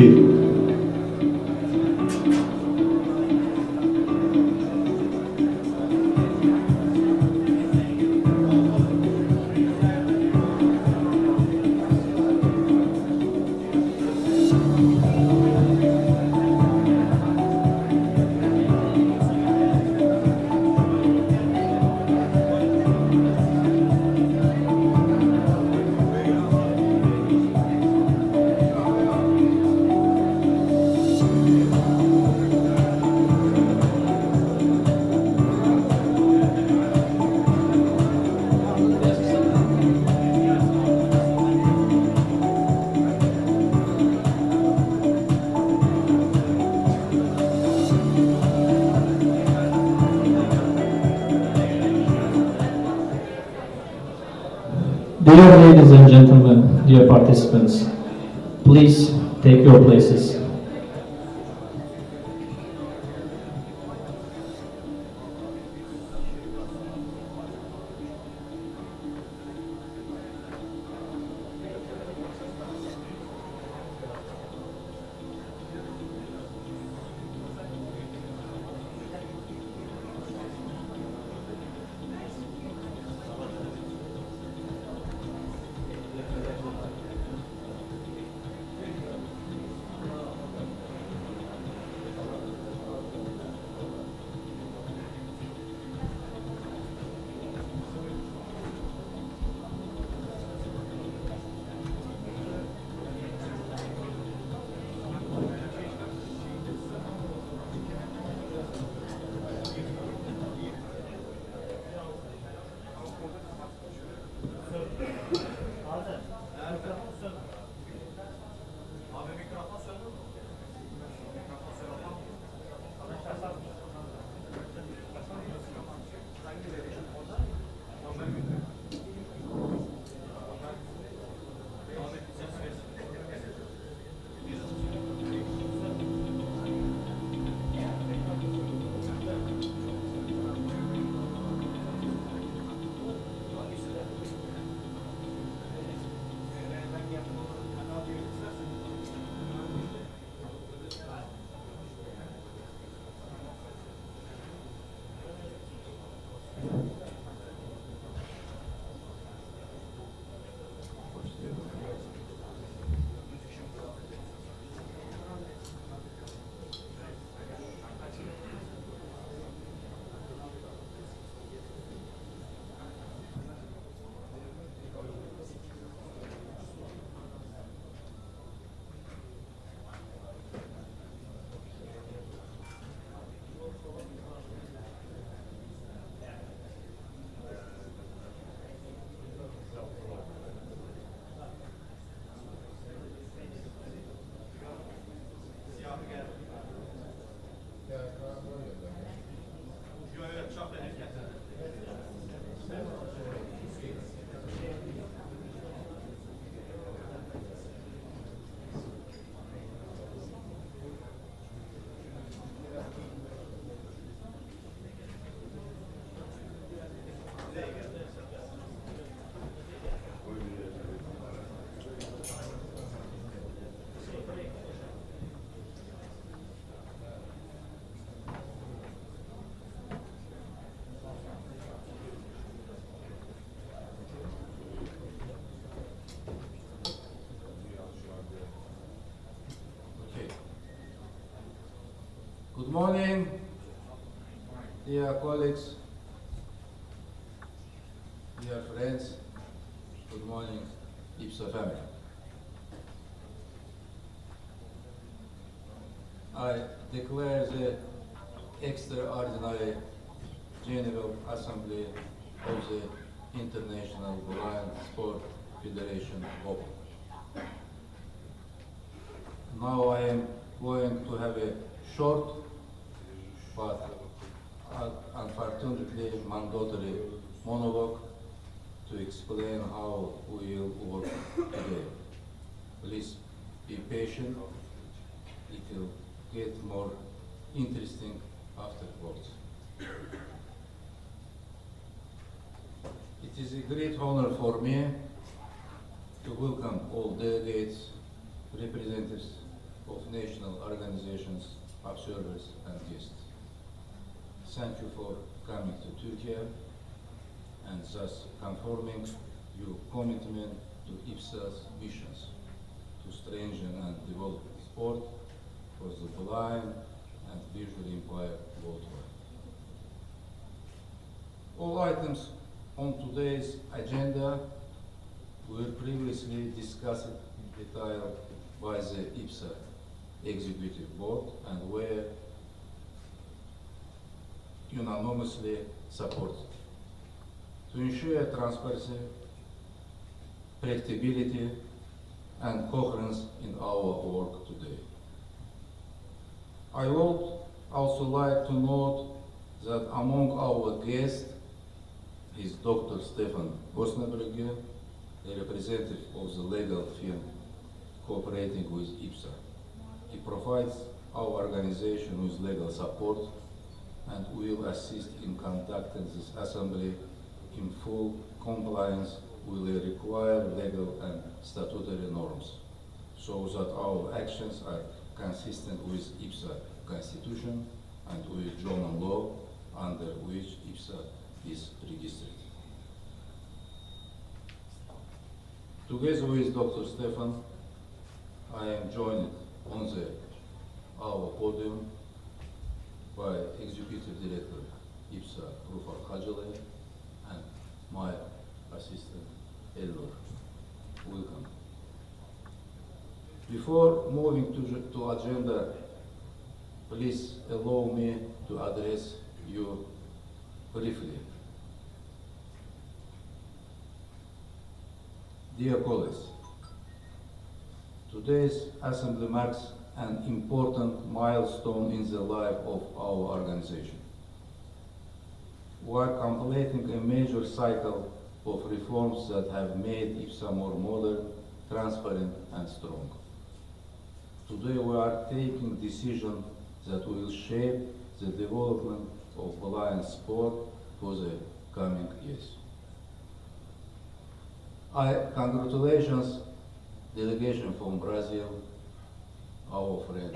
1. Dear ladies and gentlemen, dear participants, please take your places. Good morning, dear colleagues, dear friends. Good morning, IBSA family. I declare the extraordinary General Assembly of the International Blind Sport Federation open. Now I am going to have a short but unfortunately mandatory monologue to explain how we will work today. Please be patient. It will get more interesting afterwards. It is a great honor for me to welcome all delegates, representatives of national organizations, observers and guests. Thank you for coming to Turkey and thus confirming your commitment to IBSA's missions to strengthen and develop sport for the blind and visually impaired worldwide. All items on today's agenda were previously discussed in detail by the IBSA Executive Board and were unanimously supported. To ensure transparency, predictability, and coherence in our work today. I would also like to note that among our guests is Dr. Stefan Osnabrügge, a representative of the legal firm cooperating with IBSA. He provides our organization with legal support and will assist in conducting this assembly in full compliance with the required legal and statutory norms, so that our actions are consistent with IBSA Constitution and with German law under which IBSA is registered. Together with Dr. Stefan, I am joined on our podium by Executive Director IBSA Rufar Hacılı and my assistant Elnur. Welcome. Before moving to agenda, please allow me to address you briefly. Dear colleagues, today's assembly marks an important milestone in the life of our organization. We are completing a major cycle of reforms that have made IBSA more modern, transparent and strong. Today we are taking decisions that will shape the development of blind sport for the coming years. Congratulations, delegation from Brazil, our friend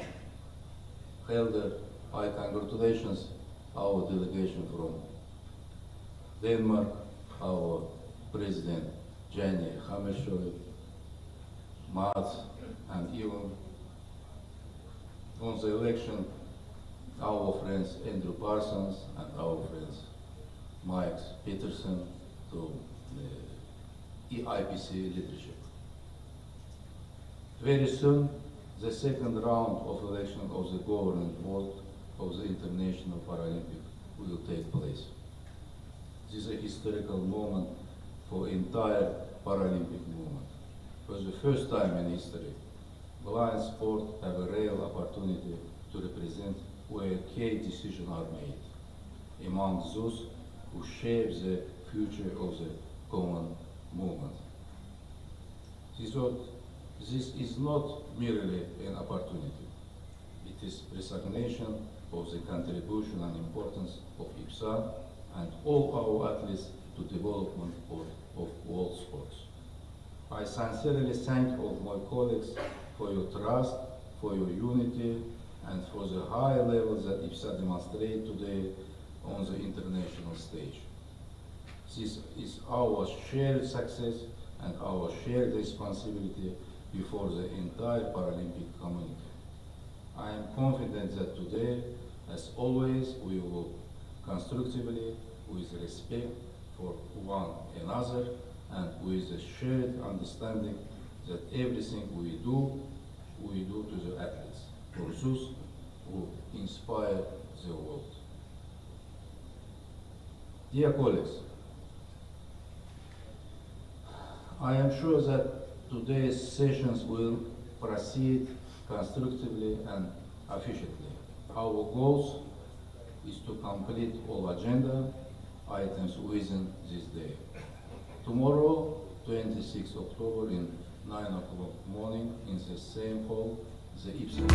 Helder. Congratulations, our delegation from Denmark, our President Jenny Hammershøi, Mats, and even on the election, our friends Andrew Parsons and our friends Mike Peterson to the IBSA leadership. Very soon, the second round of election of the governing board of the International Paralympic will take place. This is a historical moment for entire Paralympic movement. For the first time in history, blind sport have a real opportunity to represent where key decisions are made among those who shape the future of the common movement. This is not merely an opportunity. It is recognition of the contribution and importance of IBSA and all our athletes to development of world sports. I sincerely thank all my colleagues for your trust, for your unity, and for the high levels that IBSA demonstrates today on the international stage. This is our shared success and our shared responsibility before the entire Paralympic community. I am confident that today, as always, we will constructively, with respect for one another, and with a shared understanding that everything we do to the athletes, for those who inspire the world. Dear colleagues, I am sure that today's sessions will proceed constructively and efficiently. Our goal is to complete all agenda items within this day. Tomorrow, 26 October, in 9 o'clock morning, in the same hall, the IBSA.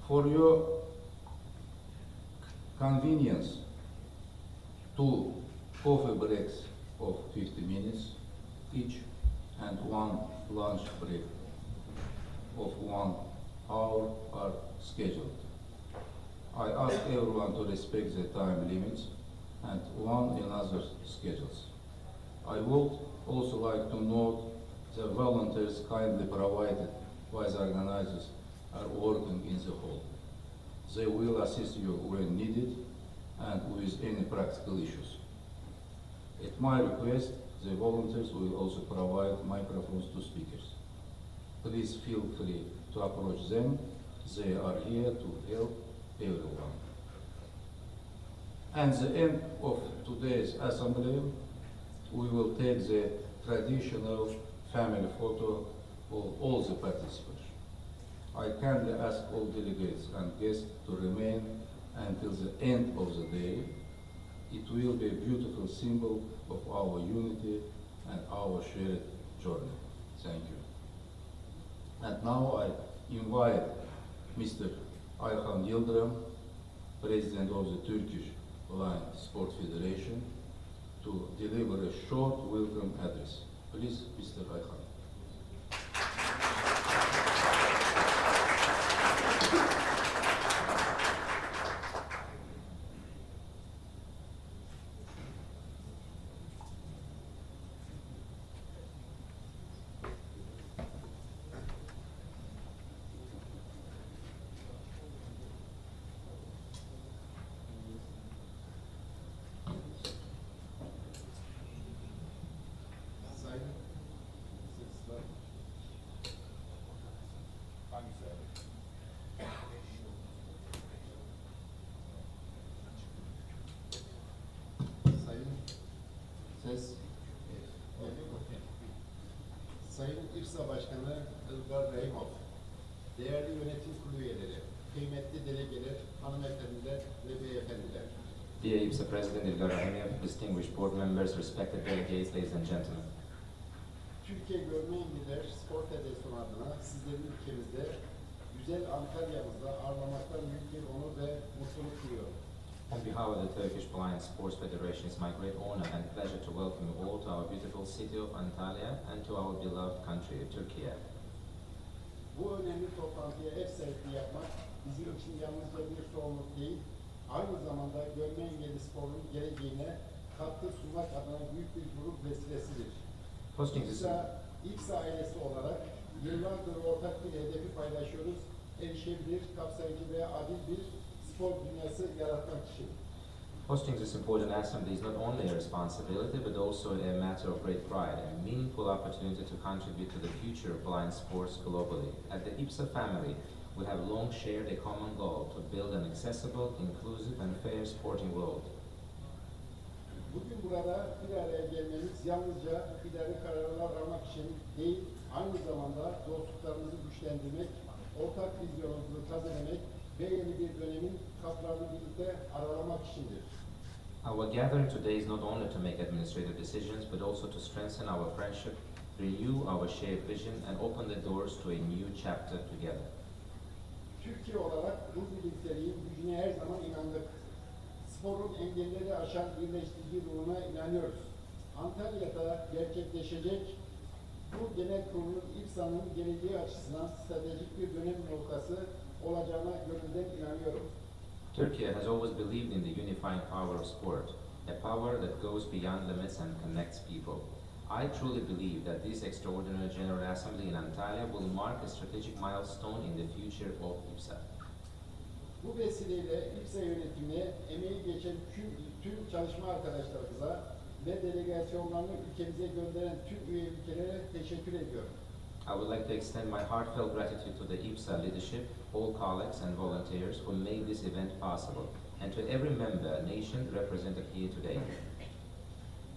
For your convenience, 2 coffee breaks of 50 minutes each and 1 lunch break of 1 hour are scheduled. I ask everyone to respect the time limits and one another's schedules. I would also like to note the volunteers kindly provided by the organizers are working in the hall. They will assist you when needed and with any practical issues. At my request, the volunteers will also provide microphones to speakers. Please feel free to approach them. They are here to help everyone. At the end of today's assembly, we will take the traditional family photo of all the participants. I kindly ask all delegates and guests to remain until the end of the day. It will be a beautiful symbol of our unity and our shared journey. Thank you. And now I invite Mr. Ayhan Yildirim, President of the Turkish Blind Sport Federation, to deliver a short welcome address. Please, Mr. Ayhan. Sayın IBSA Başkanı Ilgar Rahimov, değerli yönetim kurulu üyeleri, kıymetli delegeler, hanımefendiler ve beyefendiler. Dear IBSA President Ilgar Rahimov, distinguished board members, respected delegates, ladies and gentlemen. Türkiye Görme Engelliler Spor Federasyonu adına sizlerin ülkemizde güzel Antalya'mızda ağırlamaktan büyük bir onur ve mutluluk duyuyorum. On behalf of the Turkish Blind Sports Federation, it's my great honor and pleasure to welcome you all to our beautiful city of Antalya and to our beloved country, Turkey. Bu önemli toplantıya ev sahipliği yapmak bizim için yalnızca bir sorumluluk değil, aynı zamanda görme engelli sporun geleceğine katkı sunmak adına büyük bir gurur vesilesidir. IBSA ailesi olarak yıllardır ortak bir hedefi paylaşıyoruz, erişebilir, kapsayıcı ve adil bir spor dünyası yaratmak için. Hosting this important assembly is not only a responsibility but also a matter of great pride and a meaningful opportunity to contribute to the future of blind sports globally. At the IBSA family, we have long shared a common goal to build an accessible, inclusive and fair sporting world. Bugün burada bir araya gelmemiz yalnızca idari kararlar almak için değil, aynı zamanda dostluklarımızı güçlendirmek, ortak vizyonumuzu tazelemek ve yeni bir dönemin kaplarını birlikte aralamak içindir. Our gathering today is not only to make administrative decisions but also to strengthen our friendship, renew our shared vision and open the doors to a new chapter together. Türkiye olarak bu birlikteliğin gücüne her zaman inandık. Sporun engelleri aşan birleştirici ruhuna inanıyoruz. Antalya'da gerçekleşecek bu genel kurulun IBSA'nın geleceği açısından stratejik bir dönem noktası olacağına gönülden inanıyorum. Turkey has always believed in the unifying power of sport, a power that goes beyond limits and connects people. I truly believe that this extraordinary General Assembly in Antalya will mark a strategic milestone in the future of IBSA. Bu vesileyle IBSA yönetimine emeği geçen tüm çalışma arkadaşlarımıza ve delegasyonlarını ülkemize gönderen tüm üye ülkelere teşekkür ediyorum. I would like to extend my heartfelt gratitude to the IBSA leadership, all colleagues and volunteers who made this event possible, and to every member nation represented here today.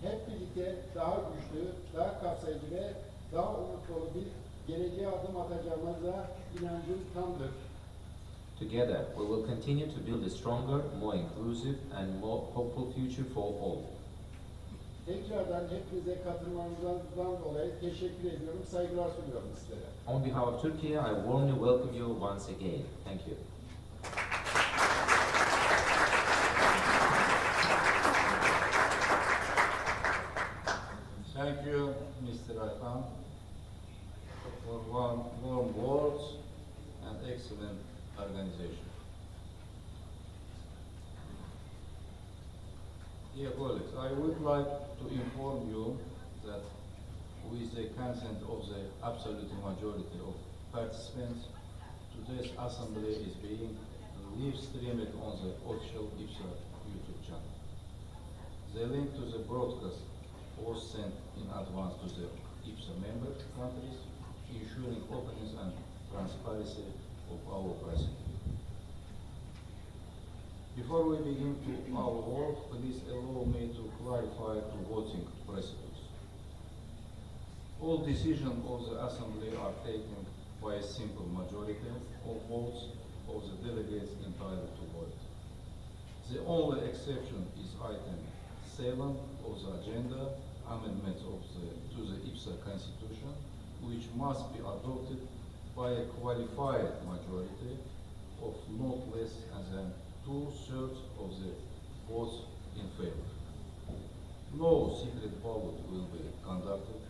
Hep birlikte daha güçlü, daha kapsayıcı ve daha umut dolu bir geleceğe adım atacağımıza inancım tamdır. Together, we will continue to build a stronger, more inclusive and more hopeful future for all. Tekrardan hepinize katılmanızdan dolayı teşekkür ediyorum, saygılar sunuyorum sizlere. On behalf of Turkey, I warmly welcome you once again. Thank you. organization. Dear colleagues, I would like to inform you that with the consent of the absolute majority of participants, today's assembly is being live streamed on the official IBSA YouTube channel. The link to the broadcast was sent in advance to the IBSA member countries, ensuring openness and transparency of our proceedings. Before we begin to our work, please allow me to clarify the voting procedures. All decisions of the Assembly are taken by a simple majority of votes of the delegates entitled to vote. The only exception is item 7 of the agenda, amendments to the IBSA Constitution, which must be adopted by a qualified majority of not less than 2/3 of the votes in favor. No secret ballot will be conducted.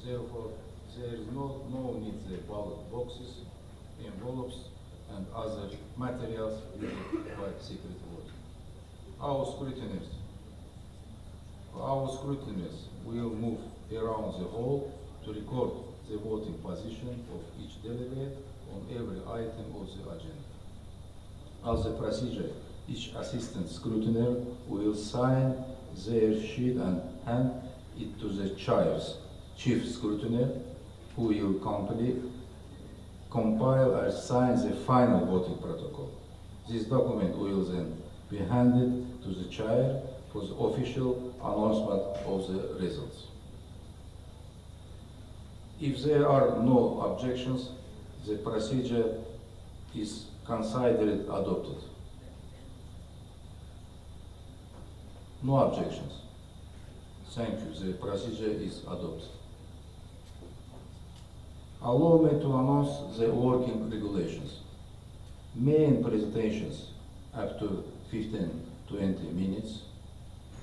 Therefore, there is no need the ballot boxes, envelopes, and other materials used by secret voting. Our scrutineers will move around the hall to record the voting position of each delegate on every item of the agenda. As a procedure, each assistant scrutineer will sign their sheet and hand it to the chief scrutineer, who will compile and sign the final voting protocol. This document will then be handed to the chair for the official announcement of the results. If there are no objections, the procedure is considered adopted. No objections. Thank you. The procedure is adopted. Allow me to announce the working regulations. Main presentations up to 15-20 minutes.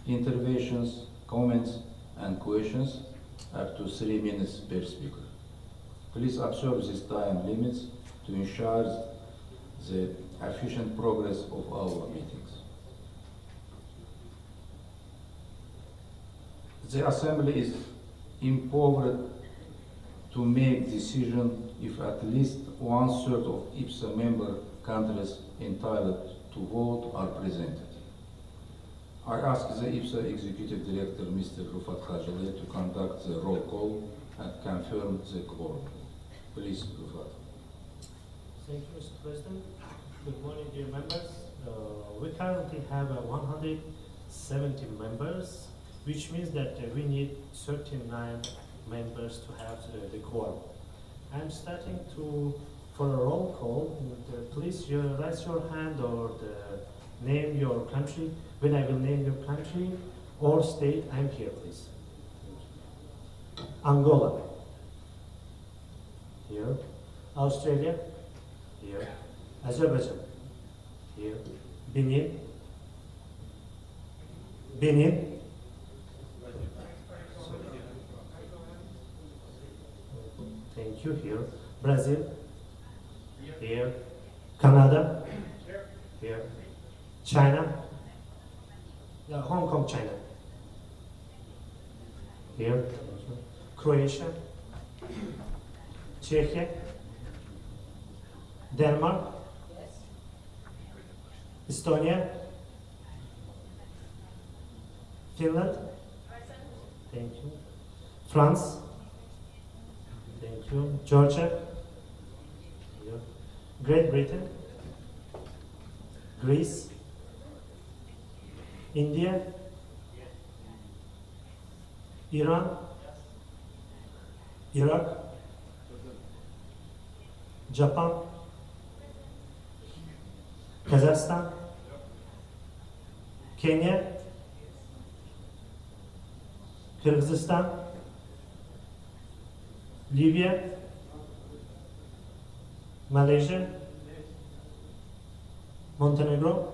Interventions, comments, and questions up to 3 minutes per speaker. Please observe these time limits to ensure the efficient progress of our meetings. The Assembly is empowered to make decision if at least 1/3 of IBSA member countries entitled to vote are presented. I ask the IBSA Executive Director, Mr. Rufat Khajale, to conduct the roll call and confirm the quorum. Please, Rufat. Thank you, Mr. President. Good morning, dear members. We currently have 170 members, which means that we need 39 members to have the quorum. I'm starting for a roll call. Please raise your hand or name your country. When I will name your country or state, I'm here, please. Angola. Here. Australia. Here. Azerbaijan. Here. Benin. Thank you. Here. Brazil. Here. Canada. Here. China. Hong Kong, China. Here. Croatia. Czechia. Denmark. Estonia. Finland. Thank you. France. Thank you. Georgia. Here. Great Britain. Greece. India. Iran. Iraq. Japan. Kazakhstan. Kenya. Kyrgyzstan. Libya. Malaysia. Montenegro.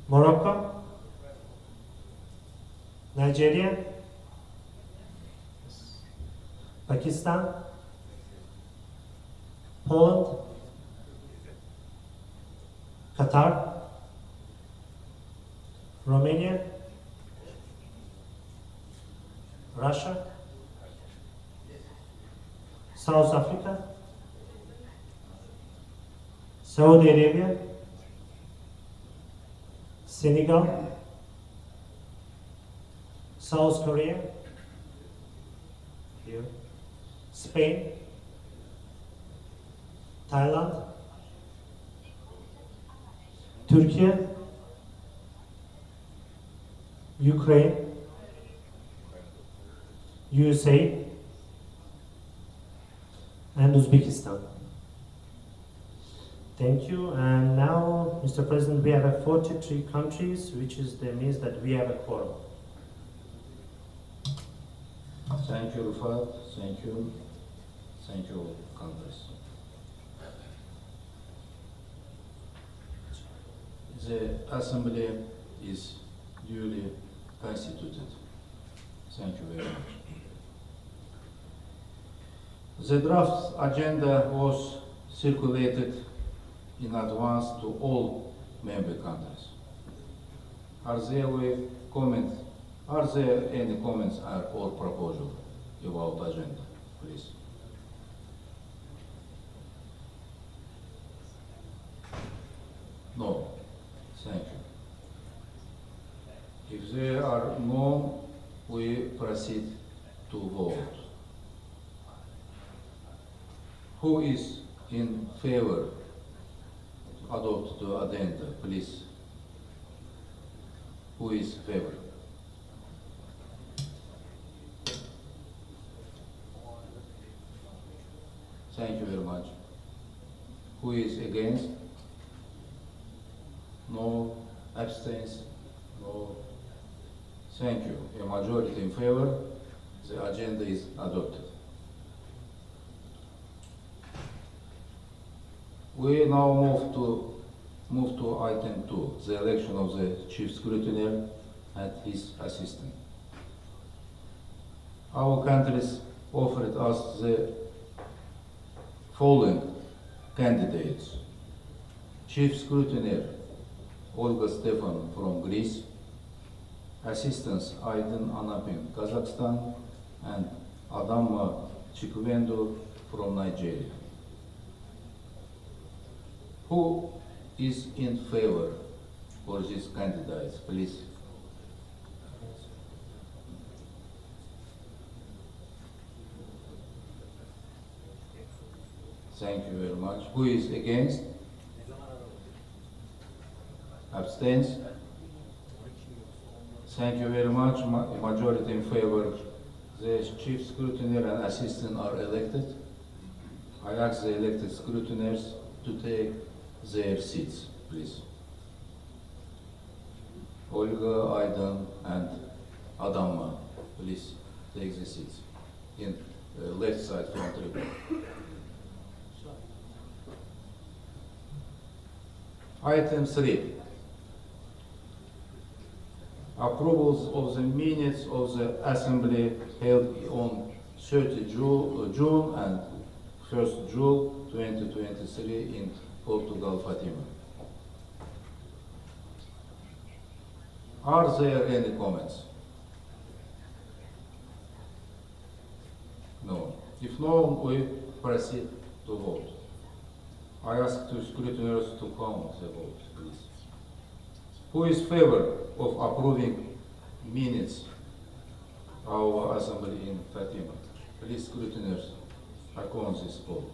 Morocco. Nigeria. Pakistan. Poland. Qatar, Romania, Russia, South Africa, Saudi Arabia, Senegal, South Korea, here, Spain, Thailand, Turkey, Ukraine, USA, and Uzbekistan. Thank you. And now, Mr. President, we have 43 countries, which means that we have a quorum. Thank you, Rufat. Thank you. Thank you, Congress. The Assembly is duly constituted. Thank you very much. The draft agenda was circulated in advance to all member countries. Are there any comments or proposals about agenda, please? No. Thank you. If there are no, we proceed to vote. Who is in favor to adopt the agenda, please? Who is in favor? Thank you very much. Who is against? No. Abstains? No. Thank you. A majority in favor. The agenda is adopted. We now move to item 2, the election of the chief scrutineer and his assistant. Our countries offered us the following candidates: chief scrutineer Olga Stefan from Greece, assistants Aydın Anapin, Kazakhstan, and Adamma Chikwendo from Nigeria. Who is in favor for these candidates, please? Thank you very much. Who is against? Abstains? Thank you very much. Majority in favor. The chief scrutineer and assistant are elected. I ask the elected scrutineers to take their seats, please. Olga, Aydın, and Adamma, please take the seats in left side front tribune. Item 3. Approvals of the minutes of the Assembly held on 30 June and 1st June 2023 in Portugal, Fatima. Are there any comments? No. If no, we proceed to vote. I ask the scrutineers to count the vote, please. Who is in favor of approving minutes of our assembly in Fatima? Please, scrutineers, account this vote.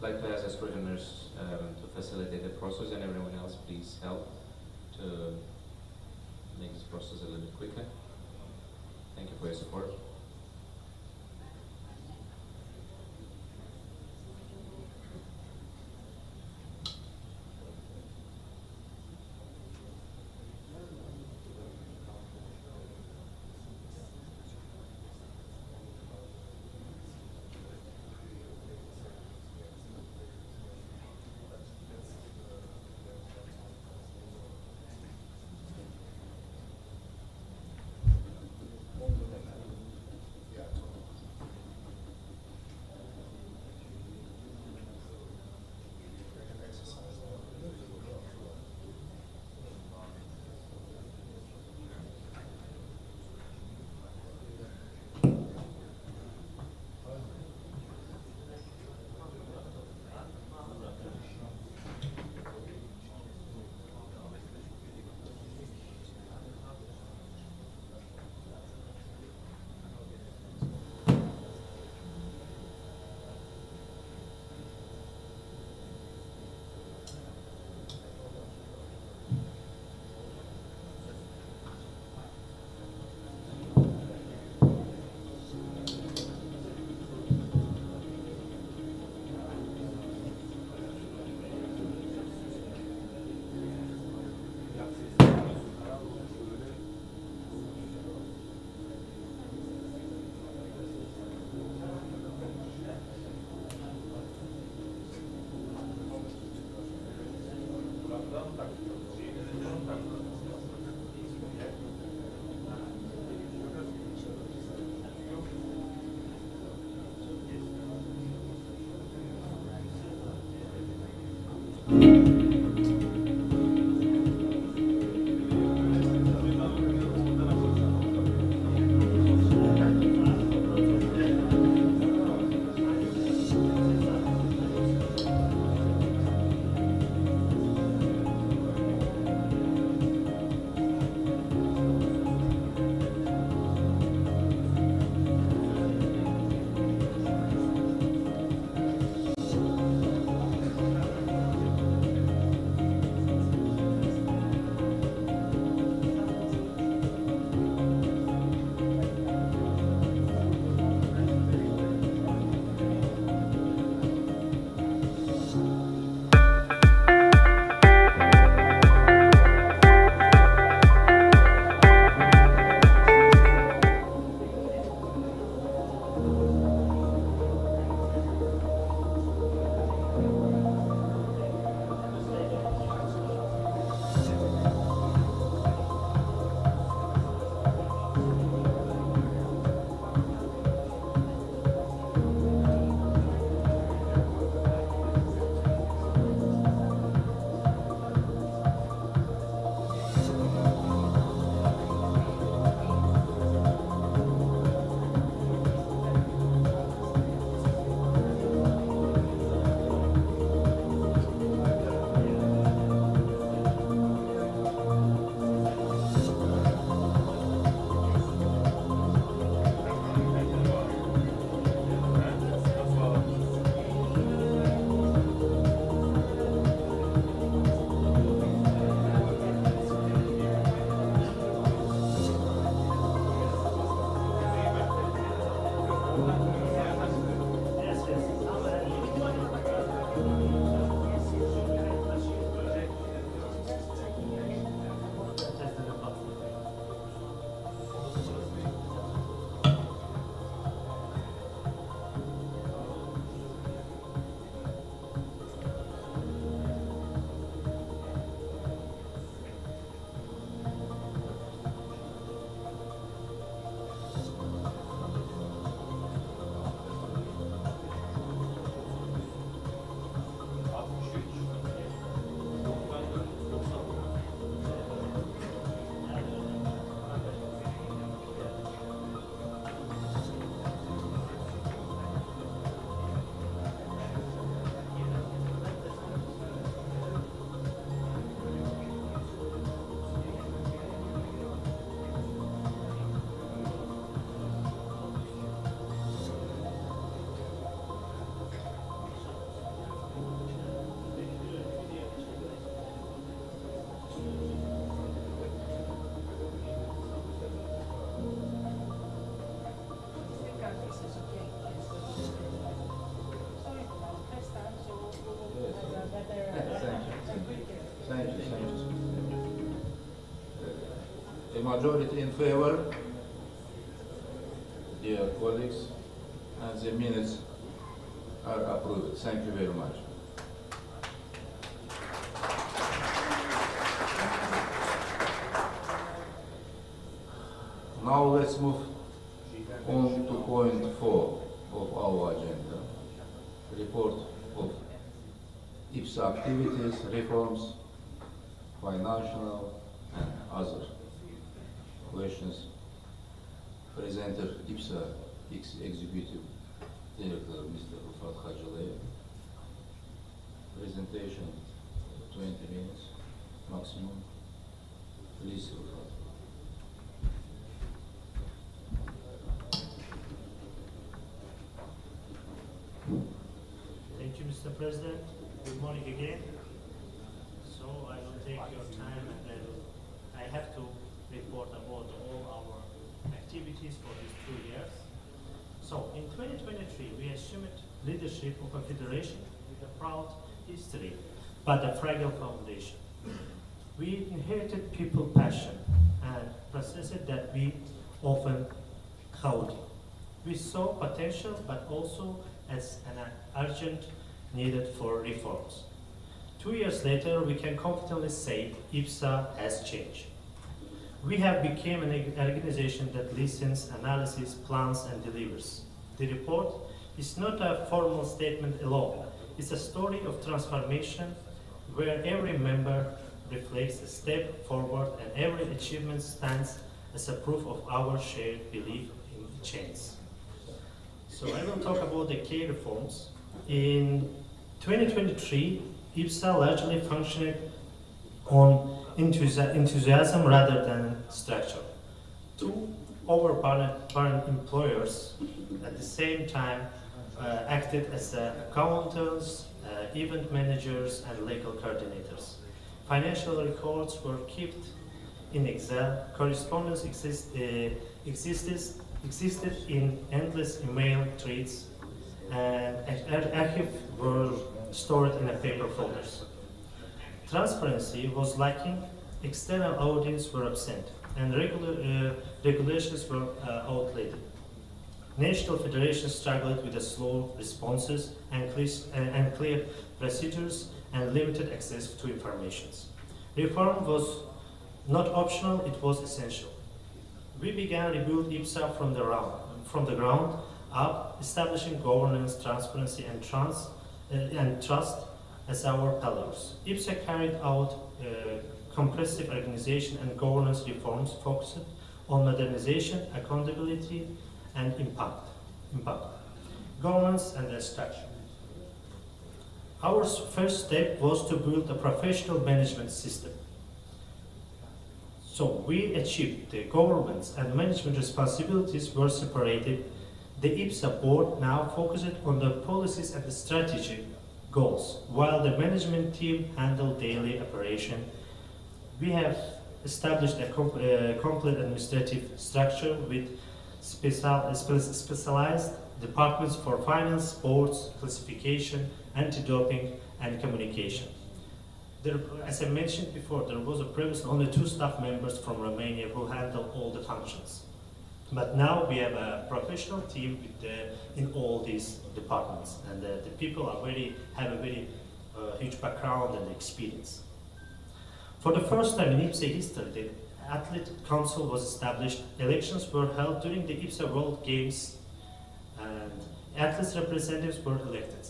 like to ask escort nurse to facilitate the process, and everyone else please help to make this process a little bit quicker. Thank you for your support. A majority in favor, dear colleagues, and the minutes are approved. Thank you very much. Now let's move on to point 4 of our agenda. Report of IBSA activities, reforms, financial and other questions. Presenter IBSA Executive Director Mr. Rufat Hajalev. Presentation 20 minutes maximum. Please, Rufat. Thank you, Mr. President. Good morning again. So I will take your time and then I have to report about all our activities for these 2 years. So in 2023, we assumed leadership of a federation with a proud history, but a fragile foundation. We inherited people passion and processed that we often chaotic. We saw potential, but also as an urgent needed for reforms. 2 years later, we can confidently say IBSA has changed. We have become an organization that listens, analyzes, plans, and delivers. The report is not a formal statement alone. It's a story of transformation where every member reflects a step forward and every achievement stands as a proof of our shared belief in change. So I will talk about the key reforms. In 2023, IBSA largely functioned on enthusiasm rather than structure. 2 overburdened employers at the same time acted as accountants, event managers, and legal coordinators. Financial records were kept in Excel. Correspondence existed in endless email threads, and archives were stored in paper folders. Transparency was lacking, external audits were absent, and regulations were outdated. National federations struggled with the slow responses and clear procedures and limited access to information. Reform was not optional, it was essential. We began to rebuild IBSA from the ground up, establishing governance, transparency, and trust as our pillars. IBSA carried out comprehensive organization and governance reforms focused on modernization, accountability, and impact. Governance and the structure. Our first step was to build a professional management system. So we achieved the governance and management responsibilities were separated. The IBSA board now focused on the policies and the strategic goals, while the management team handled daily operation. We have established a complete administrative structure with specialized departments for finance, sports, classification, anti-doping, and communication. As I mentioned before, there was previously only 2 staff members from Romania who handled all the functions. But now we have a professional team in all these departments, and the people have a very huge background and experience. For the first time in IBSA history, the Athlete Council was established. Elections were held during the IBSA World Games, and athletes representatives were elected.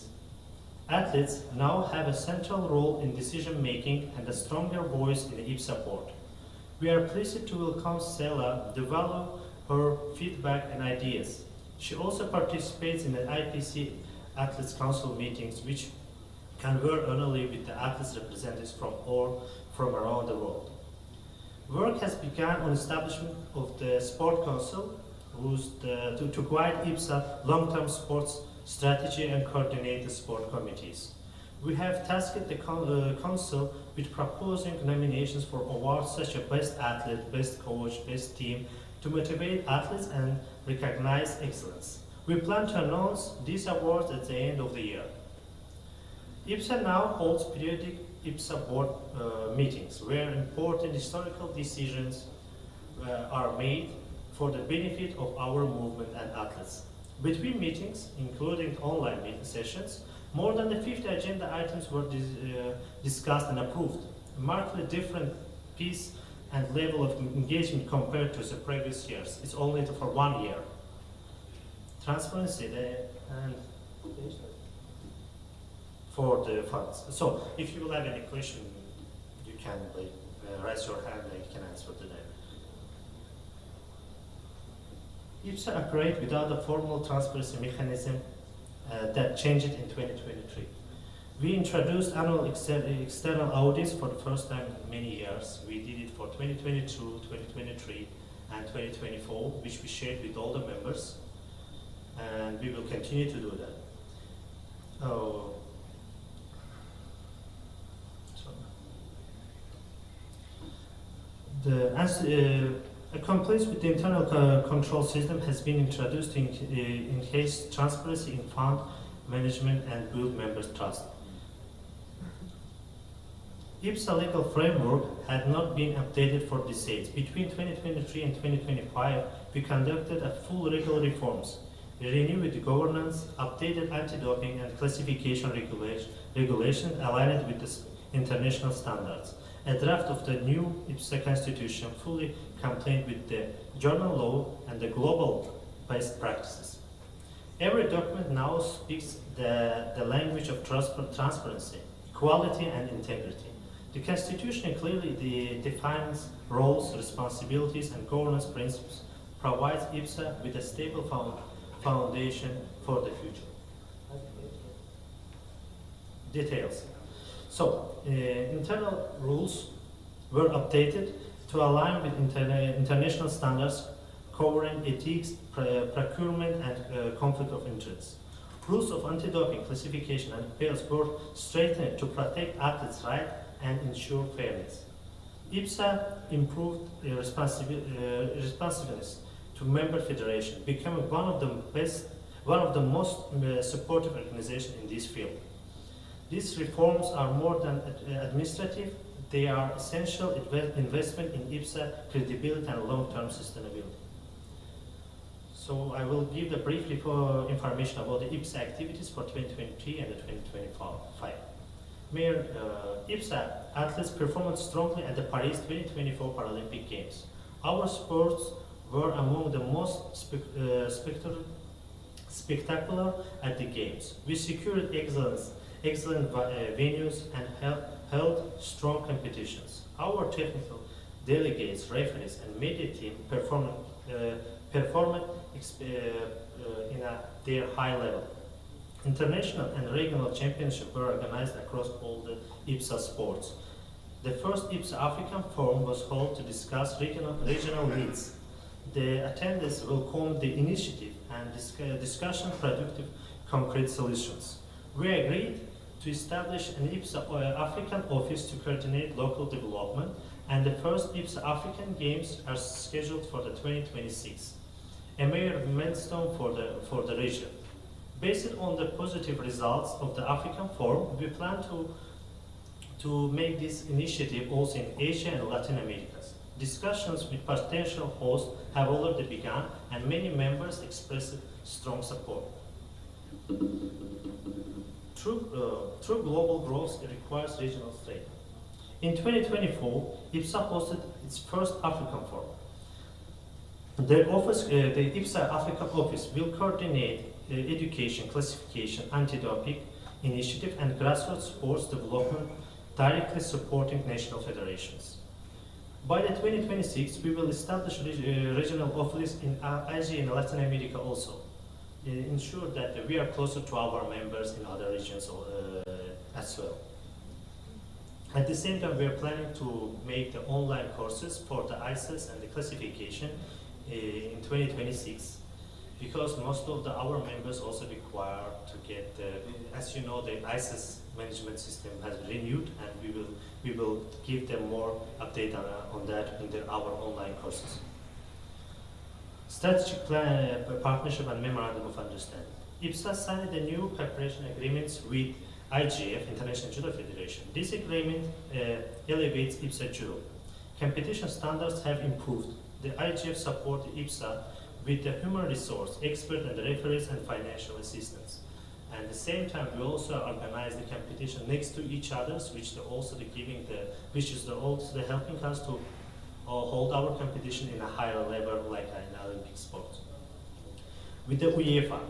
Athletes now have a central role in decision-making and a stronger voice in the IBSA board. We are pleased to welcome Stella to value her feedback and ideas. She also participates in the IBSA Athletes Council meetings, which convene annually with the athletes representatives from around the world. Work has begun on establishment of the Sport Council, to guide IBSA long-term sports strategy and coordinate the sport committees. We have tasked the council with proposing nominations for awards such as Best Athlete, Best Coach, Best Team, to motivate athletes and recognize excellence. We plan to announce these awards at the end of the year. IBSA now holds periodic IBSA board meetings where important historical decisions are made for the benefit of our movement and athletes. Between meetings, including online meeting sessions, more than 50 agenda items were discussed and approved, markedly different pace and level of engagement compared to the previous years. It's only for 1 year. Transparency and for the funds. So, if you will have any question, you can raise your hand and you can answer to them. IBSA operates without a formal transparency mechanism that changed in 2023. We introduced annual external audits for the first time in many years. We did it for 2022, 2023, and 2024, which we shared with all the members, and we will continue to do that. A compliance with the internal control system has been introduced in case transparency in fund management and build members' trust. IBSA legal framework had not been updated for decades. Between 2023 and 2025, we conducted a full legal reforms. We renewed the governance, updated anti-doping and classification regulations aligned with the international standards. A draft of the new IBSA constitution fully compliant with the journal law and the global best practices. Every document now speaks the language of transparency, equality and integrity. The constitution clearly defines roles, responsibilities and governance principles, provides IBSA with a stable foundation for the future. Details. So, internal rules were updated to align with international standards covering ethics, procurement, and conflict of interest. Rules of anti-doping classification and appeals were strengthened to protect athletes' rights and ensure fairness. IBSA improved responsiveness to member federation, becoming one of the most supportive organizations in this field. These reforms are more than administrative; they are essential investment in IBSA credibility and long-term sustainability. So I will give the brief information about the IBSA activities for 2023 and 2025. Mayor, IBSA athletes performed strongly at the Paris 2024 Paralympic Games. Our sports were among the most spectacular at the Games. We secured excellent venues and held strong competitions. Our technical delegates, referees, and media team performed in their high level. International and regional championships were organized across all the IBSA sports. The first IBSA African Forum was held to discuss regional needs. The attendees welcomed the initiative and discussion productive concrete solutions. We agreed to establish an IBSA African office to coordinate local development, and the first IBSA African Games are scheduled for the 2026, a major milestone for the region. Based on the positive results of the African Forum, we plan to make this initiative also in Asia and Latin America. Discussions with potential hosts have already begun, and many members expressed strong support. True global growth requires regional strength. In 2024, IBSA hosted its first African Forum. The IBSA Africa office will coordinate education, classification, anti-doping initiative, and grassroots sports development, directly supporting national federations. By the 2026, we will establish regional offices in Asia and Latin America also. Ensure that we are closer to our members in other regions as well. At the same time, we are planning to make the online courses for the ISIS and the classification in 2026, because most of our members also require to get, as you know, the ISIS management system has renewed, and we will give them more update on that in our online courses. Strategic plan, partnership and memorandum of understanding. IBSA signed the new cooperation agreements with IGF, International Judo Federation. This agreement elevates IBSA Judo. Competition standards have improved. The IGF support the IBSA with the human resource, expert and referees and financial assistance. And at the same time, we also organize the competition next to each other's, which is also helping us to hold our competition in a higher level, like in Olympic sports. With the UEFA,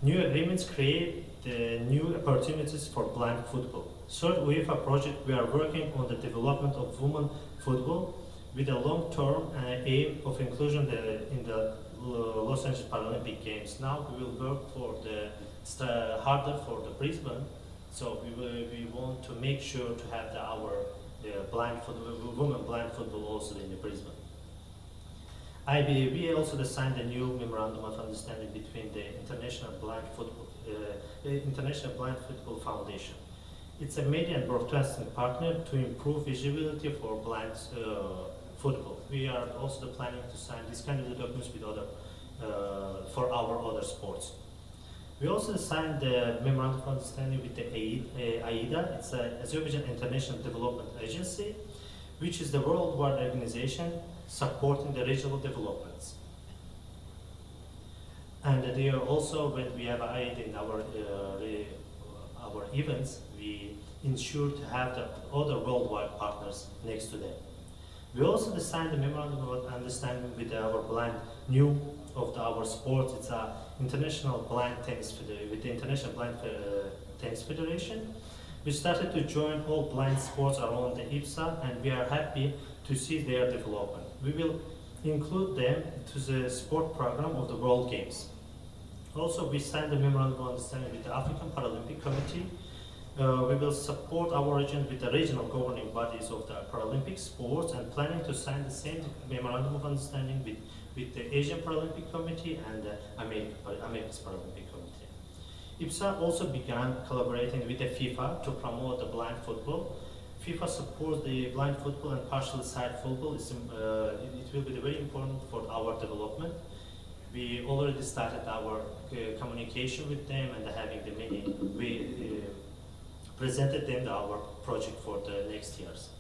new agreements create the new opportunities for blind football. Third UEFA project, we are working on the development of women football with a long-term aim of inclusion in the Los Angeles Paralympic Games. Now we will work for harder for the Brisbane, so we want to make sure to have our women blind football also in the Brisbane. IBSA also signed a new memorandum of understanding between the International Blind Football Foundation. It's a media and broadcasting partner to improve visibility for blind football. We are also planning to sign these kind of documents with for our other sports. We also signed the memorandum of understanding with the AIDA. It's an Azerbaijan International Development Agency, which is the worldwide organization supporting the regional developments. And they are also, when we have AIDA in our events, we ensure to have the other worldwide partners next to them. We also signed a memorandum of understanding with our our sports. It's a international blind tennis with the International Blind Tennis Federation. We started to join all blind sports around the IBSA, and we are happy to see their development. We will include them to the sport program of the World Games. Also, we signed a memorandum of understanding with the African Paralympic Committee. We will support our region with the regional governing bodies of the Paralympic sports, and planning to sign the same memorandum of understanding with the Asian Paralympic Committee and the America's Paralympic Committee. IBSA also began collaborating with the FIFA to promote the blind football. FIFA supports the blind football and partial sight football. It will be very important for our development. We already started our communication with them, and having the meeting. We presented them our project for the next years.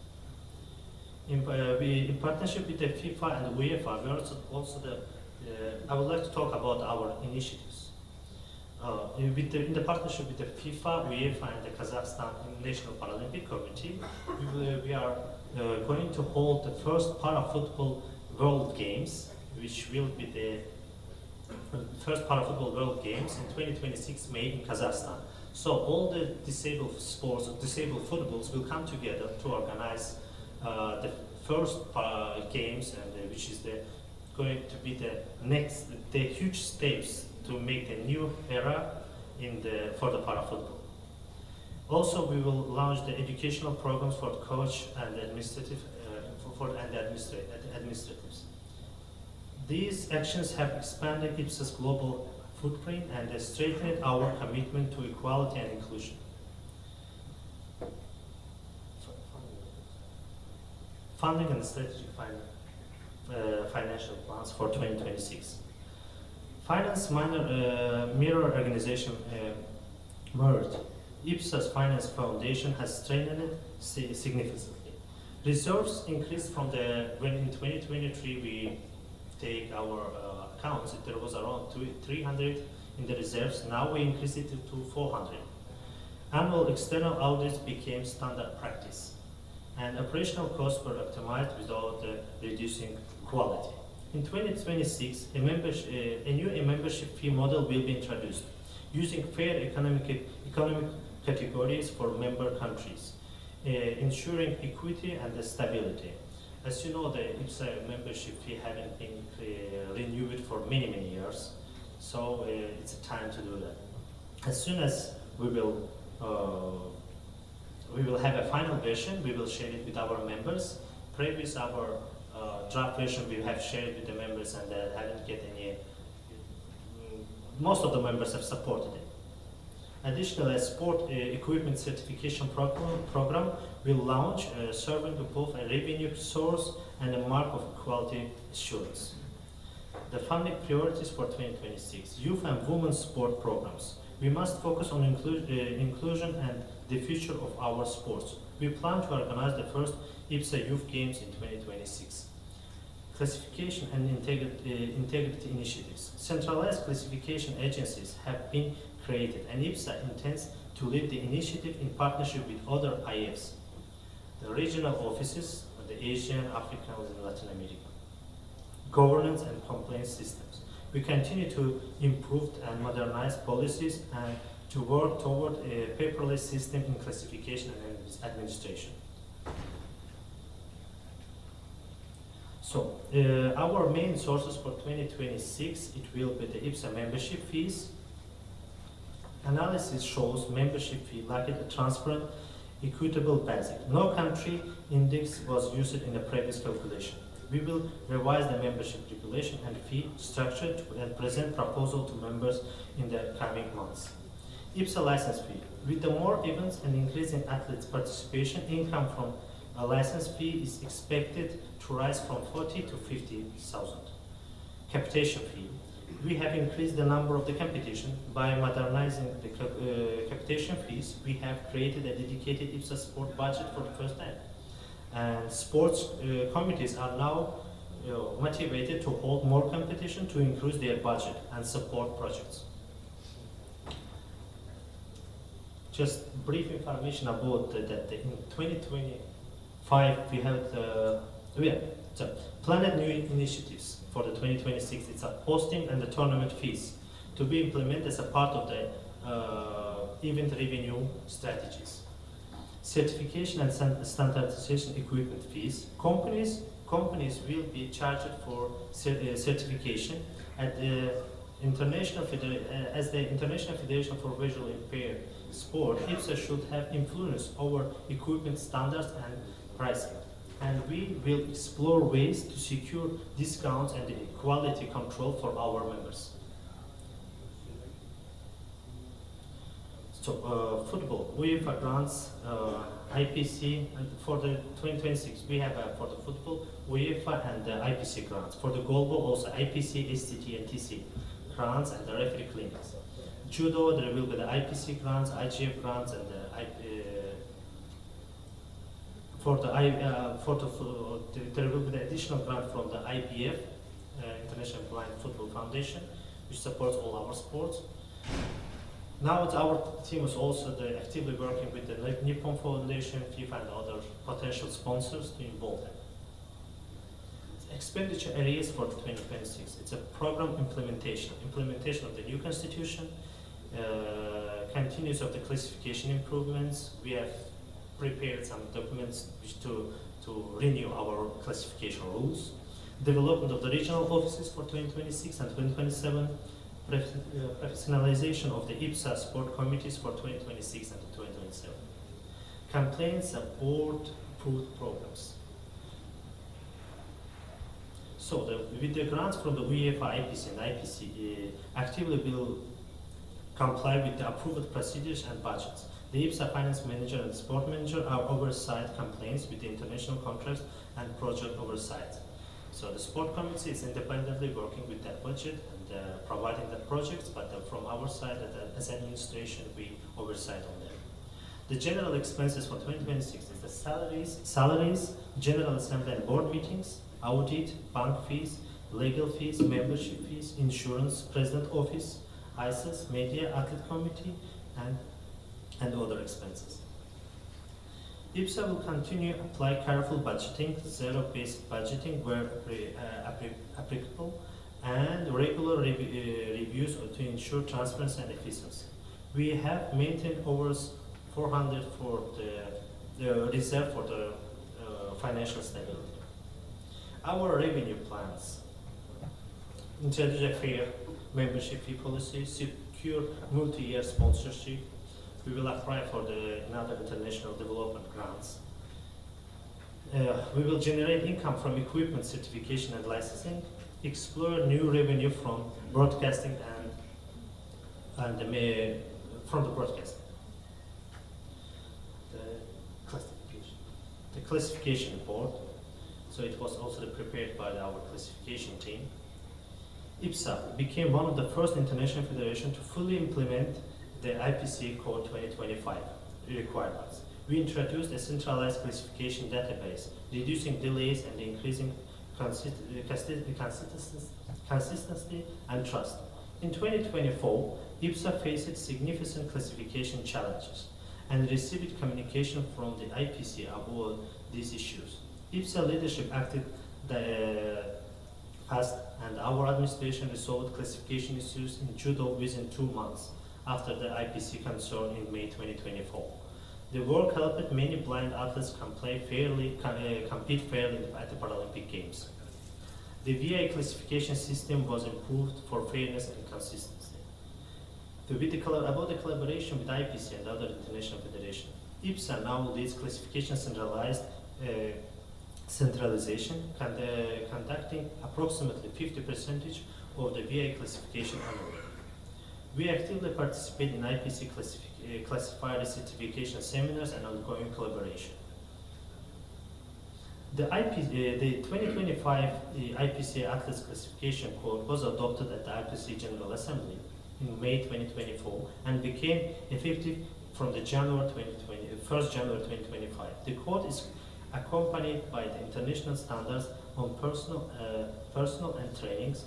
In partnership with the FIFA and UEFA, we I would like to talk about our initiatives. In the partnership with the FIFA, UEFA, and the Kazakhstan National Paralympic Committee, we are going to hold the first Para-Football World Games, which will be the first Para-Football World Games in 2026 May in Kazakhstan. So all the disabled sports, disabled footballs will come together to organize the first games, and which is going to be the huge steps to make the new era for the para-football. Also, we will launch the educational programs for coach and administratives. These actions have expanded IBSA's global footprint and strengthened our commitment to equality and inclusion. Funding and strategic financial plans for 2026. Finance mirror organization merged. IBSA's Finance Foundation has strengthened significantly. Reserves increased from when in 2023 we take our accounts, there was around 300 in the reserves. Now we increased it to 400. Annual external audits became standard practice, and operational costs were optimized without reducing quality. In 2026, a new membership fee model will be introduced, using fair economic categories for member countries, ensuring equity and stability. As you know, the IBSA membership fee haven't been renewed for many years, so it's a time to do that. As soon as we will have a final version, we will share it with our members. Previous our draft version we have shared with the members, and haven't get any. Most of the members have supported it. Additionally, a sport equipment certification program will launch, serving both a revenue source and a mark of quality assurance. The funding priorities for 2026: youth and women's sport programs. We must focus on inclusion and the future of our sports. We plan to organize the first IBSA Youth Games in 2026. classification and integrity initiatives. Centralized classification agencies have been created, and IBSA intends to lead the initiative in partnership with other IFs, the regional offices, the Asian, African, and Latin America. Governance and compliance systems. We continue to improve and modernize policies and to work toward a paperless system in classification and administration. So, our main sources for 2026, it will be the IBSA membership fees. Analysis shows membership fee like a transparent, equitable, basic. No country index was used in the previous calculation. We will revise the membership regulation and fee structure and present proposal to members in the coming months. IBSA license fee. With the more events and increasing athletes' participation, income from a license fee is expected to rise from 40 to 50,000. Capitation fee. We have increased the number of the competition by modernizing the capitation fees. We have created a dedicated IBSA sport budget for the first time. And sports committees are now motivated to hold more competition to increase their budget and support projects. Just brief information about that in 2025 we have planned new initiatives for the 2026. It's a hosting and the tournament fees to be implemented as a part of the event revenue strategies. Certification and standardization equipment fees. Companies will be charged for certification at the International Federation for Visually Impaired Sport. IBSA should have influence over equipment standards and pricing. And we will explore ways to secure discounts and quality control for our members. So, football, UEFA grants, IPC, and for the 2026, we have for the football, UEFA and the IPC grants. For the goalball, also IPC, STT, and TC grants and the referee clinics. Judo, there will be the IPC grants, IGF grants, and the there will be the additional grant from the IBF, International Blind Football Foundation, which supports all our sports. Now our team is also actively working with the Nippon Foundation, FIFA, and other potential sponsors to involve them. Expenditure areas for 2026. It's a program implementation of the new constitution, continuous of the classification improvements. We have prepared some documents to renew our classification rules. Development of the regional offices for 2026 and 2027. Professionalization of the IBSA sport committees for 2026 and 2027. Complaints and board-approved programs. So with the grants from the UEFA, IPC, and IPC, actively will comply with the approved procedures and budgets. The IBSA finance manager and sport manager are oversight complaints with the international contracts and project oversight. So the sport committee is independently working with that budget and providing the projects, but from our side, as administration, we oversight on them. The general expenses for 2026 is the salaries, general assembly and board meetings, audit, bank fees, legal fees, membership fees, insurance, president office, ISIS, media, athlete committee, and other expenses. IBSA will continue to apply careful budgeting, zero-based budgeting where applicable, and regular reviews to ensure transparency and efficiency. We have maintained over 400 for the reserve for the financial stability. Our revenue plans introduce a fair membership fee policy, secure multi-year sponsorship. We will apply for another international development grants. We will generate income from equipment certification and licensing, explore new revenue from broadcasting and from the broadcasting. The classification board. So it was also prepared by our classification team. IBSA became one of the first international federations to fully implement the IPC Code 2025 requirements. We introduced a centralized classification database, reducing delays and increasing consistency and trust. In 2024, IBSA faced significant classification challenges and received communication from the IPC about these issues. IBSA leadership acted fast, and our administration resolved classification issues in judo within 2 months after the IPC concern in May 2024. The work helped many blind athletes compete fairly at the Paralympic Games. The VA classification system was improved for fairness and consistency. About the collaboration with IPC and other international federations, IBSA now leads classification centralization, conducting approximately 50% of the VA classification annually. We actively participate in IPC classifier certification seminars and ongoing collaboration. The 2025 IPC Athletes Classification Code was adopted at the IPC General Assembly in May 2024 and became effective from the 1st January 2025. The code is accompanied by the international standards on personal and trainings,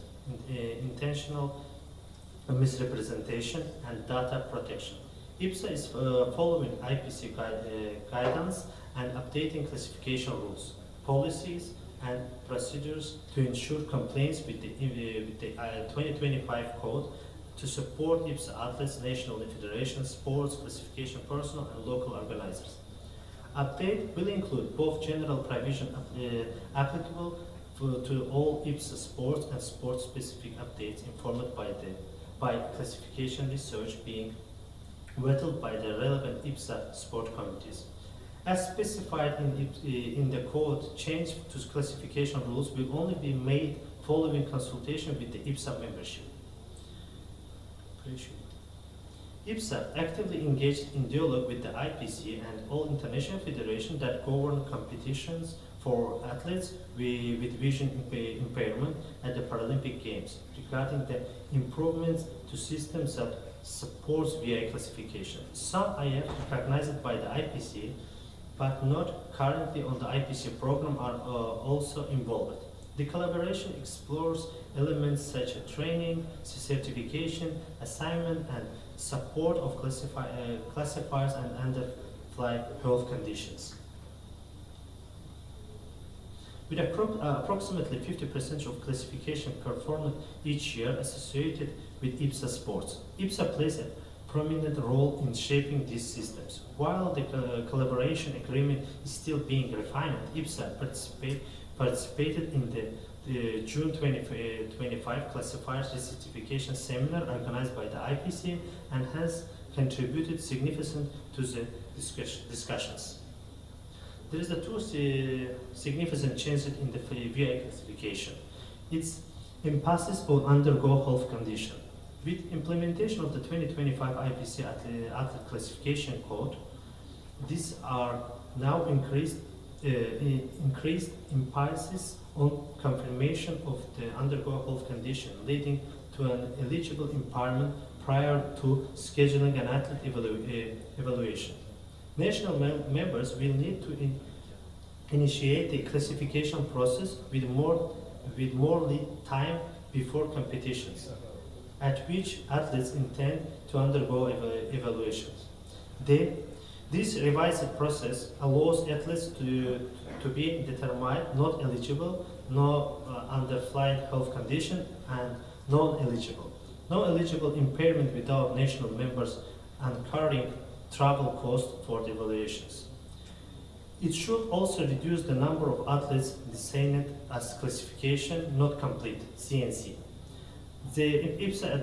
intentional misrepresentation, and data protection. IBSA is following IPC guidance and updating classification rules, policies, and procedures to ensure compliance with the 2025 code to support IBSA athletes, national federations, sports, classification personnel, and local organizers. Update will include both general provision applicable to all IBSA sports and sport-specific updates informed by classification research being vetted by the relevant IBSA sport committees. As specified in the code, change to classification rules will only be made following consultation with the IBSA membership. IBSA actively engaged in dialogue with the IPC and all international federations that govern competitions for athletes with vision impairment at the Paralympic Games regarding the improvements to systems that supports VA classification. Some IF recognized by the IPC but not currently on the IPC program are also involved. The collaboration explores elements such as training, certification, assignment, and support of classifiers and underflight health conditions. With approximately 50% of classification performed each year associated with IBSA sports, IBSA plays a prominent role in shaping these systems. While the collaboration agreement is still being refined, IBSA participated in the June 2025 classifiers certification seminar organized by the IPC and has contributed significantly to the discussions. There is two significant changes in the VA classification. Its emphasis on undergo health condition. With implementation of the 2025 IBSA Athlete Classification Code, these are now increased emphasis on confirmation of the undergo health condition, leading to an eligible impairment prior to scheduling an athlete evaluation. National members will need to initiate the classification process with more lead time before competitions, at which athletes intend to undergo evaluations. This revised process allows athletes to be determined not eligible, no underflight health condition, and non-eligible. No eligible impairment without national members incurring travel costs for the evaluations. It should also reduce the number of athletes designated as classification not complete, CNC. The IBSA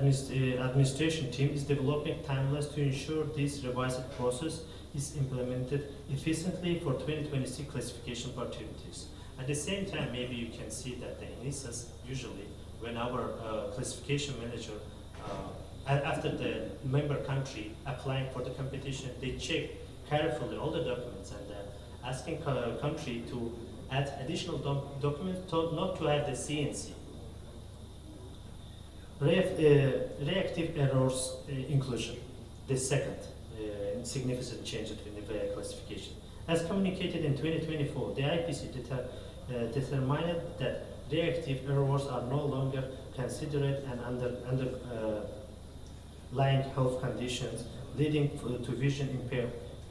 administration team is developing timelines to ensure this revised process is implemented efficiently for 2026 classification opportunities. At the same time, maybe you can see that the INISAs usually, when our classification manager, after the member country applying for the competition, they check carefully all the documents and asking country to add additional documents not to have the CNC. Reactive errors inclusion, the second significant change in the classification. As communicated in 2024, the IPC determined that reactive errors are no longer considered an underlying health conditions leading to vision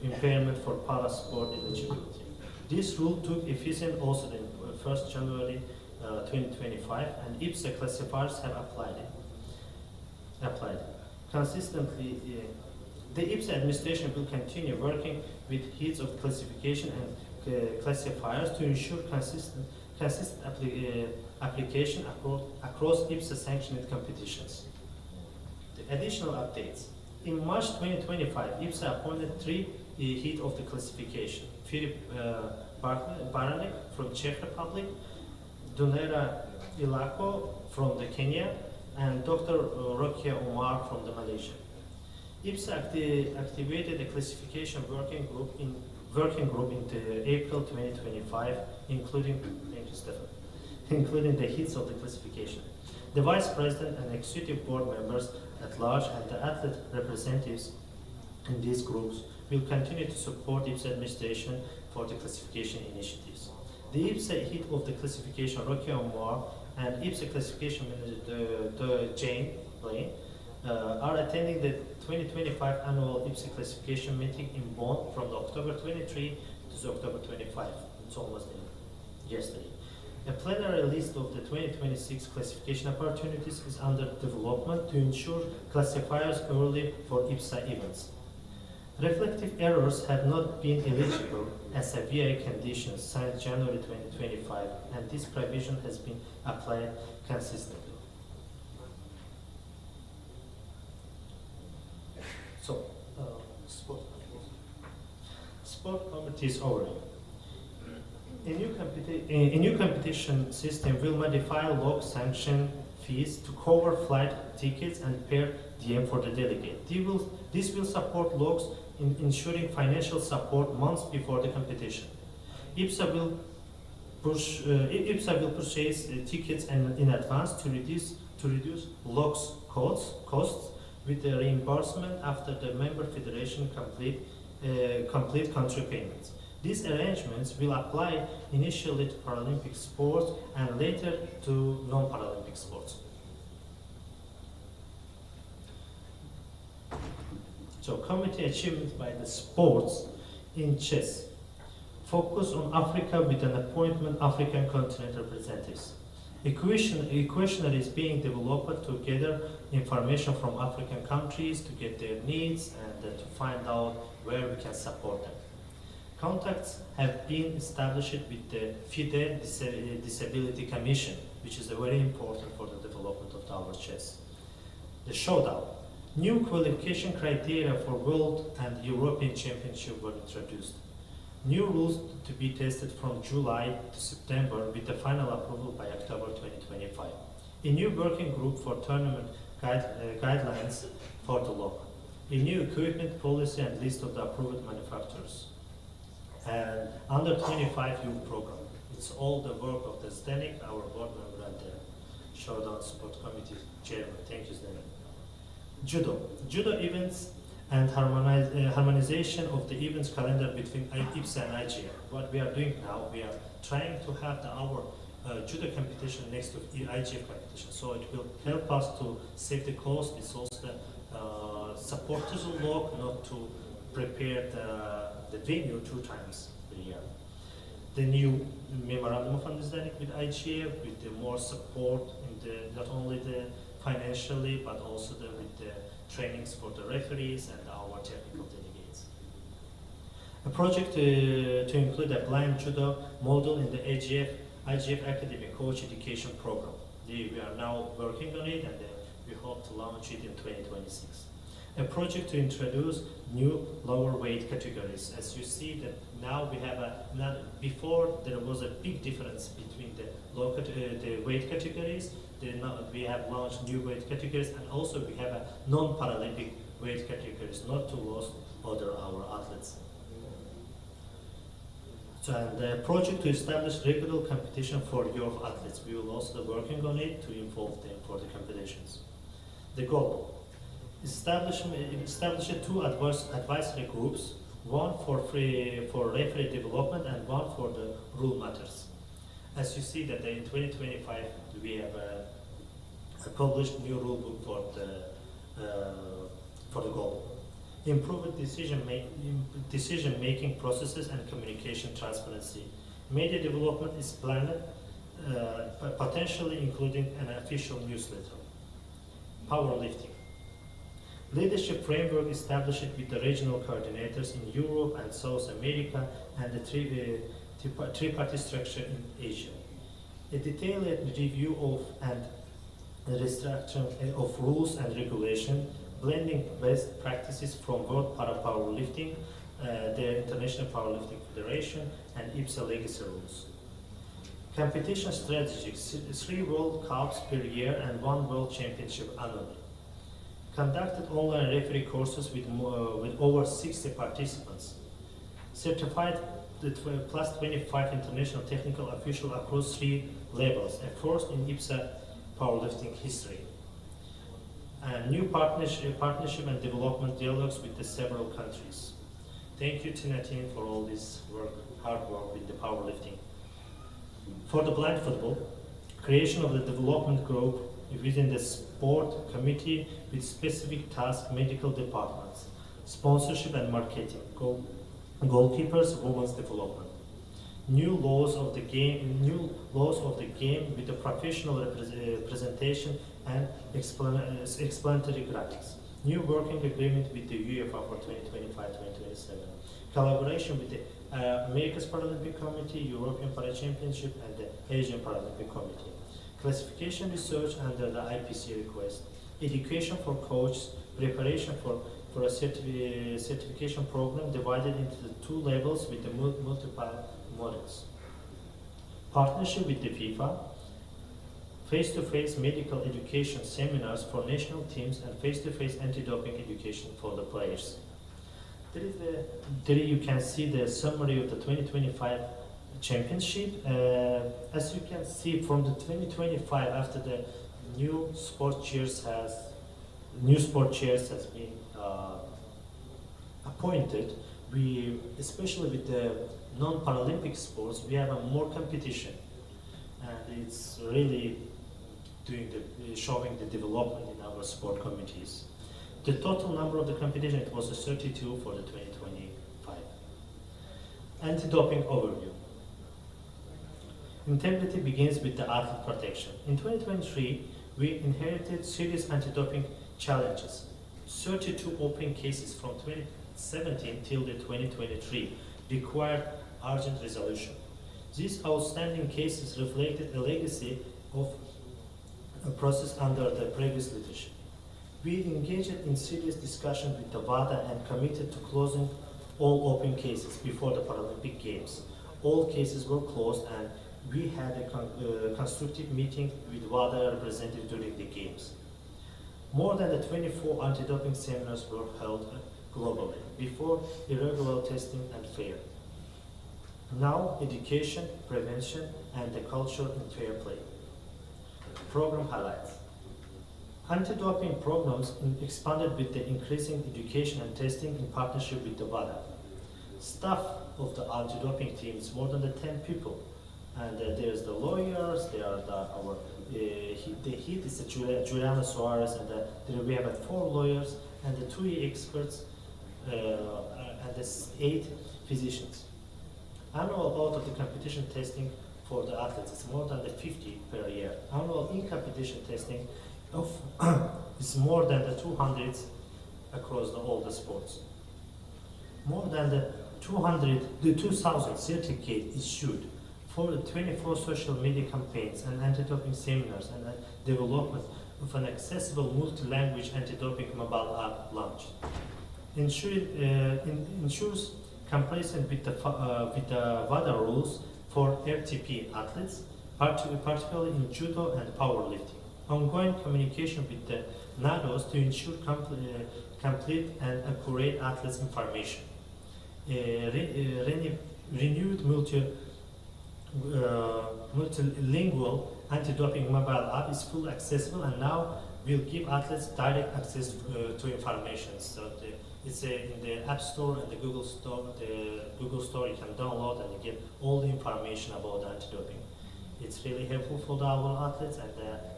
impairment for parasport eligibility. This rule took effect also in 1st January 2025, and IBSA classifiers have applied it. Consistently, the IBSA administration will continue working with heads of classification and classifiers to ensure consistent application across IBSA sanctioned competitions. The additional updates. In March 2025, IBSA appointed 3 heads of the classification. Filip Baranek from Czech Republic, Dunera Ilako from the Kenya, and Dr. Rokia Omar from the Malaysia. IBSA activated a classification working group in April 2025, including the heads of the classification. The vice president and executive board members at large and the athlete representatives in these groups will continue to support IBSA administration for the classification initiatives. The IBSA head of the classification, Rokia Omar, and IBSA classification manager, Jane Blaine, are attending the 2025 annual IBSA classification meeting in Bonn from October 23 to October 25. It's almost yesterday. A plenary list of the 2026 classification opportunities is under development to ensure classifiers early for IBSA events. Reflective errors have not been eligible as a VA condition since January 2025, and this provision has been applied consistently. So, sport committees overview. A new competition system will modify log sanction fees to cover flight tickets and per diem for the delegate. This will support logs in ensuring financial support months before the competition. IBSA will purchase tickets in advance to reduce logs costs with the reimbursement after the member federation complete country payments. These arrangements will apply initially to Paralympic sports and later to non-Paralympic sports. So, committee achievements by the sports in chess. Focus on Africa with an appointment African continent representatives. A questionnaire is being developed to gather information from African countries to get their needs and to find out where we can support them. Contacts have been established with the FIDE Disability Commission, which is very important for the development of our chess. The showdown. New qualification criteria for World and European Championship were introduced. New rules to be tested from July to September with the final approval by October 2025. A new working group for tournament guidelines for the law. A new equipment policy and list of the approved manufacturers. And under 25 youth program. It's all the work of the Zdenek, our board member and the Showdown Sport Committee chairman. Thank you, Zdenek. Judo events and harmonization of the events calendar between IBSA and IGF. What we are doing now, we are trying to have our judo competition next to IGF competition. So it will help us to save the cost. It's also supporters of law not to prepare the venue 2 times a year. The new memorandum of understanding with IGF with the more support in the not only the financially but also with the trainings for the referees and our technical delegates. A project to include a blind judo model in the IGF Academy Coach Education Program. We are now working on it and we hope to launch it in 2026. A project to introduce new lower weight categories. As you see that now we have before there was a big difference between the weight categories. We have launched new weight categories and also we have a non-Paralympic weight categories, not to lose our athletes. So, and the project to establish regular competition for youth athletes. We will also be working on it to involve them for the competitions. The goal. Establish 2 advisory groups, one for referee development and one for the rule matters. As you see that in 2025 we have published new rule book for the goal. Improved decision making processes and communication transparency. Media development is planned, potentially including an official newsletter. Powerlifting. Leadership framework established with the regional coordinators in Europe and South America and the tripartite structure in Asia. A detailed review of and restructuring of rules and regulation, blending best practices from World Powerlifting, the International Powerlifting Federation, and IBSA legacy rules. Competition strategies, 3 World Cups per year and 1 World Championship annually. Conducted online referee courses with over 60 participants. Certified plus 25 international technical official across 3 levels, a first in IBSA powerlifting history. And new partnership and development dialogues with the several countries. Thank you, Tina team, for all this work, hard work with the powerlifting. For the blind football, creation of the development group within the sport committee with specific task medical departments, sponsorship and marketing, goalkeepers, women's development. New laws of the game with the professional presentation and explanatory graphics. New working agreement with the UEFA for 2025-2027. Collaboration with the America's Paralympic Committee, European Parachampionship, and the Asian Paralympic Committee. Classification research under the IBSA request. Education for coaches, preparation for a certification program divided into the 2 levels with the multiple models. Partnership with the FIFA, face-to-face medical education seminars for national teams and face-to-face anti-doping education for the players. There you can see the summary of the 2025 championship. As you can see from the 2025, after the new sport chairs has been appointed, we, especially with the non-Paralympic sports, we have a more competition, and it's really showing the development in our sport committees. The total number of the competition, it was 32 for the 2025. Anti-doping overview. Integrity begins with the athlete protection. In 2023, we inherited serious anti-doping challenges. 32 open cases from 2017 till the 2023 required urgent resolution. These outstanding cases reflected a legacy of a process under the previous leadership. We engaged in serious discussion with the WADA and committed to closing all open cases before the Paralympic Games. All cases were closed, and we had a constructive meeting with WADA representatives during the Games. More than 24 anti-doping seminars were held globally before irregular testing and fair. Now, education, prevention, and the culture in fair play. Program highlights. Anti-doping programs expanded with the increasing education and testing in partnership with the WADA. Staff of the anti-doping team is more than 10 people. And there's the lawyers, there are the head is Juliana Suarez, and there we have 4 lawyers and the 2 experts and the 8 physicians. Annual out of the competition testing for the athletes is more than 50 per year. Annual in-competition testing is more than 200 across all the sports. More than 2,000 certificates issued for the 24 social media campaigns and anti-doping seminars and development of an accessible multi-language anti-doping mobile app launched. Ensures compliance with the WADA rules for RTP athletes, particularly in judo and powerlifting. Ongoing communication with the NADOs to ensure complete and accurate athletes' information. Renewed multilingual anti-doping mobile app is fully accessible and now will give athletes direct access to information. So it's in the App Store and the Google Store. The Google Store you can download and you get all the information about anti-doping. It's really helpful for our athletes, and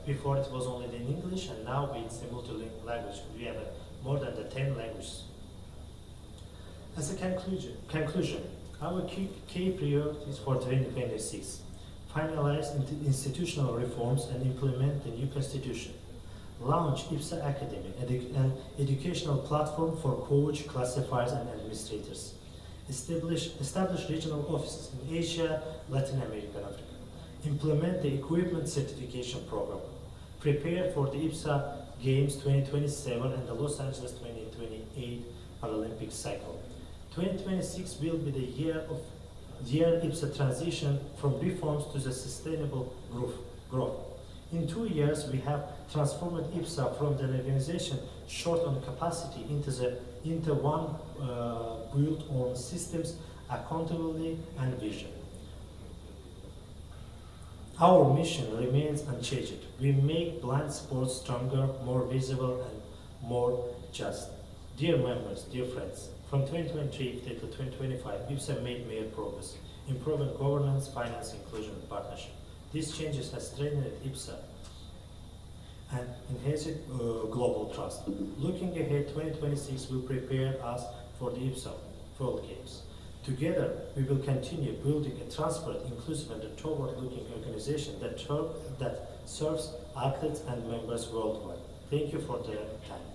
before it was only in English, and now it's a multilingual language. We have more than the 10 languages. As a conclusion, our key priorities for 2026: finalize institutional reforms and implement the new constitution, launch IBSA Academy, an educational platform for coach, classifiers, and administrators, establish regional offices in Asia, Latin America, and Africa, implement the equipment certification program, prepare for the IBSA Games 2027 and the Los Angeles 2028 Paralympic cycle. 2026 will be the year IBSA transition from reforms to the sustainable growth. In 2 years, we have transformed IBSA from the organization short on capacity into one built on systems, accountability, and vision. Our mission remains unchanged. We make blind sports stronger, more visible, and more just. Dear members, dear friends, from 2023 to 2025, IBSA made major progress, improving governance, finance, inclusion, and partnership. These changes have strengthened IBSA and enhanced global trust. Looking ahead, 2026 will prepare us for the IBSA World Games. Together, we will continue building a transparent, inclusive, and forward-looking organization that serves athletes and members worldwide. Thank you for the time.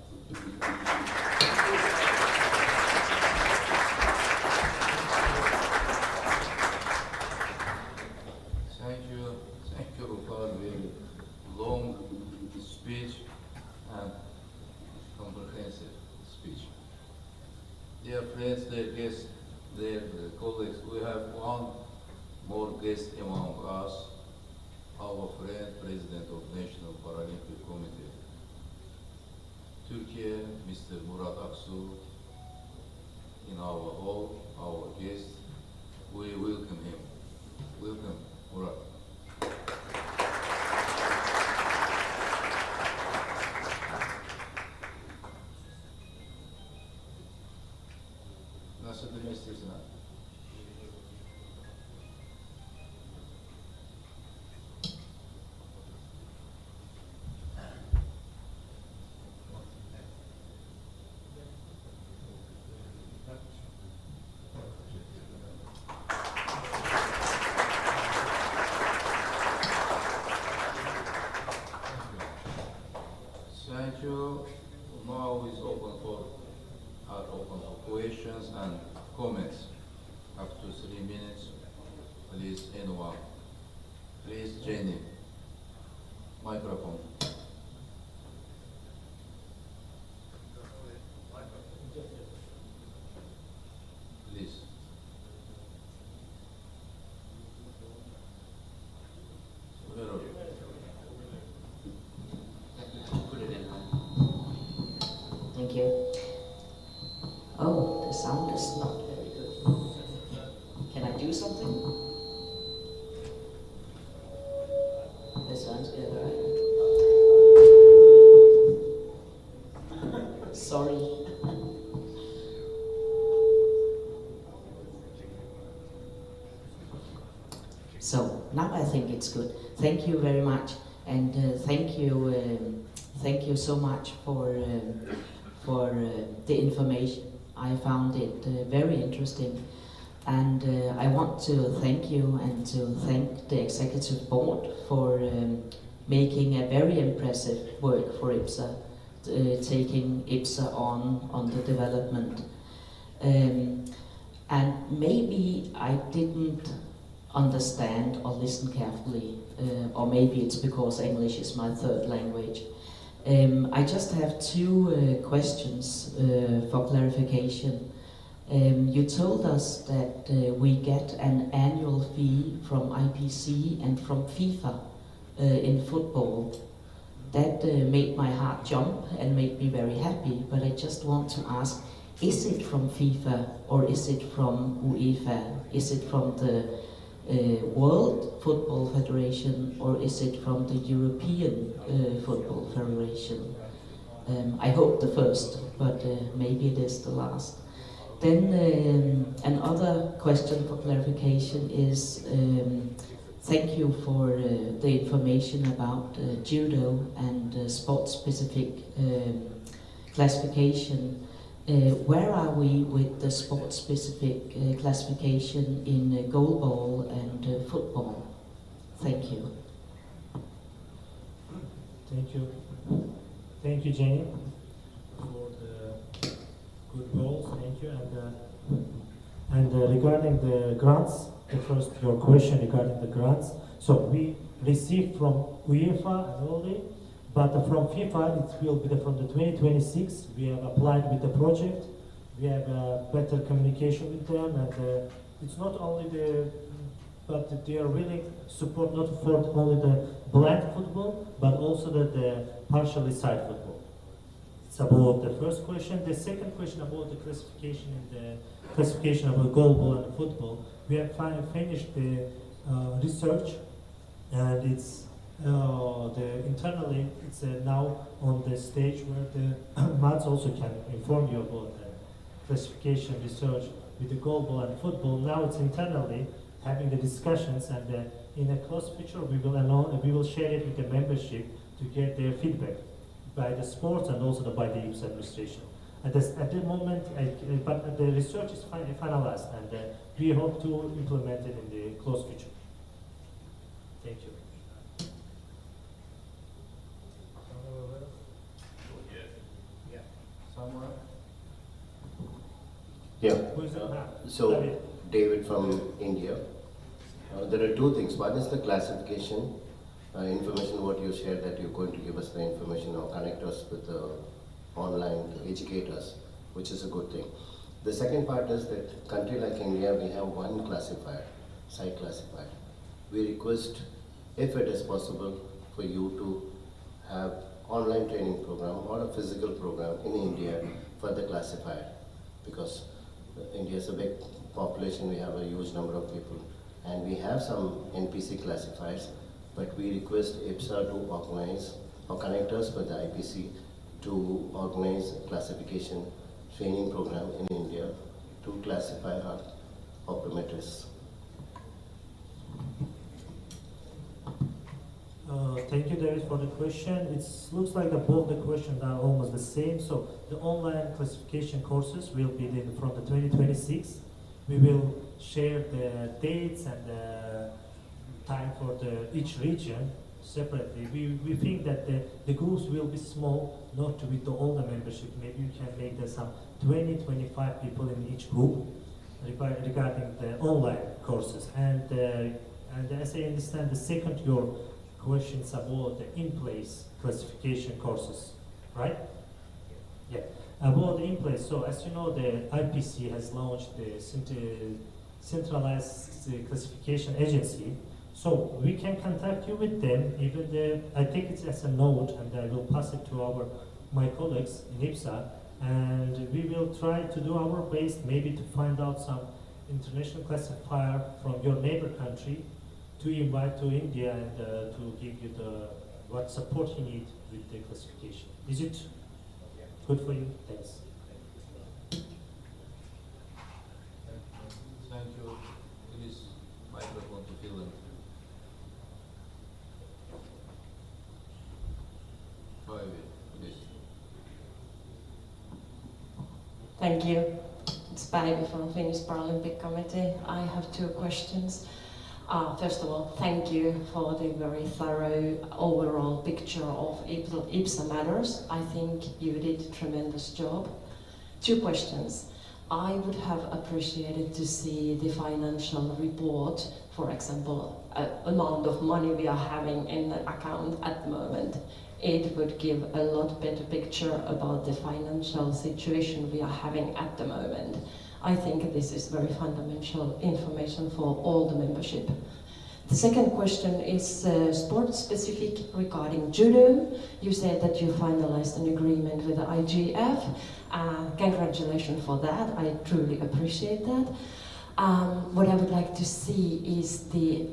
Thank you for a very long speech and comprehensive speech. Dear friends, dear guests, dear colleagues, we have one more guest among us, our friend, President of National Paralympic Committee, Turkey, Mr. Murat Aksu, in our hall, our guest. We welcome him. Welcome, Murat. Nasıl demek istiyorsun abi? Thank you. Now is open for questions and comments. Up to 3 minutes. Please, anyone. Please, Jenny. Microphone. Please. Where are you? Put it in. Thank you. Oh, the sound is not very good. Can I do something? This sounds good, right? Sorry. So now I think it's good. Thank you very much, and thank you so much for the information. I found it very interesting, and I want to thank you and to thank the executive board for making a very impressive work for IBSA, taking IBSA on the development. And maybe I didn't understand or listen carefully, or maybe it's because English is my third language. I just have two questions for clarification. You told us that we get an annual fee from IBSA and from FIFA in football. That made my heart jump and made me very happy, but I just want to ask, is it from FIFA or is it from UEFA? Is it from the World Football Federation or is it from the European Football Federation? I hope the first, but maybe it is the last. Then another question for clarification is thank you for the information about judo and sport-specific classification. Where are we with the sport-specific classification in goalball and football? Thank you. Thank you. Thank you, Jenny, for the good goals. Thank you. And regarding the grants, your question regarding the grants. So we received from UEFA annually, but from FIFA it will be from the 2026. We have applied with the project. We have better communication with them, and it's not only but they are willing to support not for only the blind football, but also the partially sight football. It's about the first question. The second question about the classification and the classification of the goalball and football. We have finished the research, and it's internally it's now on the stage where the Mats also can inform you about the classification research with the goalball and football. Now it's internally having the discussions, and in a close future we will share it with the membership to get their feedback by the sports and also by the IBSA administration. At the moment, but the research is finalized, and we hope to implement it in the close future. Thank you. Yeah. Someone? Yeah. Who is it now? So, David from India. There are two things. One is the classification information, what you shared, that you're going to give us the information or connect us with the online to educate us, which is a good thing. The second part is that country like India, we have one classifier, site classifier. We request, if it is possible, for you to have online training program or a physical program in India for the classifier, because India is a big population, we have a huge number of people, and we have some NPC classifiers, but we request IBSA to organize or connect us with the IPC to organize a classification training program in India to classify our optometrists. Thank you, David, for the question. It looks like both the questions are almost the same. So the online classification courses will be from the 2026. We will share the dates and the time for each region separately. We think that the groups will be small, not with all the membership. Maybe you can make there some 20-25 people in each group regarding the online courses. And as I understand, the second your questions about the in-place classification courses, right? Yeah. About the in-place, so as you know, the IPC has launched the centralized classification agency. So we can contact you with them. Even I take it as a note, and I will pass it to my colleagues in IBSA, and we will try to do our best, maybe to find out some international classifier from your neighbor country to invite to India and to give you what support you need with the classification. Is it good for you? Thanks. Thank you. Please, microphone to fill in. 5, please. Thank you. It's Päivi from Finnish Paralympic Committee. I have 2 questions. First of all, thank you for the very thorough overall picture of IBSA matters. I think you did a tremendous job. 2 questions. I would have appreciated to see the financial report, for example, amount of money we are having in the account at the moment. It would give a lot better picture about the financial situation we are having at the moment. I think this is very fundamental information for all the membership. The second question is sport-specific regarding judo. You said that you finalized an agreement with the IGF. Congratulations for that. I truly appreciate that. What I would like to see is the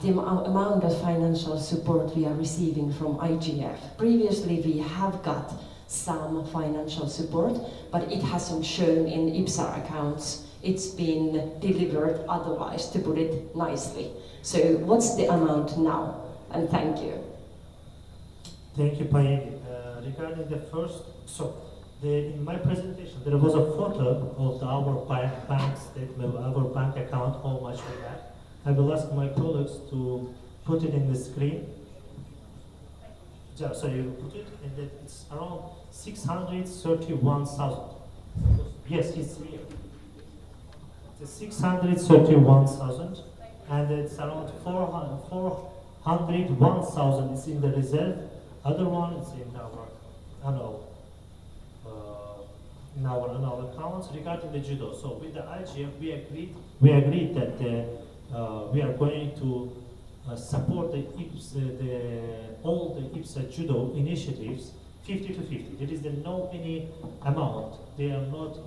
amount of financial support we are receiving from IGF. Previously, we have got some financial support, but it hasn't shown in IBSA accounts it's been delivered otherwise, to put it nicely. So what's the amount now? And thank you. Thank you, Payegi. Regarding the first, in my presentation, there was a photo of our bank statement, our bank account, how much we have. I will ask my colleagues to put it in the screen. So you put it, and then it's around 631,000. Yes, it's here. It's 631,000, and it's around 401,000 is in the reserve. Other one is in our annual accounts. Regarding the judo, so with the IGF, we agreed that we are going to support the all the IBSA judo initiatives 50 to 50. There is no any amount. They are not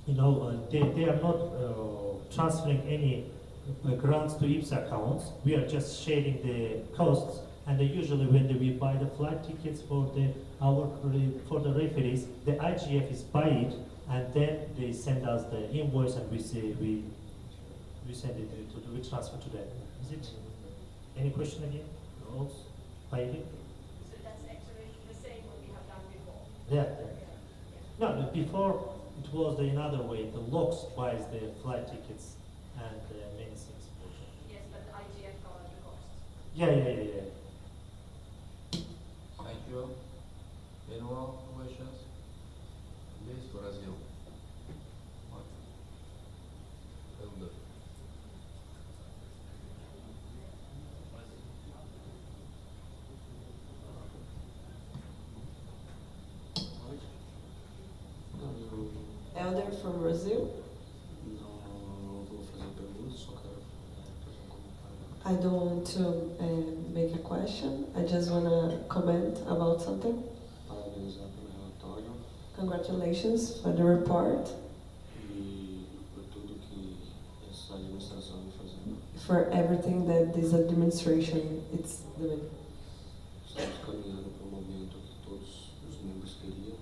they are not transferring any grants to IBSA accounts. We are just sharing the costs. And usually when we buy the flight tickets for the referees, the IGF is buy it, and then they send us the invoice, and we send it we transfer to them. Is it? Any question again? No. Buy it? So that's actually the same what we have done before. Yeah. No, before it was another way. The LOX buys the flight tickets and many things. Yes, but the IGF covers the costs. Yeah. Thank you. Any more questions? Please, Brazil. Elder. Elder from Brazil. Não vou fazer perguntas, só quero fazer comentário. I don't want to make a question. I just want to comment about something. Parabenizar pelo relatório Congratulations for the report, e por tudo que essa administração vem fazendo. for everything that this administration is doing. Estamos caminhando para um momento que todos os membros queriam.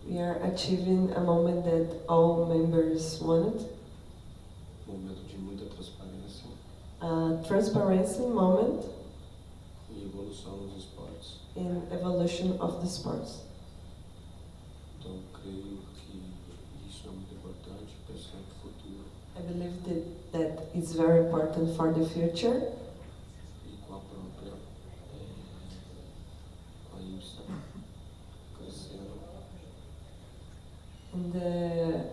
We are achieving a moment that all members wanted, Momento de muita transparência a transparency moment e evolução nos esportes. in evolution of the sports. Então, creio que isso é muito importante, pensando no futuro I believe that is very important for the future, e com a própria a IBSA crescendo and the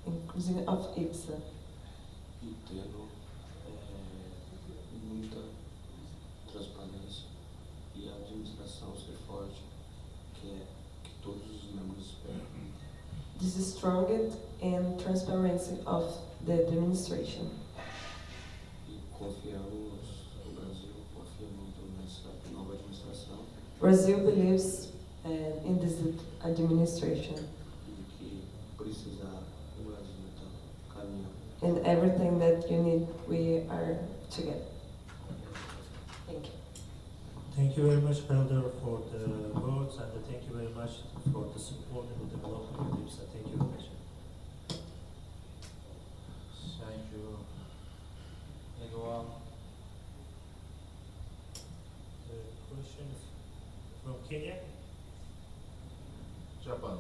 inclusion of IBSA, e tendo muita transparência e a administração ser forte, que todos os membros esperam. this is strength and transparency of the administration. E confiamos, o Brasil confia muito nessa nova administração Brazil believes in this administration, e que precisar o Brasil está caminhando. and everything that you need, we are together. Thank you. Thank you very much, Elder, for the words, and thank you very much for the support and the development of IBSA. Thank you very much. Thank you. Anyone? Questions from Kenya? Japan.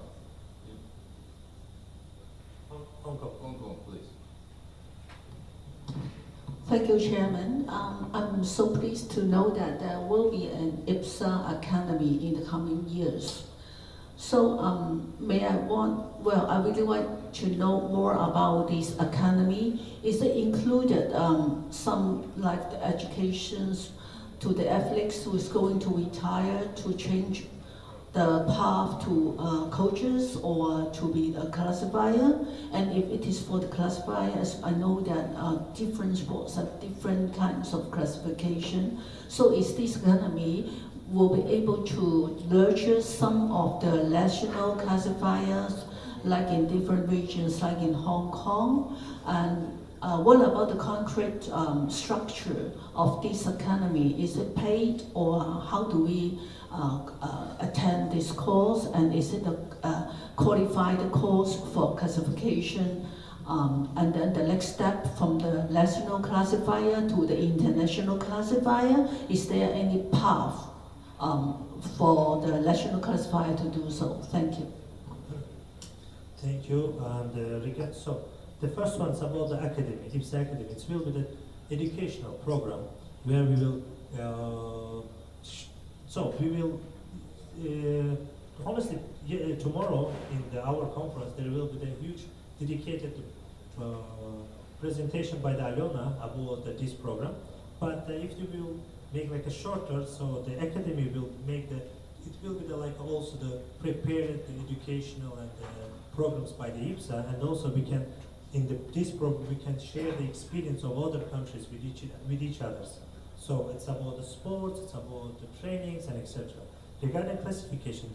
Hong Kong. Hong Kong, please. Thank you, Chairman. I'm so pleased to know that there will be an IBSA Academy in the coming years. So I really want to know more about this academy. Is it included some like the educations to the athletes who is going to retire to change the path to coaches or to be a classifier? And if it is for the classifiers, I know that different sports have different kinds of classification. So is this academy will be able to nurture some of the national classifiers like in different regions like in Hong Kong, and what about the concrete structure of this academy? Is it paid, or how do we attend this course? And is it a qualified course for classification? And then the next step from the national classifier to the international classifier, is there any path for the national classifier to do so? Thank you. Thank you. And so the first one is about the academy, IBSA Academy. It will be the educational program where we will. Honestly, tomorrow in our conference there will be a huge dedicated presentation by the Alona about this program. But if you will make like a shorter, so the academy will make it will be like also the prepared educational and programs by the IBSA, and also we can this program we can share the experience of other countries with each others. So it's about the sports, it's about the trainings and etc. Regarding classification,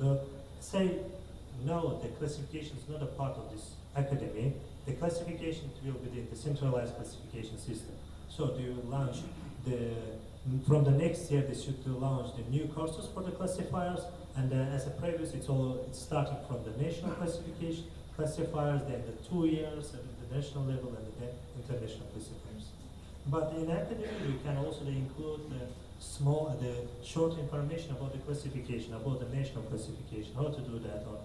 say no, the classification is not a part of this academy. The classification will be the centralized classification system. So they will launch from the next year they should launch the new courses for the classifiers, and as a previous it's starting from the national classification classifiers, then the 2 years at the national level, and then international classifiers. But in academy we can also include the short information about the classification, about the national classification, how to do that, or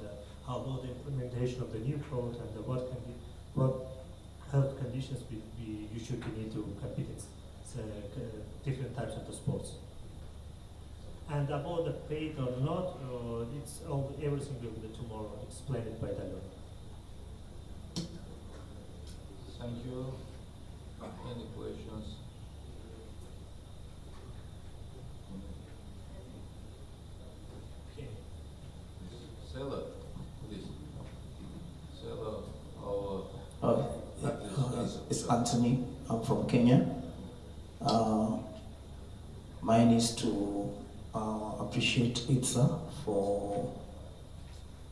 how about the implementation of the new code, and what health conditions you should need to compete in different types of the sports. And about the paid or not, everything will be tomorrow explained by Dalo. Thank you. Any questions? Okay. Sela, please. Sela, our it's Anthony. I'm from Kenya. Mine is to appreciate IBSA for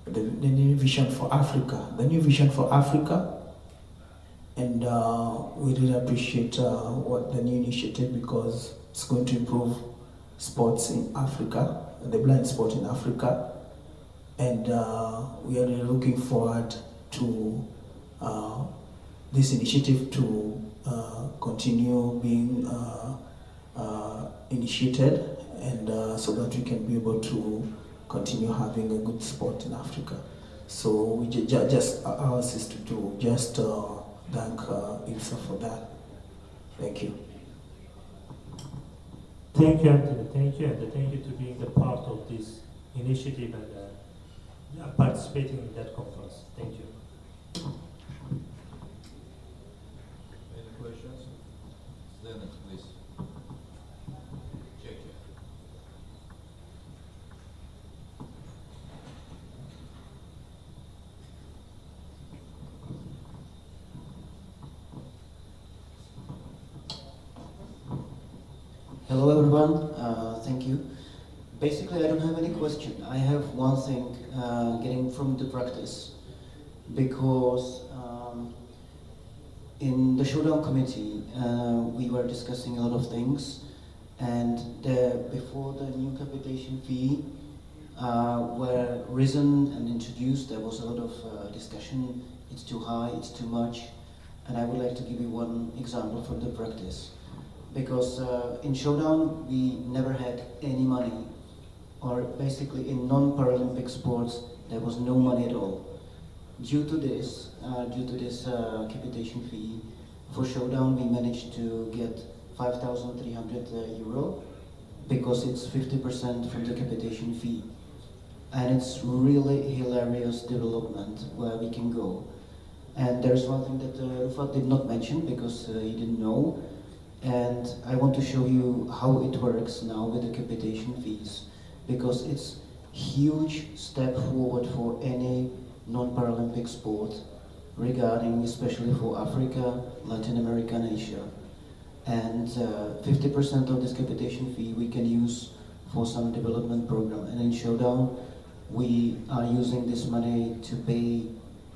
the new vision for Africa. The new vision for Africa. And we really appreciate what the new initiative, because it's going to improve sports in Africa, the blind sport in Africa. And we are really looking forward to this initiative to continue being initiated, and so that we can be able to continue having a good sport in Africa. So we just ours is to just thank IBSA for that. Thank you. Thank you, Anthony. Thank you, and thank you to being the part of this initiative and participating in that conference. Thank you. Any questions? Dennis, please. Check it. Hello everyone, thank you. Basically I don't have any question. I have one thing, getting from the practice, because in the showdown committee we were discussing a lot of things, and before the new capitation fee were risen and introduced, there was a lot of discussion. It's too high, it's too much, and I would like to give you one example from the practice. Because in showdown we never had any money, or basically in non-Paralympic sports there was no money at all. Due to this capitation fee for showdown, we managed to get 5,300 euro, because it's 50% from the capitation fee, and it's really hilarious development where we can go. And there's one thing that Rufat did not mention because he didn't know. And I want to show you how it works now with the capitation fees, because it's huge step forward for any non-Paralympic sport, regarding especially for Africa, Latin America and Asia. And 50% of this capitation fee we can use for some development program. And in Showdown we are using this money to pay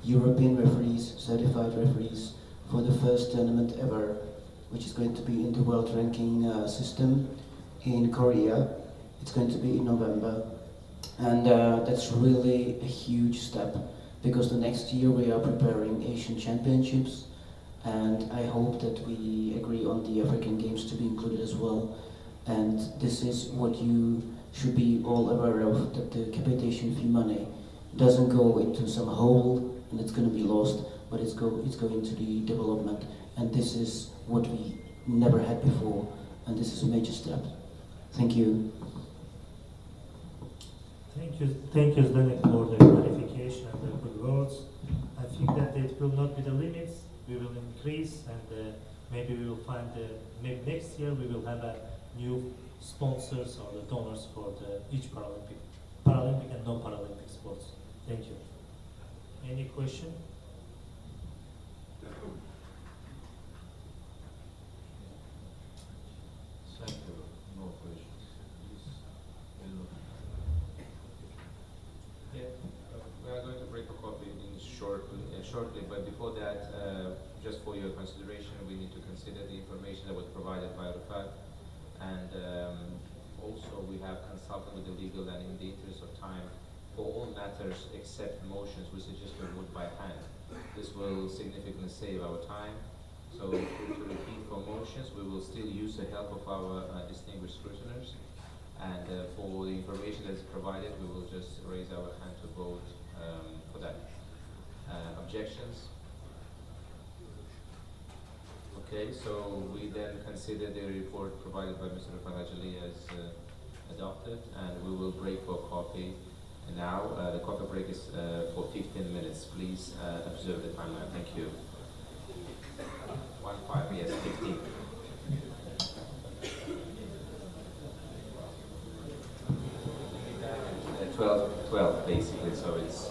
European referees, certified referees, for the first tournament ever, which is going to be in the world ranking system in Korea. It's going to be in November, and that's really a huge step, because the next year we are preparing Asian Championships, and I hope that we agree on the African Games to be included as well. And this is what you should be all aware of, that the capitation fee money doesn't go into some hole and it's going to be lost, but it's going to the development, and this is what we never had before, and this is a major step. Thank you. Thank you, Zdenek, for the clarification and the good words. I think that it will not be the limits. We will increase, and maybe we will find maybe next year we will have a new sponsors or the donors for each Paralympic and non-Paralympic sports. Thank you. Any question? Thank you. No questions. Please. Yeah, we are going to break a coffee shortly, but before that, just for your consideration, we need to consider the information that was provided by Rufat, and also we have consulted with the legal, and in the interest of time, for all matters except motions, we suggest to vote by hand. This will significantly save our time. So to repeat, for motions, we will still use the help of our distinguished scrutiners, and for the information that is provided, we will just raise our hand to vote for that. Objections? Okay, so we then consider the report provided by Mr. Farajali as adopted, and we will break for coffee. And now the coffee break is for 15 minutes. Please observe the timeline. Thank you. 1-5, yes, 15. Uh, 12 basically, so it's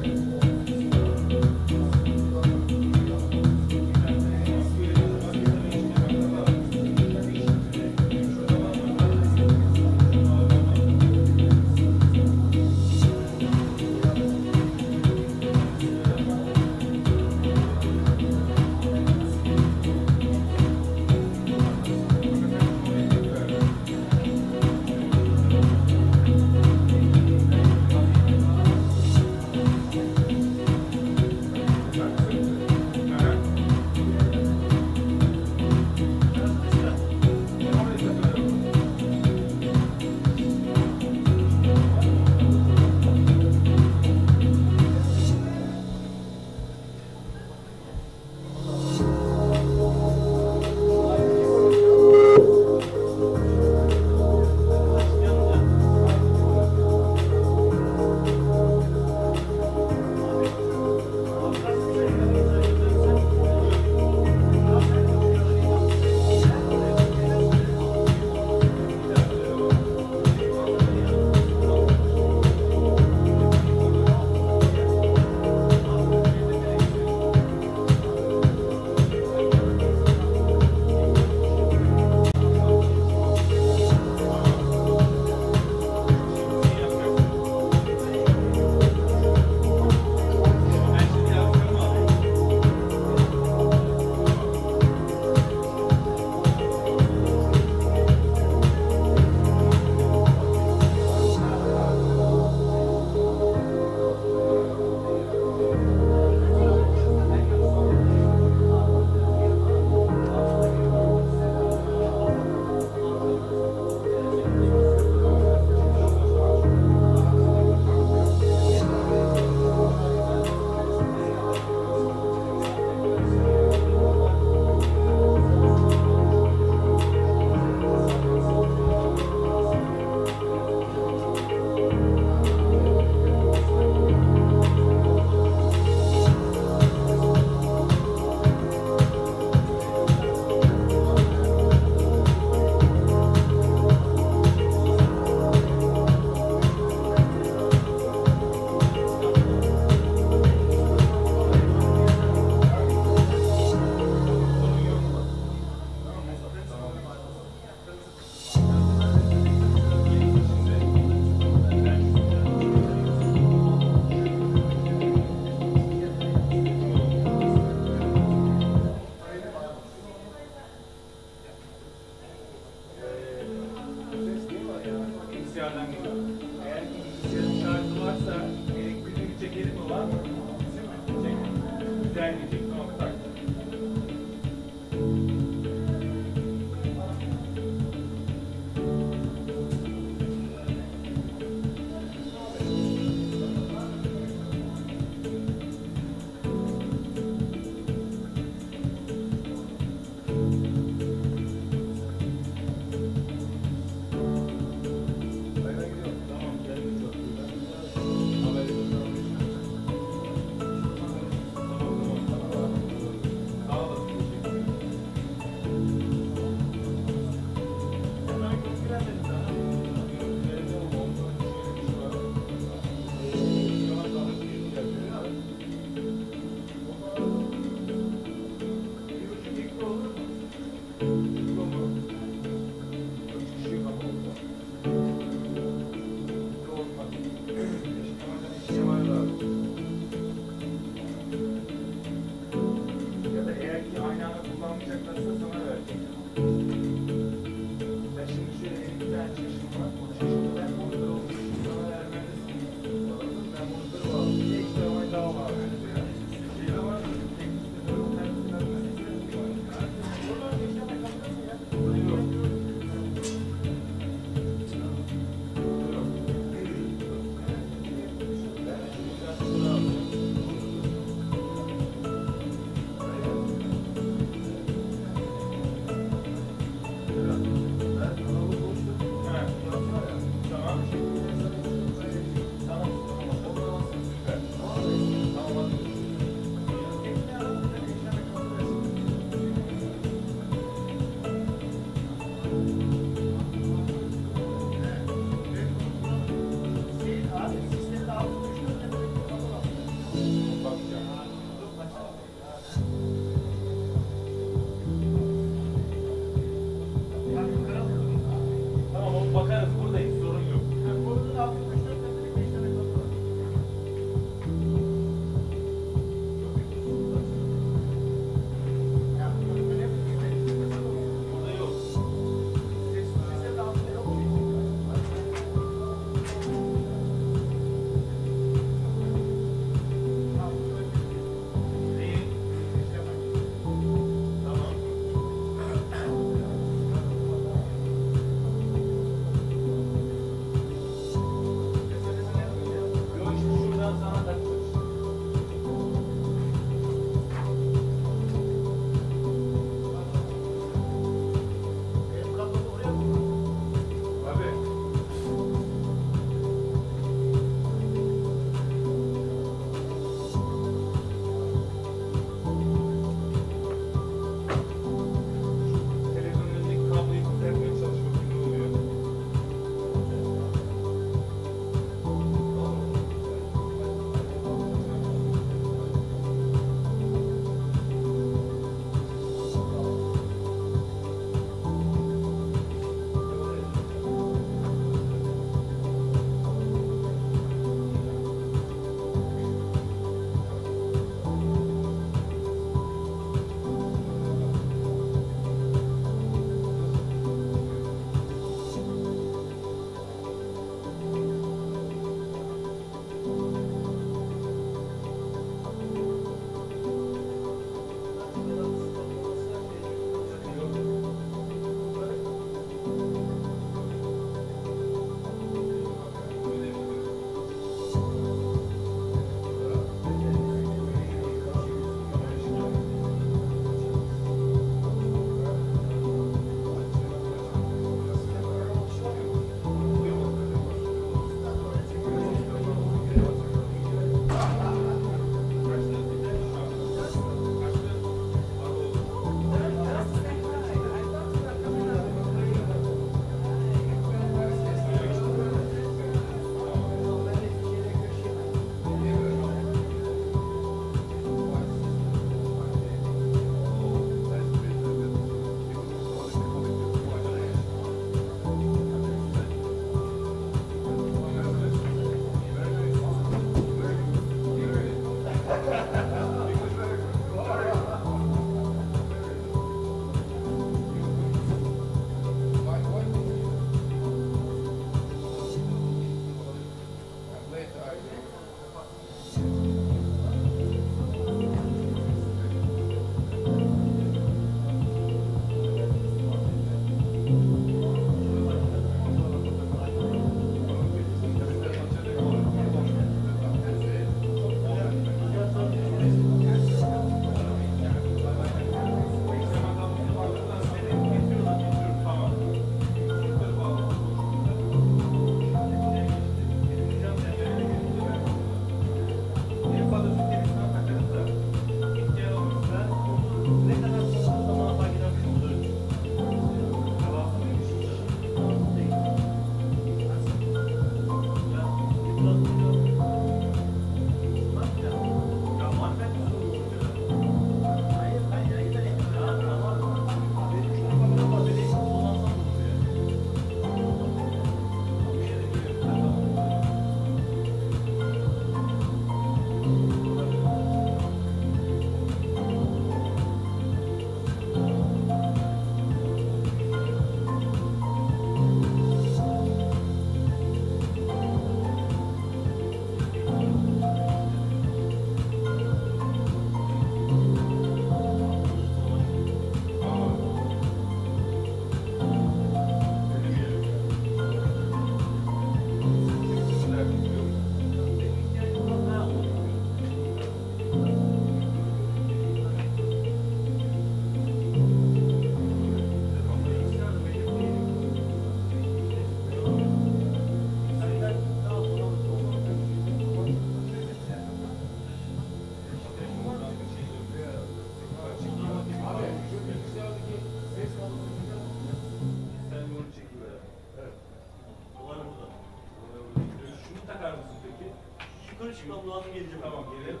iç kablolarını geleceğim. Tamam gelelim.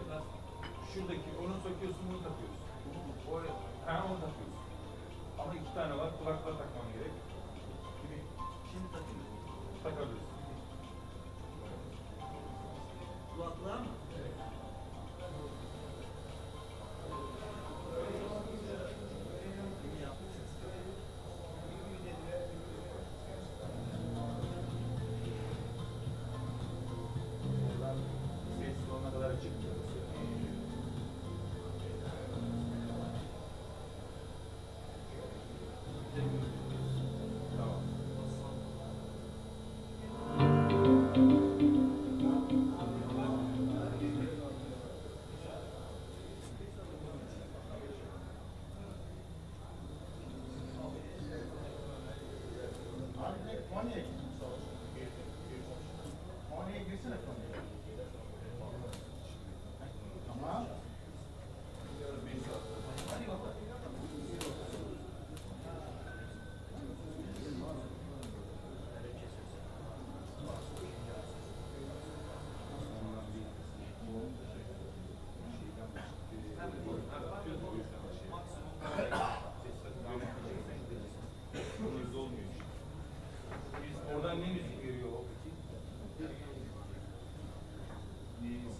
Şuradaki onu söküyorsun, bunu takıyorsun. Onu takıyorsun. Ama 2 tane var, kulaklığa takman gerek. Şimdi takayım mı? Takabilirsin. Kulaklığa mı? Evet. Ses sonuna kadar açık. Tamam. Konya'ya gittim. Konya'ya girsene Konya'ya. Tamam. Hadi bakalım. Oradan ne müzik veriyor o peki?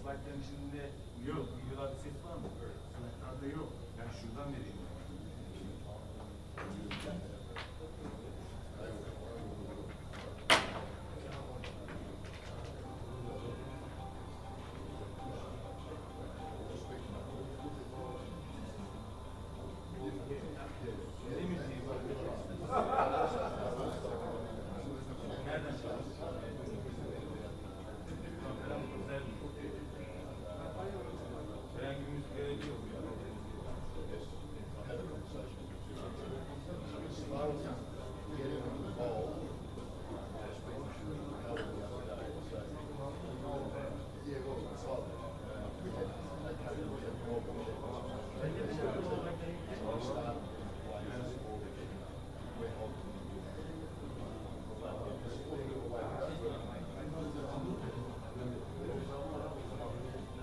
Slide'ların içinde yok. Videolarda ses var mı? Slide'larda yok. Yani şuradan vereyim. Ne müziği var? Nereden çalıyorsun? Herhangi bir müzik gerekiyor mu?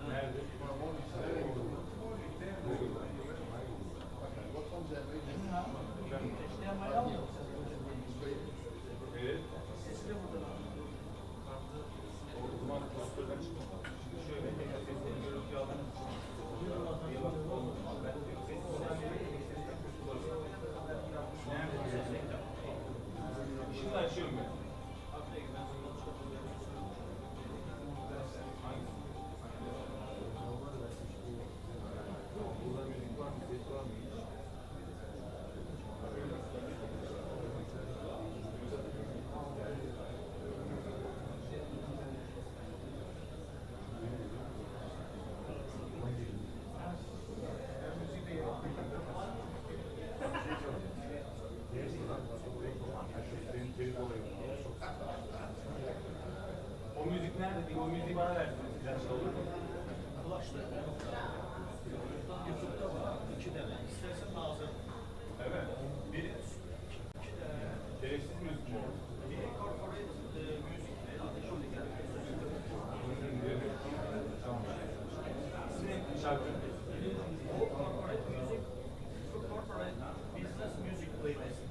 Nerede? Evet. O zaman postörden çıkmadan. Şimdi şöyle tekrar sesini görüntü aldığınız için. Nerede? Şimdi açıyorum ben. Burada müzik var mı? Ses var mı? O müzik nerede? O müziği bana verseniz. Biraz olur mu? Ulaştı. YouTube'da var. 2 tane. İstersen lazım. Evet. Biri şerefsiz müzik mi? Biri corporate müzik. Tamam. İsmi şarkı. Corporate müzik. Corporate business music playlist.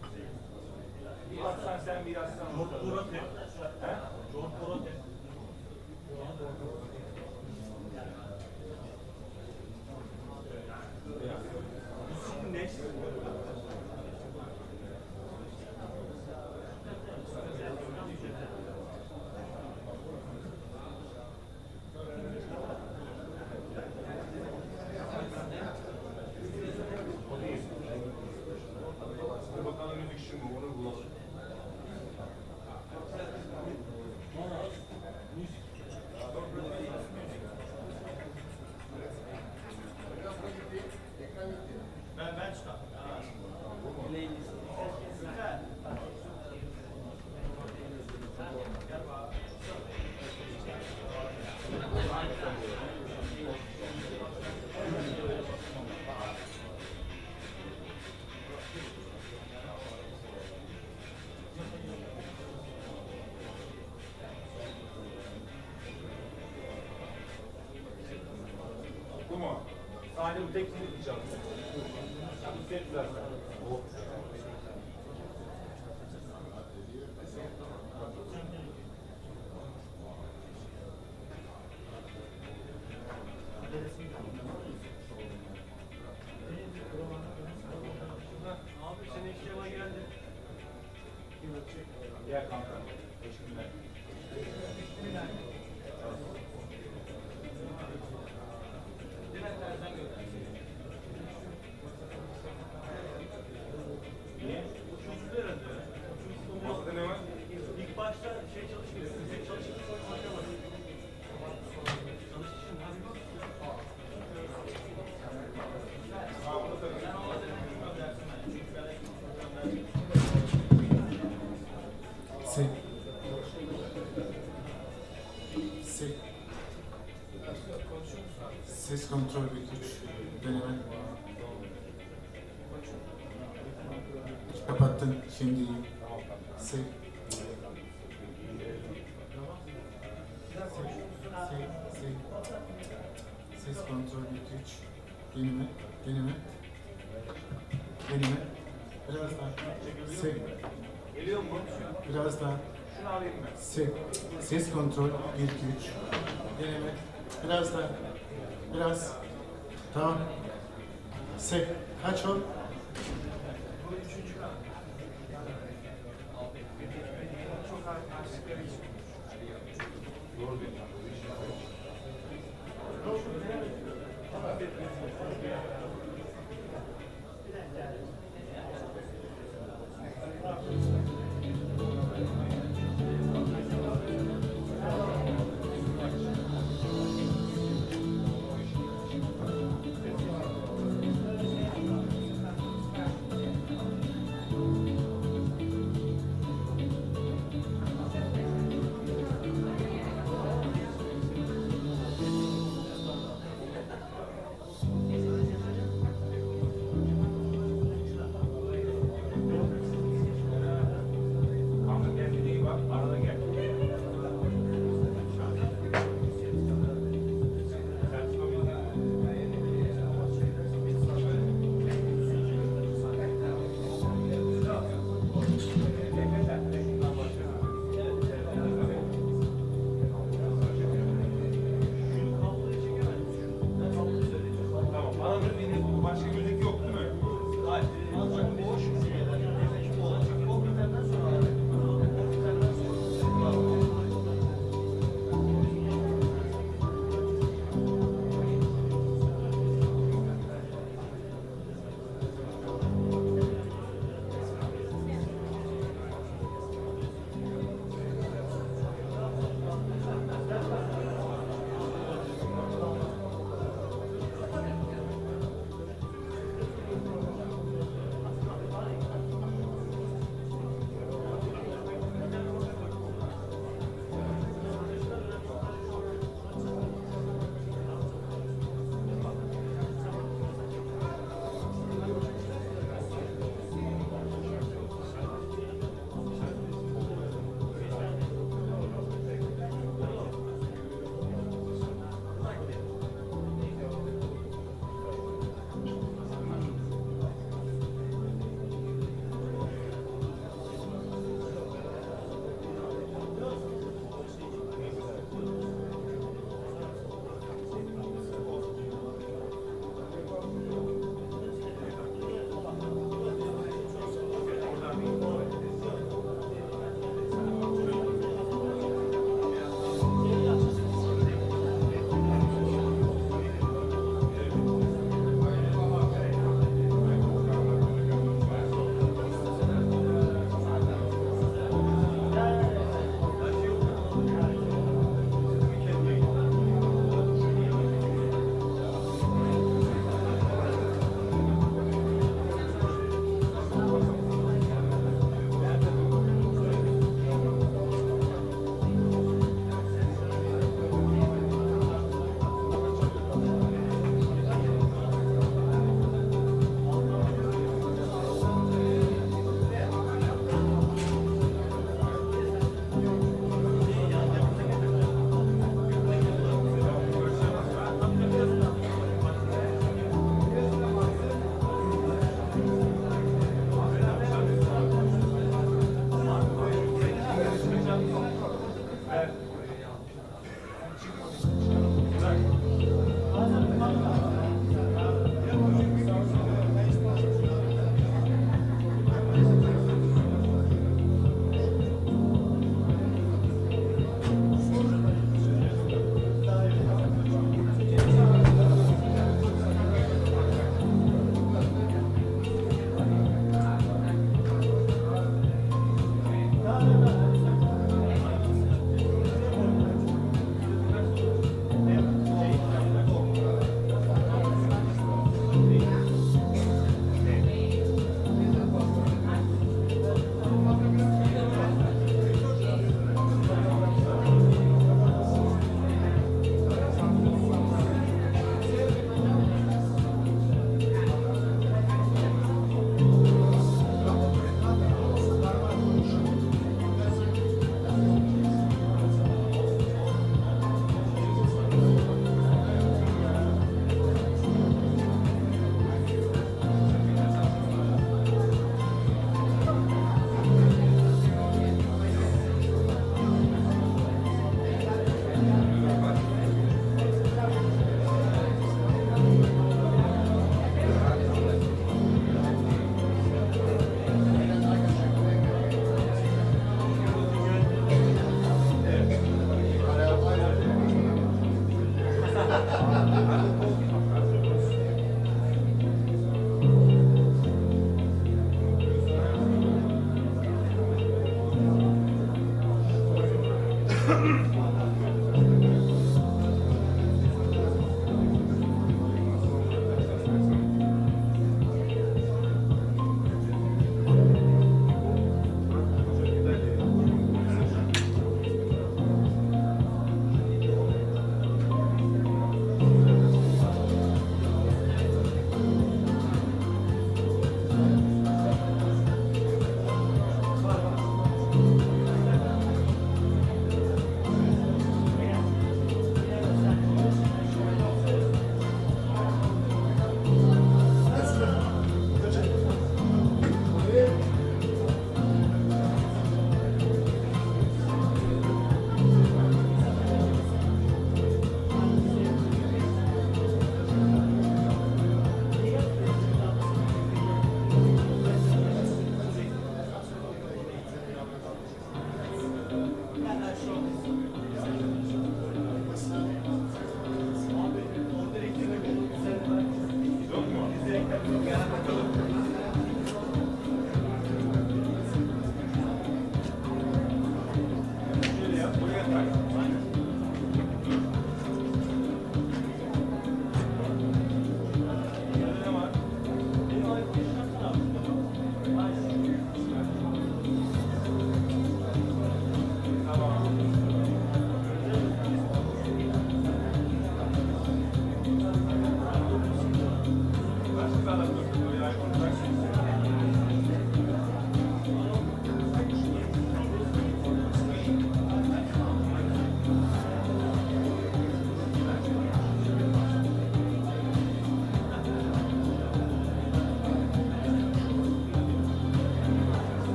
Sen bir yazsan. John Porate. He? John Porate. Ne? Bakalım müzik şu mu? Onu bulalım. bu teknik icabı. Bu set zaten. O. Abi senin işe geldi. Gel kanka. Teşekkürler. Niye? Çözüldü herhalde. Masada ne var? İlk başta şey çalışmıyor. Müzik çalışıyor. Ses kontrol bir güç deneme. Kapattın şimdi iyi. Ses. Ses kontrol bir güç. Deneme. Biraz daha. Ses. Geliyor mu? Biraz daha. Şunu alayım ben. Ses kontrol 1-2-3. Deneme. Biraz daha. Biraz. Tamam. Kaç o? Bu üçüncü kan. Çok artık doğru değil.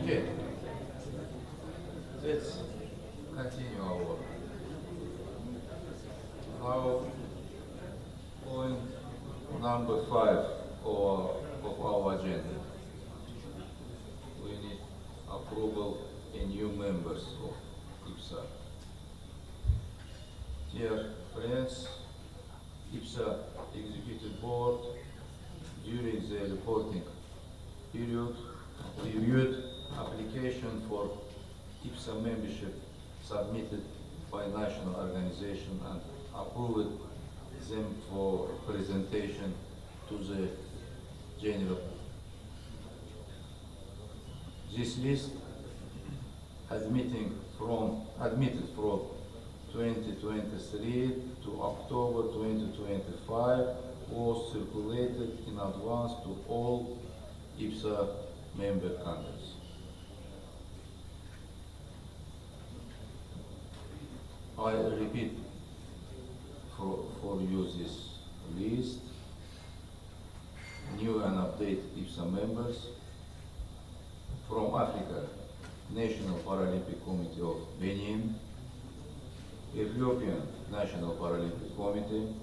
Okay. Let's continue our work. Now, point number 5 of our agenda. We need approval in new members of IBSA. Dear friends, IBSA Executive Board, during the reporting period, reviewed application for IBSA membership submitted by national organization and approved them for presentation to the general. This list admitted from 2023 to October 2025 was circulated in advance to all IBSA member countries. I repeat for you this list. New and updated IBSA members from Africa, National Paralympic Committee of Benin, Ethiopian National Paralympic Committee,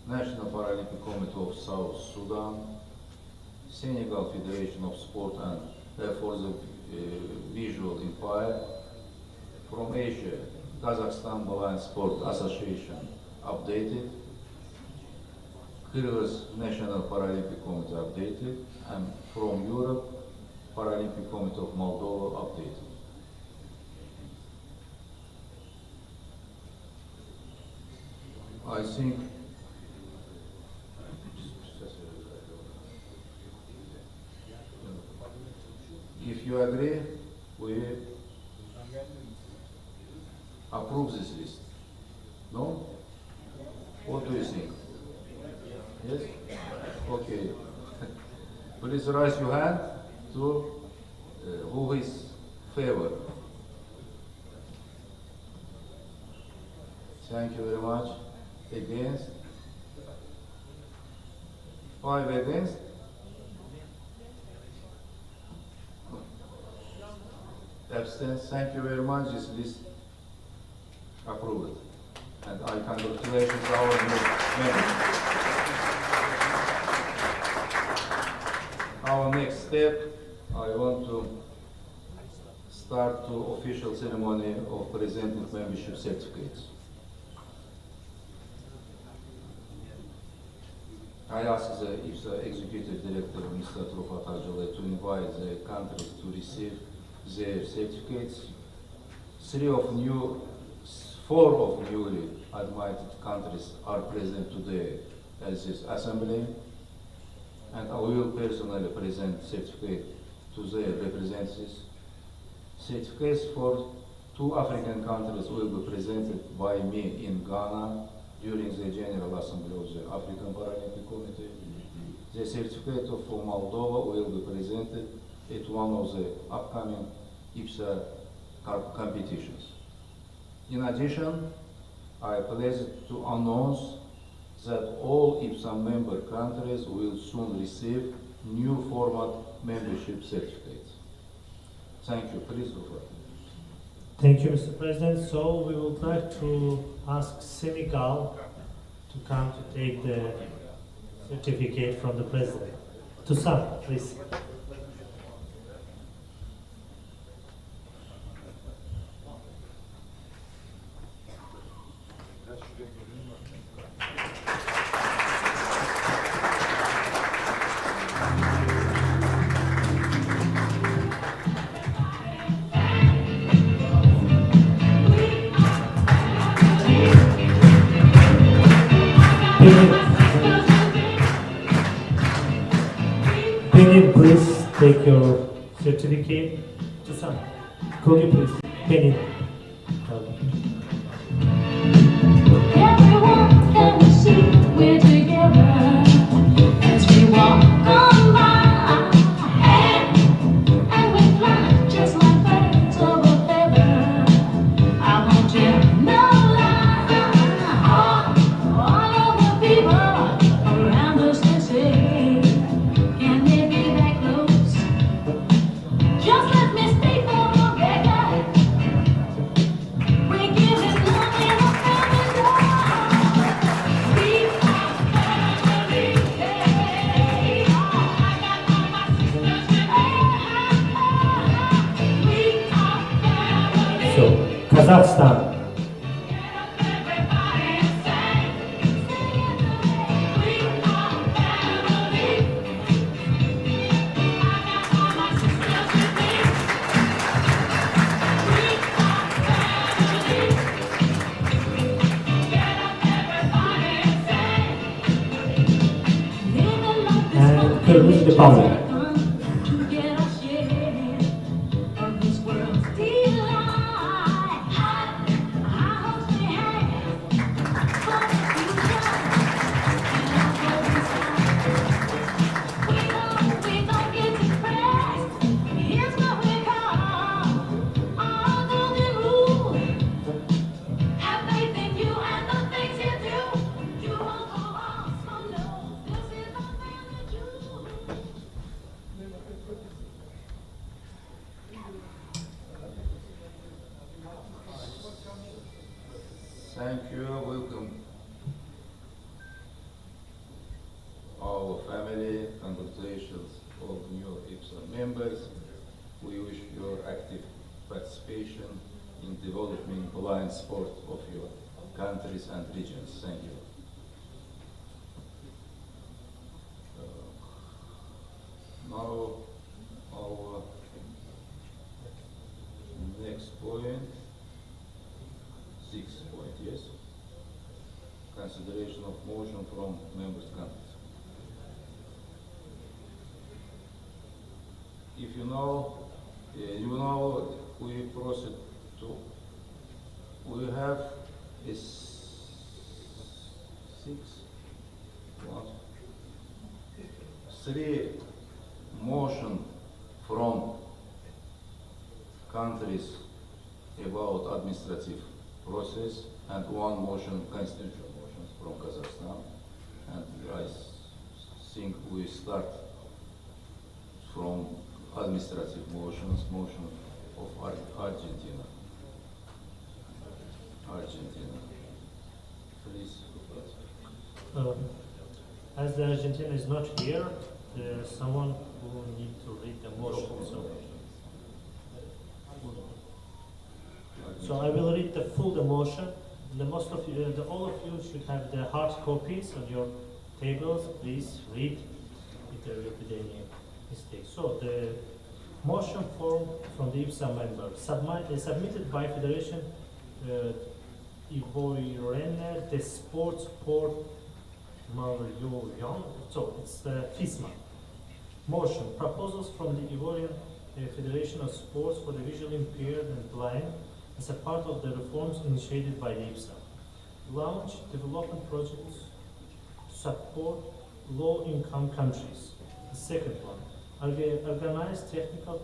National Paralympic Committee of South Sudan, Senegal Federation of Sport and for the Visual Empire, from Asia, Kazakhstan Blind Sport Association updated, Kyrgyz National Paralympic Committee updated, and from Europe, Paralympic Committee of Moldova updated. I think if you agree, we approve this list. No? What do you think? Yes? Okay. Please raise your hand to who is favor. Thank you very much. Against? 5 against? Abstain. Thank you very much. This list approved. And I congratulate our new members. Our next step, I want to start the official ceremony of presenting membership certificates. I ask the IBSA Executive Director, Mr. Trufat Acele, to invite the countries to receive their certificates. 4 of newly admitted countries are present today at this assembly, and I will personally present certificate to their representatives. Certificates for 2 African countries will be presented by me in Ghana during the General Assembly of the African Paralympic Committee. The certificate for Moldova will be presented at one of the upcoming IBSA competitions. In addition, I am pleased to announce that all IBSA member countries will soon receive new format membership certificates. Thank you. Please go for it. Thank you, Mr. President. So we would like to ask Senegal to come to take the certificate from the President. To Sam, please. Benin, please take your certificate. To Sam, could you please? Benin. Everyone can see we're together as we walk on by, and we fly just like birds of a feather. I won't tell no lie. All of the people around us they say, can they be that close? Just let me stay for the record. We're giving love in a So, Kazakhstan. And Kyrgyz Republic. Thank you. Welcome our family. Congratulations all new IBSA members. We wish your active participation in developing blind sport of your countries and regions. Thank you. Now our next point. 6th point, yes? Consideration of motion from members' countries. If you know, we proceed to, we have a 3 motion from countries about administrative process and 1 motion, constitutional motions from Kazakhstan. And I think we start from administrative motions, motion of Argentina. Please. As the Argentina is not here, there's someone who need to read the motion. So I will read the full the motion. Most of you, all of you should have the hard copies on your tables. Please read if there will be any mistakes. So the motion form from the IBSA member submitted by Federation Ivoirien de Sports Sport Marion. So it's the FISMA. Motion proposals from the Ivorian Federation of Sports for the Visually Impaired and Blind as a part of the reforms initiated by the IBSA. Launch development projects to support low-income countries. The second one, organize technical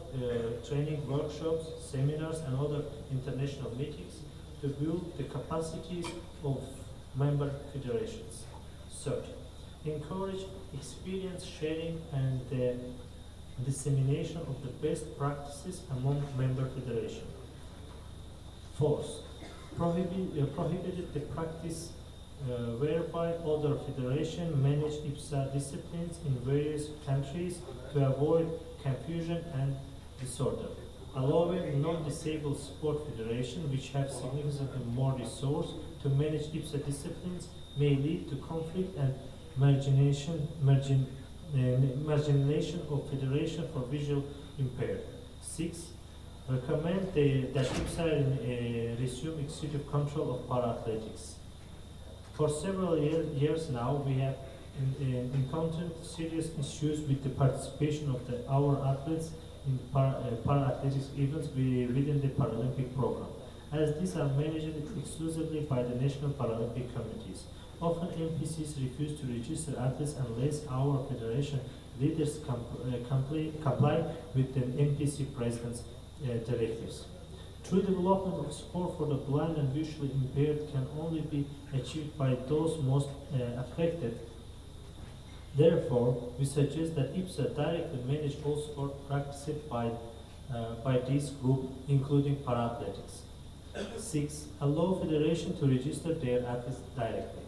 training workshops, seminars, and other international meetings to build the capacities of member federations. Third, encourage experience sharing and the dissemination of the best practices among member federations. Fourth, prohibited the practice whereby other federations manage IBSA disciplines in various countries to avoid confusion and disorder. Allowing non-disabled sport federations, which have significantly more resources to manage IBSA disciplines, may lead to conflict and marginalization of federation for visual impaired. 6. Recommend that IBSA resume executive control of para-athletics. For several years now, we have encountered serious issues with the participation of our athletes in para-athletics events within the Paralympic program, as these are managed exclusively by the national Paralympic committees. Often NPCs refuse to register athletes unless our federation leaders comply with the NPC president's directives. True development of sport for the blind and visually impaired can only be achieved by those most affected. Therefore, we suggest that IBSA directly manage all sport practiced by this group, including para-athletics. 6. Allow federation to register their athletes directly.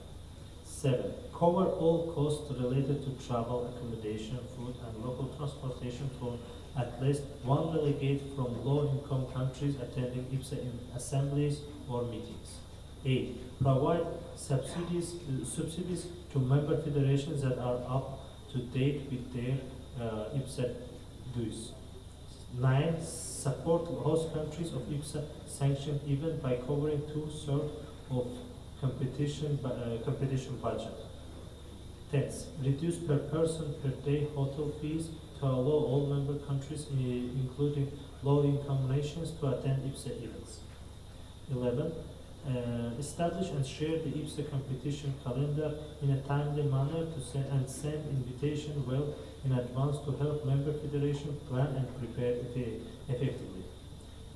7. Cover all costs related to travel, accommodation, food, and local transportation for at least one delegate from low-income countries attending IBSA assemblies or meetings. 8. Provide subsidies to member federations that are up to date with their IBSA dues. 9. Support host countries of IBSA sanctioned event by covering 2/3 of competition budget. 10. Reduce per person per day hotel fees to allow all member countries, including low-income nations, to attend IBSA events. 11. Establish and share the IBSA competition calendar in a timely manner and send invitation well in advance to help member federation plan and prepare effectively.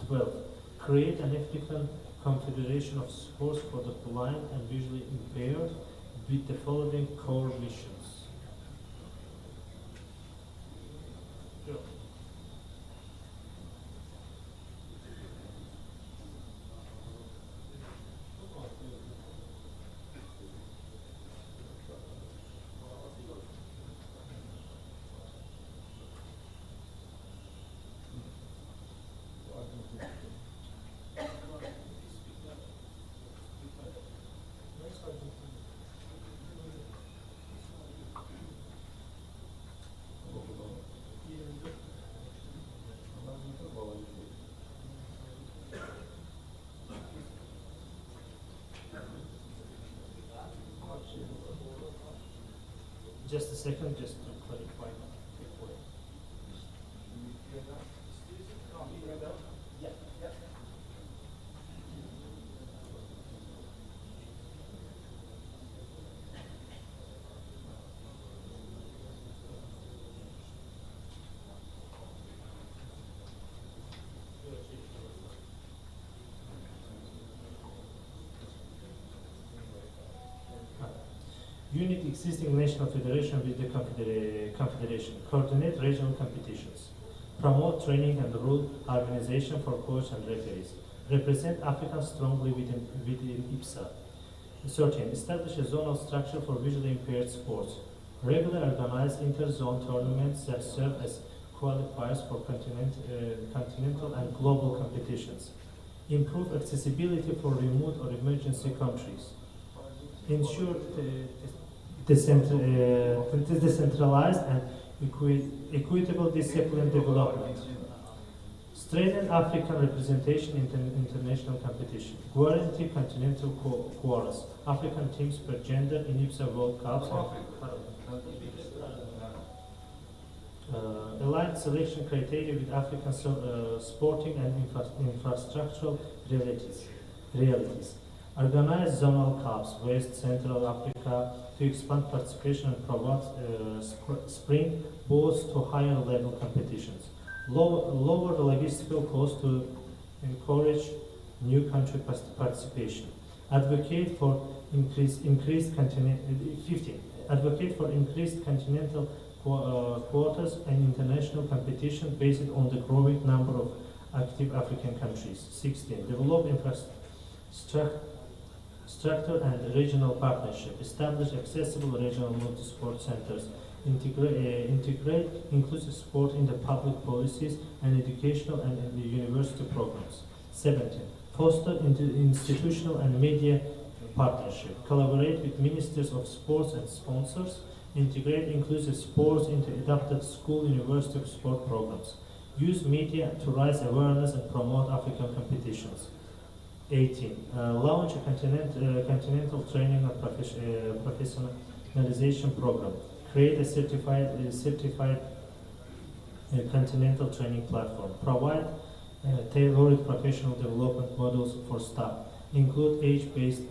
12. Create an African Confederation of Sports for the blind and visually impaired with the following core missions. Just a second, just to clarify. Unit existing national federation with the confederation. Coordinate regional competitions. Promote training and rule harmonization for coaches and referees. Represent Africans strongly within IBSA. 13. Establish a zonal structure for visually impaired sports. Regularly organize inter-zone tournaments that serve as qualifiers for continental and global competitions. Improve accessibility for remote or emergency countries. Ensure decentralized and equitable discipline development. Strengthen African representation in international competition. Guarantee continental quotas. African teams per gender in IBSA World Cups. Aligned selection criteria with African sporting and infrastructural realities. Organize zonal cups, West Central Africa, to expand participation and provide spring boats to higher level competitions. Lower the logistical cost to encourage new country participation. Advocate for increased continental quotas and international competition based on the growing number of active African countries. 16. Develop structure and regional partnership. Establish accessible regional multi-sport centers. Integrate inclusive sport in the public policies and educational and in the university programs. 17. Foster institutional and media partnership. Collaborate with ministers of sports and sponsors. Integrate inclusive sports into adapted school university sport programs. Use media to raise awareness and promote African competitions. 18. Launch a continental training and professionalization program. Create a certified continental training platform. Provide tailored professional development models for staff. Include age-based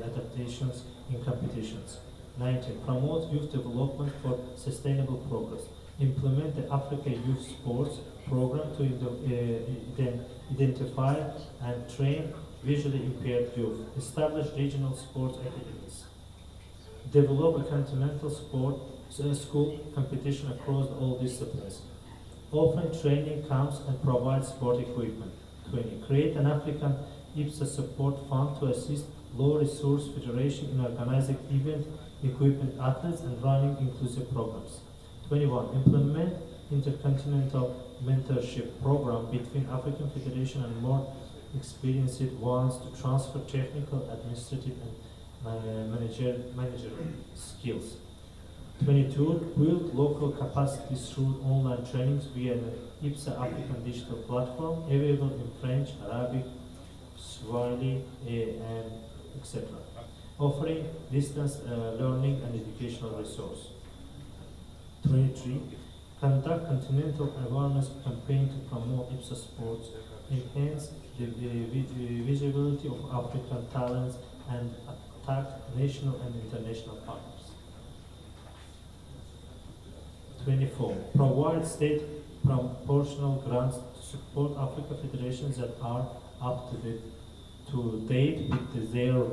adaptations in competitions. 19. Promote youth development for sustainable progress. Implement the Africa Youth Sports Program to identify and train visually impaired youth. Establish regional sports academies. Develop a continental school competition across all disciplines. Open training camps and provide sport equipment. 20. Create an African IBSA support fund to assist low-resource federation in organizing event equipment athletes and running inclusive programs. 21. Implement intercontinental mentorship program between African Federation and more experienced ones to transfer technical, administrative, and managerial skills. 22. Build local capacity through online trainings via an IBSA African digital platform available in French, Arabic, Swahili, and etc. Offering distance learning and educational resource. 23. Conduct continental awareness campaign to promote IBSA sports, enhance the visibility of African talents, and attract national and international partners. 24. Provide state proportional grants to support Africa federations that are up to date with their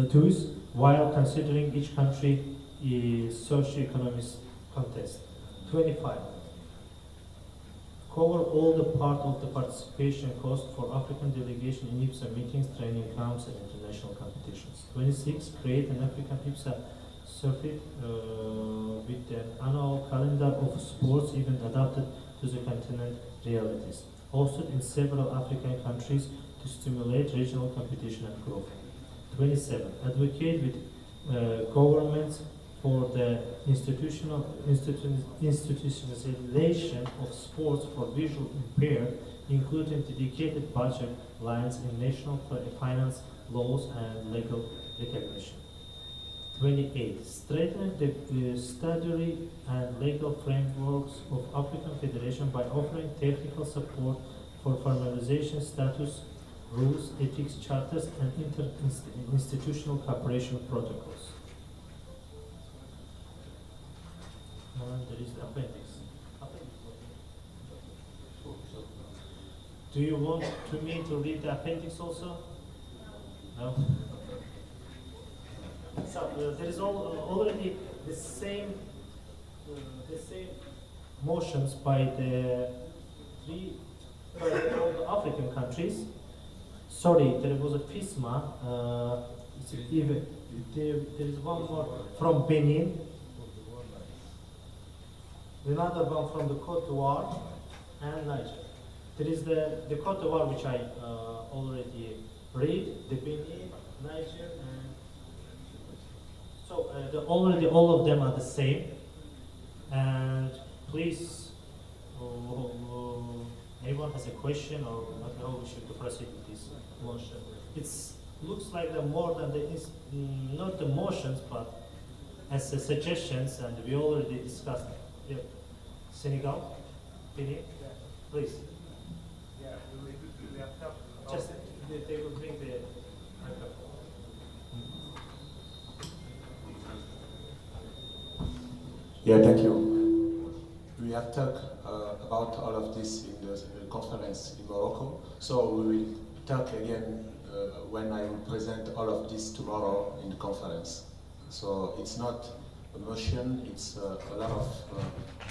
dues, while considering each country socio-economic context. 25. Cover all the part of the participation cost for African delegation in IBSA meetings, training camps, and international competitions. 26. Create an African IBSA circuit with an annual calendar of sports events adapted to the continent realities. Hosted in several African countries to stimulate regional competition and growth. 27. Advocate with governments for the institutionalization of sports for visual impaired, including dedicated budget lines in national finance laws and legal recognition. 28. Strengthen the statutory and legal frameworks of African Federation by offering technical support for formalization status, rules, ethics charters, and inter-institutional cooperation protocols. And there is the appendix. Do you want me to read the appendix also? No? So there is already the same motions by all the African countries. Sorry, there was a FISMA. There is one more from Benin, another one from the Côte d'Ivoire and Niger. There is the Côte d'Ivoire, which I already read, the Benin, Niger, and so already all of them are the same. And please, anyone has a question or how we should proceed with this motion? It looks like more than not the motions, but as suggestions, and we already discussed Yep. Senegal, Benin, please. Yeah, we have to. Just they will bring the microphone. Yeah, thank you. We have talked about all of this in the conference in Morocco, so we will talk again when I will present all of this tomorrow in the conference. So it's not a motion, it's a lot of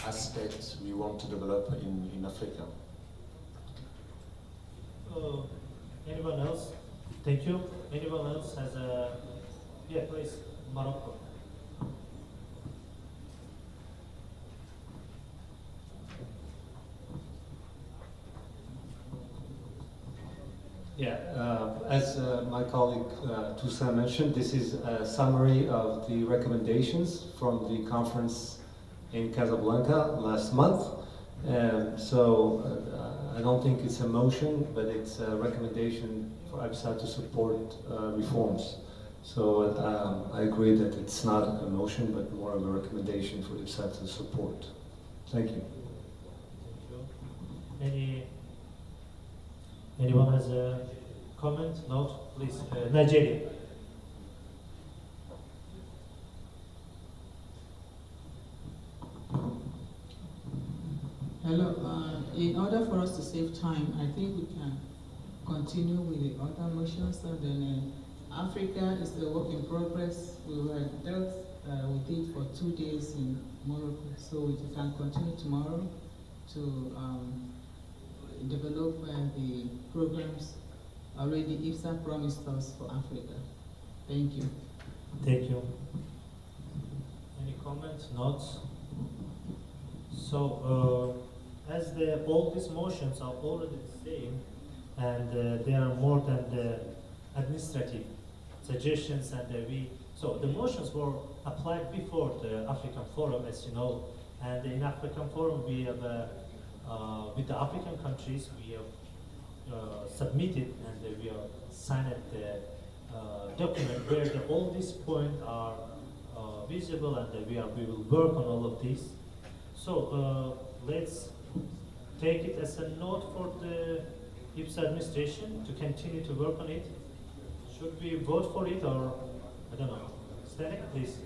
aspects we want to develop in Africa. Anyone else? Thank you. Anyone else has a... Yeah, please, Morocco. Yeah, as my colleague Toussaint mentioned, this is a summary of the recommendations from the conference in Casablanca last month. I don't think it's a motion, but it's a recommendation for IBSA to support reforms. So I agree that it's not a motion, but more of a recommendation for IBSA to support. Thank you. Thank you. Anyone has a comment? No? Please, Nigeria. Hello. In order for us to save time, I think we can continue with the other motions, and then Africa is a work in progress. We were dealt with it for 2 days in Morocco, so we can continue tomorrow to develop the programs already IBSA promised us for Africa. Thank you. Thank you. Any comments, notes? So, as all these motions are already the same, and they are more than the administrative suggestions, and so the motions were applied before the African Forum, as you know, and in African Forum we have with the African countries we have submitted and we have signed the document where all these points are visible, and we will work on all of these. So let's take it as a note for the IBSA administration to continue to work on it. Should we vote for it, or I don't know? Stanek, please.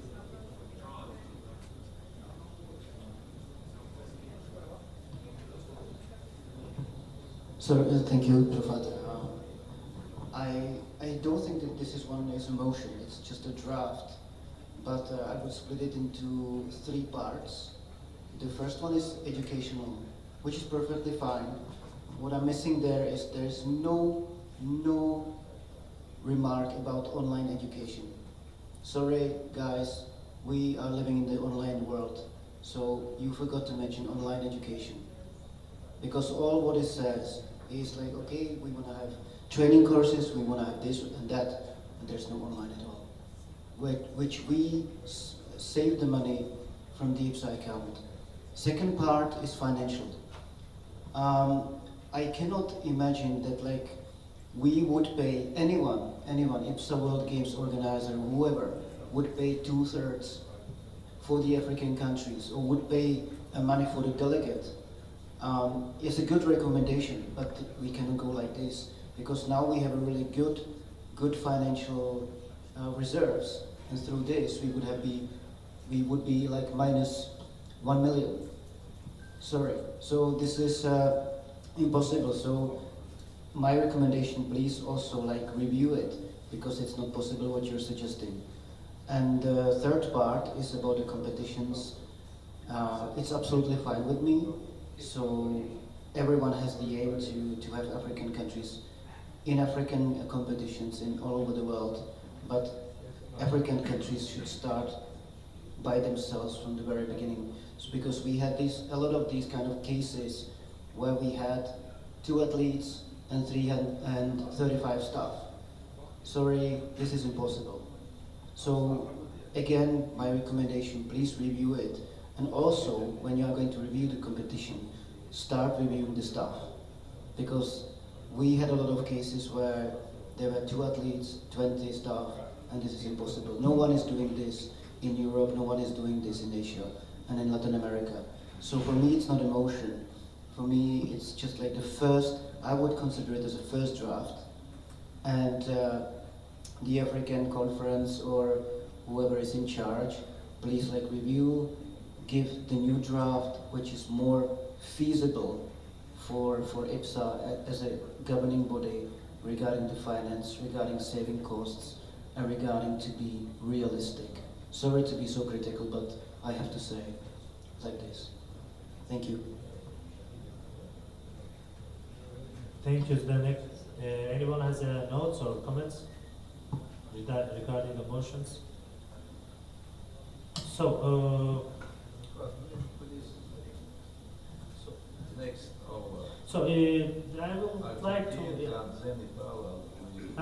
So thank you, Rafat. I don't think that this is a motion. It's just a draft, but I would split it into 3 parts. The first one is educational, which is perfectly fine. What I'm missing there's no remark about online education. Sorry, guys, we are living in the online world, so you forgot to mention online education. Because all what it says is like, okay, we want to have training courses, we want to have this and that, and there's no online at all. Which we save the money from the IBSA account. Second part is financial. I cannot imagine that we would pay anyone, IBSA World Games organizer, whoever, would pay 2/3 for the African countries, or would pay money for the delegate. It's a good recommendation, but we cannot go like this, because now we have a really good financial reserves, and through this we would be like minus 1 million. Sorry, so this is impossible. So my recommendation, please also review it, because it's not possible what you're suggesting. And the third part is about the competitions. It's absolutely fine with me. So everyone has the aim to have African countries in African competitions in all over the world, but African countries should start by themselves from the very beginning. So because we had a lot of these kind of cases where we had 2 athletes and 335 staff. Sorry, this is impossible. So again, my recommendation, please review it. And also, when you are going to review the competition, start reviewing the staff. Because we had a lot of cases where there were 2 athletes, 20 staff, and this is impossible. No one is doing this in Europe, no one is doing this in Asia and in Latin America. So for me, it's not a motion. For me, it's just like the first, I would consider it as a first draft. And the African conference or whoever is in charge, please like review, give the new draft, which is more feasible for IBSA as a governing body regarding the finance, regarding saving costs, and regarding to be realistic. Sorry to be so critical, but I have to say like this. Thank you. Thank you, Zdenek. Anyone has notes or comments regarding the motions? So, Next, so I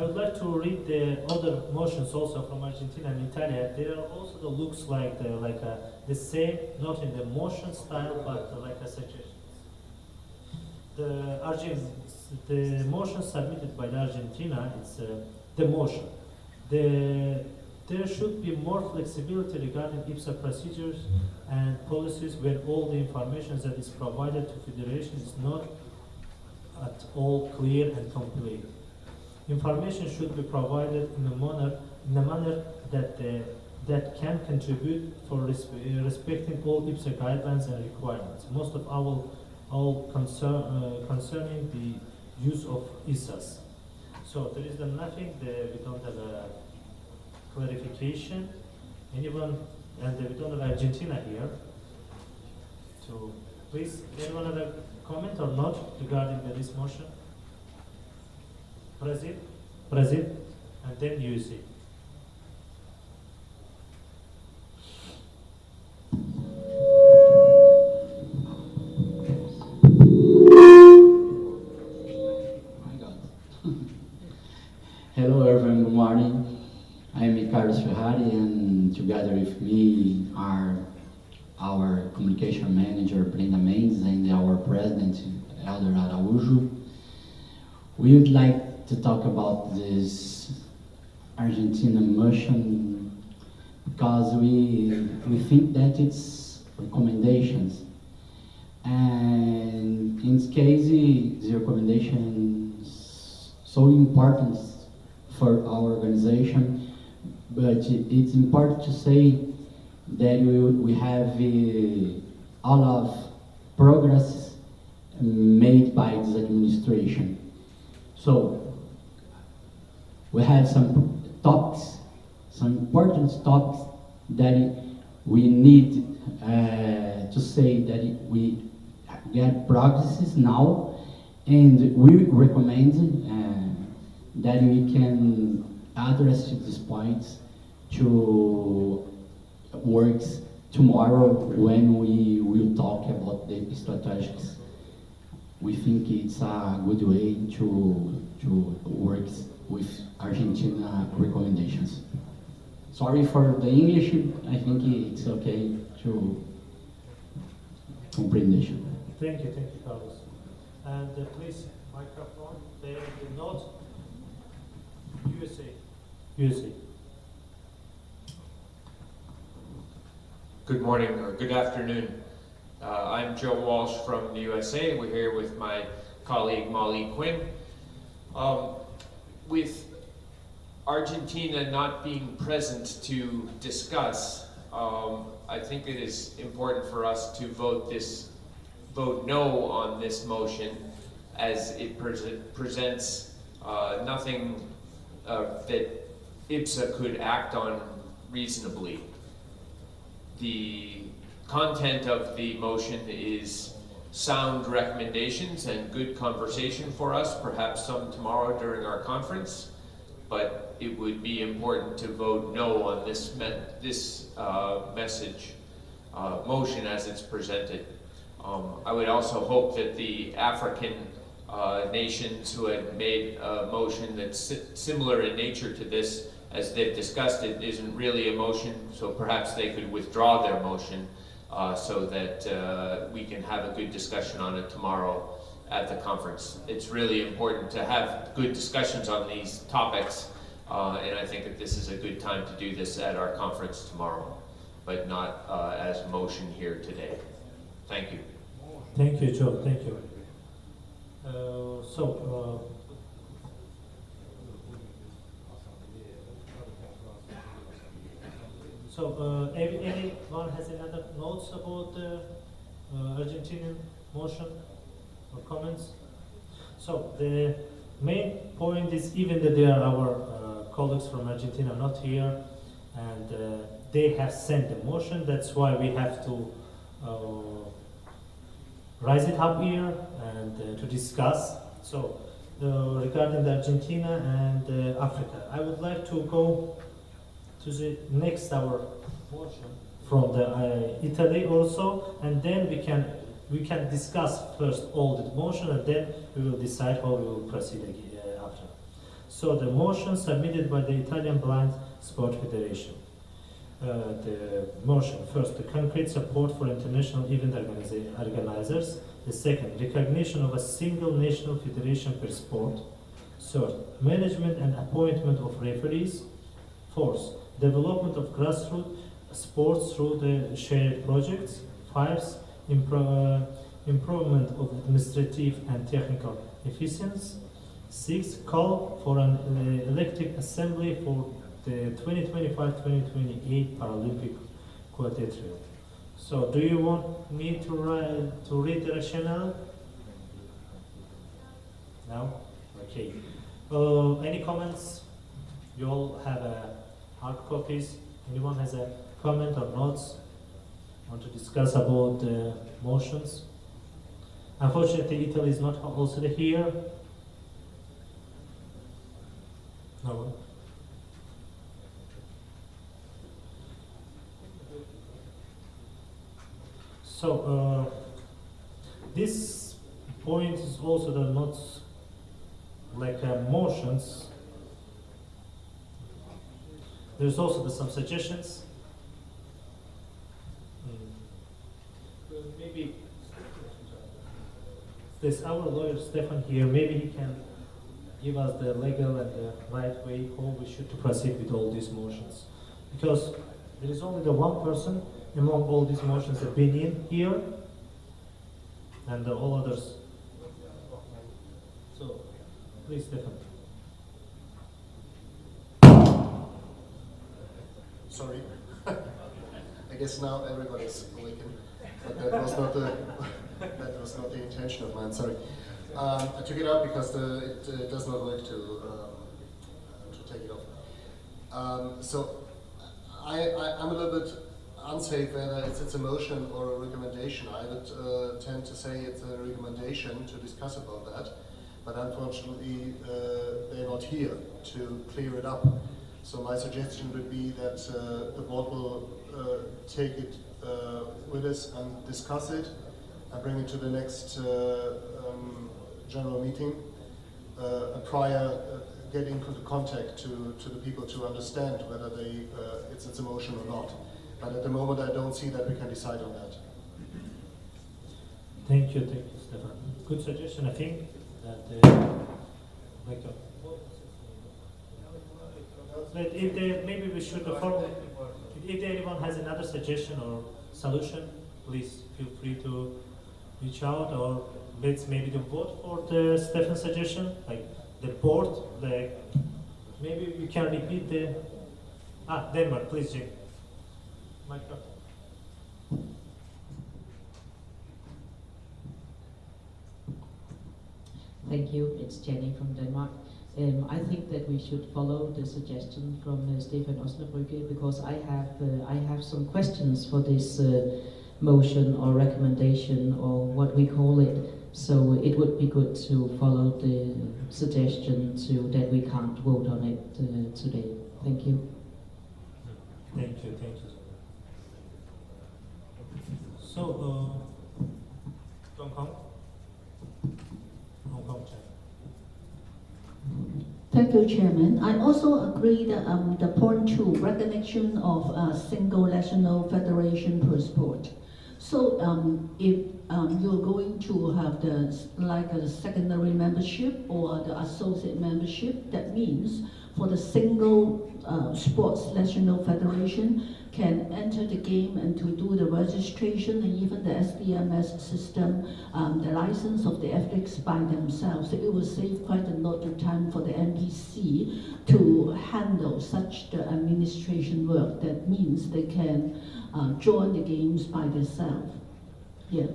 would like to read the other motions also from Argentina and Italy. There are also the looks like the same, not in the motion style, but like a suggestion. The motion submitted by the Argentina, it's the motion. There should be more flexibility regarding IBSA procedures and policies where all the information that is provided to Federation is not at all clear and complete. Information should be provided in a manner that can contribute for respecting all IBSA guidelines and requirements. Most of all concerning the use of ISAs. So there is nothing, we don't have a clarification. Anyone, and we don't have Argentina here. So please, anyone have a comment or not regarding this motion? Brazil, and then USA. Hello everyone, good morning. I'm Carlos Ferrari, and together with me are our communication manager Brenda Mendes and our president Elder Araújo. We would like to talk about this Argentina motion because we think that it's recommendations, and in this case the recommendations so important for our organization, but it's important to say that we have a lot of progress made by this administration. So we have some topics, some important topics that we need to say that we get progresses now, and we recommend that we can address these points to works tomorrow when we will talk about the strategies. We think it's a good way to work with Argentina recommendations. Sorry for the English, I think it's okay to comprehension. Thank you, Carlos. And please, microphone, the note. USA. Good morning or good afternoon. I'm Joe Walsh from the USA. We're here with my colleague Molly Quinn. With Argentina not being present to discuss, I think it is important for us to vote no on this motion, as it presents nothing that IBSA could act on reasonably. The content of the motion is sound recommendations and good conversation for us, perhaps some tomorrow during our conference, but it would be important to vote no on this motion as it's presented. I would also hope that the African nations who had made a motion that's similar in nature to this, as they've discussed, it isn't really a motion, so perhaps they could withdraw their motion so that we can have a good discussion on it tomorrow at the conference. It's really important to have good discussions on these topics, and I think that this is a good time to do this at our conference tomorrow, but not as a motion here today. Thank you. Thank you, Joe. Thank you. Anyone has any other notes about the Argentinian motion or comments? So the main point is, even that there are our colleagues from Argentina not here, and they have sent the motion, that's why we have to rise it up here and to discuss. So regarding the Argentina and Africa, I would like to go to the next our motion from the Italy also, and then we can discuss first all the motion, and then we will decide how we will proceed after. So the motion submitted by the Italian Blind Sport Federation. The motion, first, the concrete support for international event organizers. The second, recognition of a single national federation per sport. Third, management and appointment of referees. Fourth, development of grassroots sports through the shared projects. Fifth, improvement of administrative and technical efficiency. Sixth, call for an elected assembly for the 2025-2028 Paralympic quadrilateral. So, do you want me to read the rationale? No? Okay. Any comments? You all have hard copies. Anyone has a comment or notes? Want to discuss about the motions? Unfortunately, Italy is not also here. No one. So this point is also the not like motions. There's also some suggestions. Maybe there's our lawyer Stefan here. Maybe he can give us the legal and the right way how we should to proceed with all these motions, because there is only the one person among all these motions that been in here, and all others. So, please, Stefan. Sorry. I guess now everybody's awakened, but that was not the intention of mine. Sorry. I took it out because it does not work to take it off. So I'm a little bit unsafe whether it's a motion or a recommendation. I would tend to say it's a recommendation to discuss about that, but unfortunately they're not here to clear it up. So my suggestion would be that the board will take it with us and discuss it and bring it to the next general meeting and prior get into contact to the people to understand whether it's a motion or not. But at the moment I don't see that we can decide on that. Thank you, Stefan. Good suggestion, I think, that but if maybe we should follow. If anyone has another suggestion or solution, please feel free to reach out, or let's maybe to vote for the Stefan's suggestion, like the board. Maybe we can repeat the Denmark, please, Jim. Microphone. Thank you. It's Jenny from Denmark. I think that we should follow the suggestion from Stefan Osnabrücke, because I have some questions for this motion or recommendation or what we call it. So it would be good to follow the suggestion so that we can't vote on it today. Thank you. Thank you. So, Hong Kong. Thank you, Chairman. I also agree that the point 2, recognition of a single national federation per sport. So if you're going to have the like a secondary membership or the associate membership, that means for the single sports national federation can enter the game and to do the registration and even the SDMS system, the license of the athletes by themselves. So it will save quite a lot of time for the NPC to handle such the administration work. That means they can join the games by themselves. Yeah.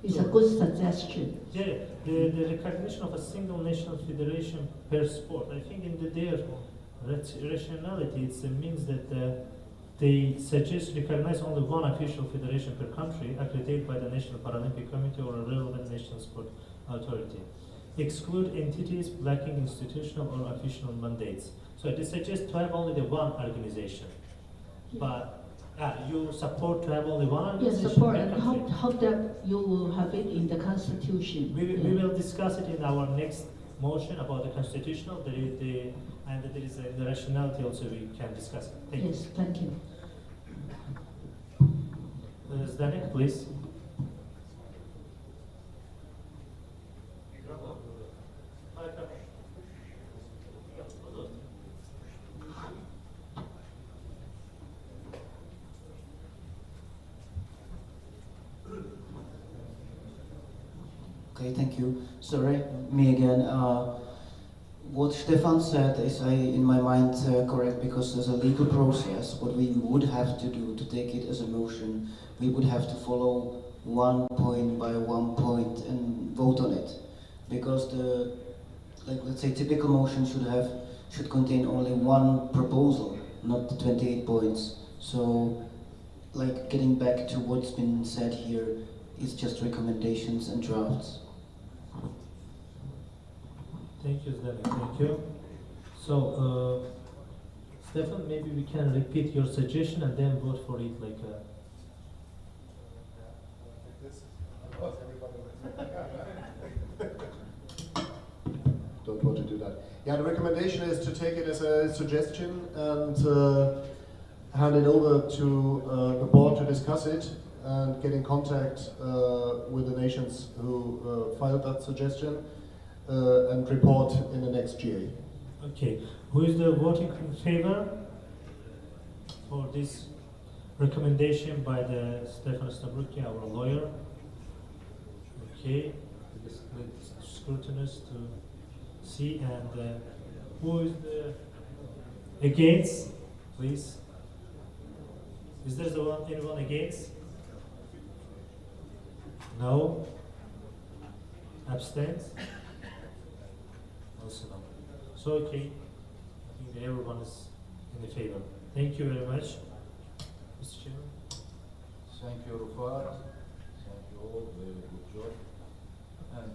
It's a good suggestion. Yeah, the recognition of a single national federation per sport, I think in their rationality, it means that they suggest recognize only one official federation per country accredited by the National Paralympic Committee or a relevant national sport authority. Exclude entities lacking institutional or official mandates. So they suggest to have only the one organization. But you support to have only one organization? Yes, support, and hope that you will have it in the constitution. We will discuss it in our next motion about the constitutional, and there is the rationality also we can discuss it. Thank yes, thank you. Zdenek, please. Okay, thank you. Sorry, me again. What Stefan said is, in my mind, correct, because there's a legal process. What we would have to do to take it as a motion, we would have to follow 1 point by 1 point and vote on it, because the, like, let's say, typical motion should contain only one proposal, not the 28 points. So, like, getting back to what's been said here, it's just recommendations and drafts. Thank you, Zdenek. Thank you. So, Stefan, maybe we can repeat your suggestion and then vote for it like Don't want to do that. Yeah, the recommendation is to take it as a suggestion and hand it over to the board to discuss it and get in contact with the nations who filed that suggestion and report in the next GA. Okay. Who is the voting in favor for this recommendation by the Stefan Stabruki, our lawyer? Okay. Let's scrutinize to see. And who is the against? Please. Is there anyone against? No. Abstains? Also no. So okay. I think everyone is in favor. Thank you very much, Mr. Chairman. Thank you, Rufat. Thank you all. Very good job. And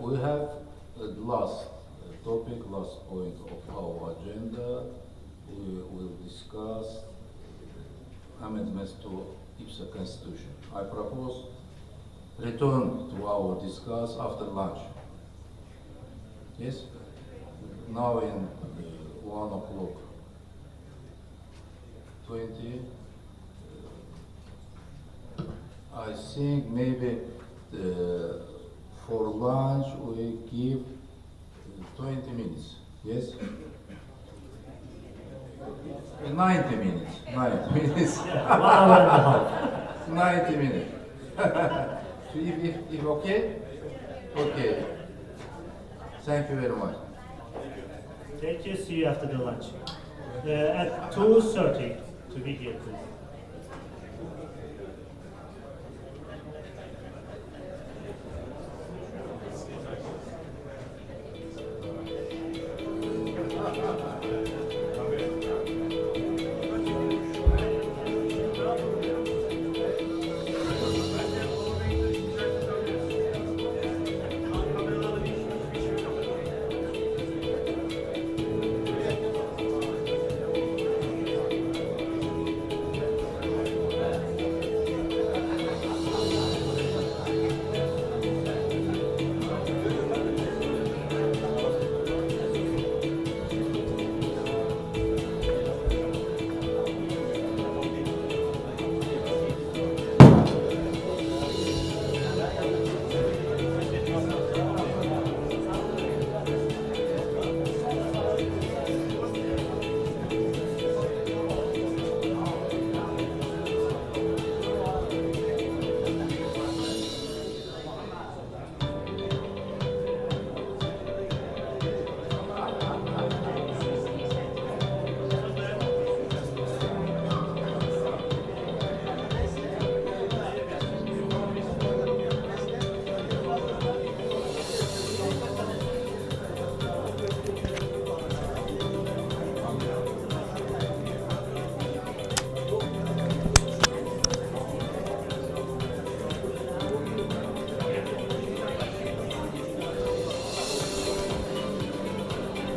we have the last topic, last point of our agenda. We will discuss amendments to IBSA Constitution. I propose return to our discuss after lunch. Yes? Now in 1 o'clock 20. I think maybe for lunch we give 20 minutes. Yes? 90 minutes. 90 minutes. Yeah, 1 hour and a half. 90 minutes. if okay? Okay. Thank you very much. Thank you. See you after the lunch. At 2:30 to be here, please.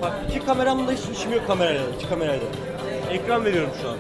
Bak iki kameramda hiç işim yok kamerayla, iki kamerayla. Ekran veriyorum şu an.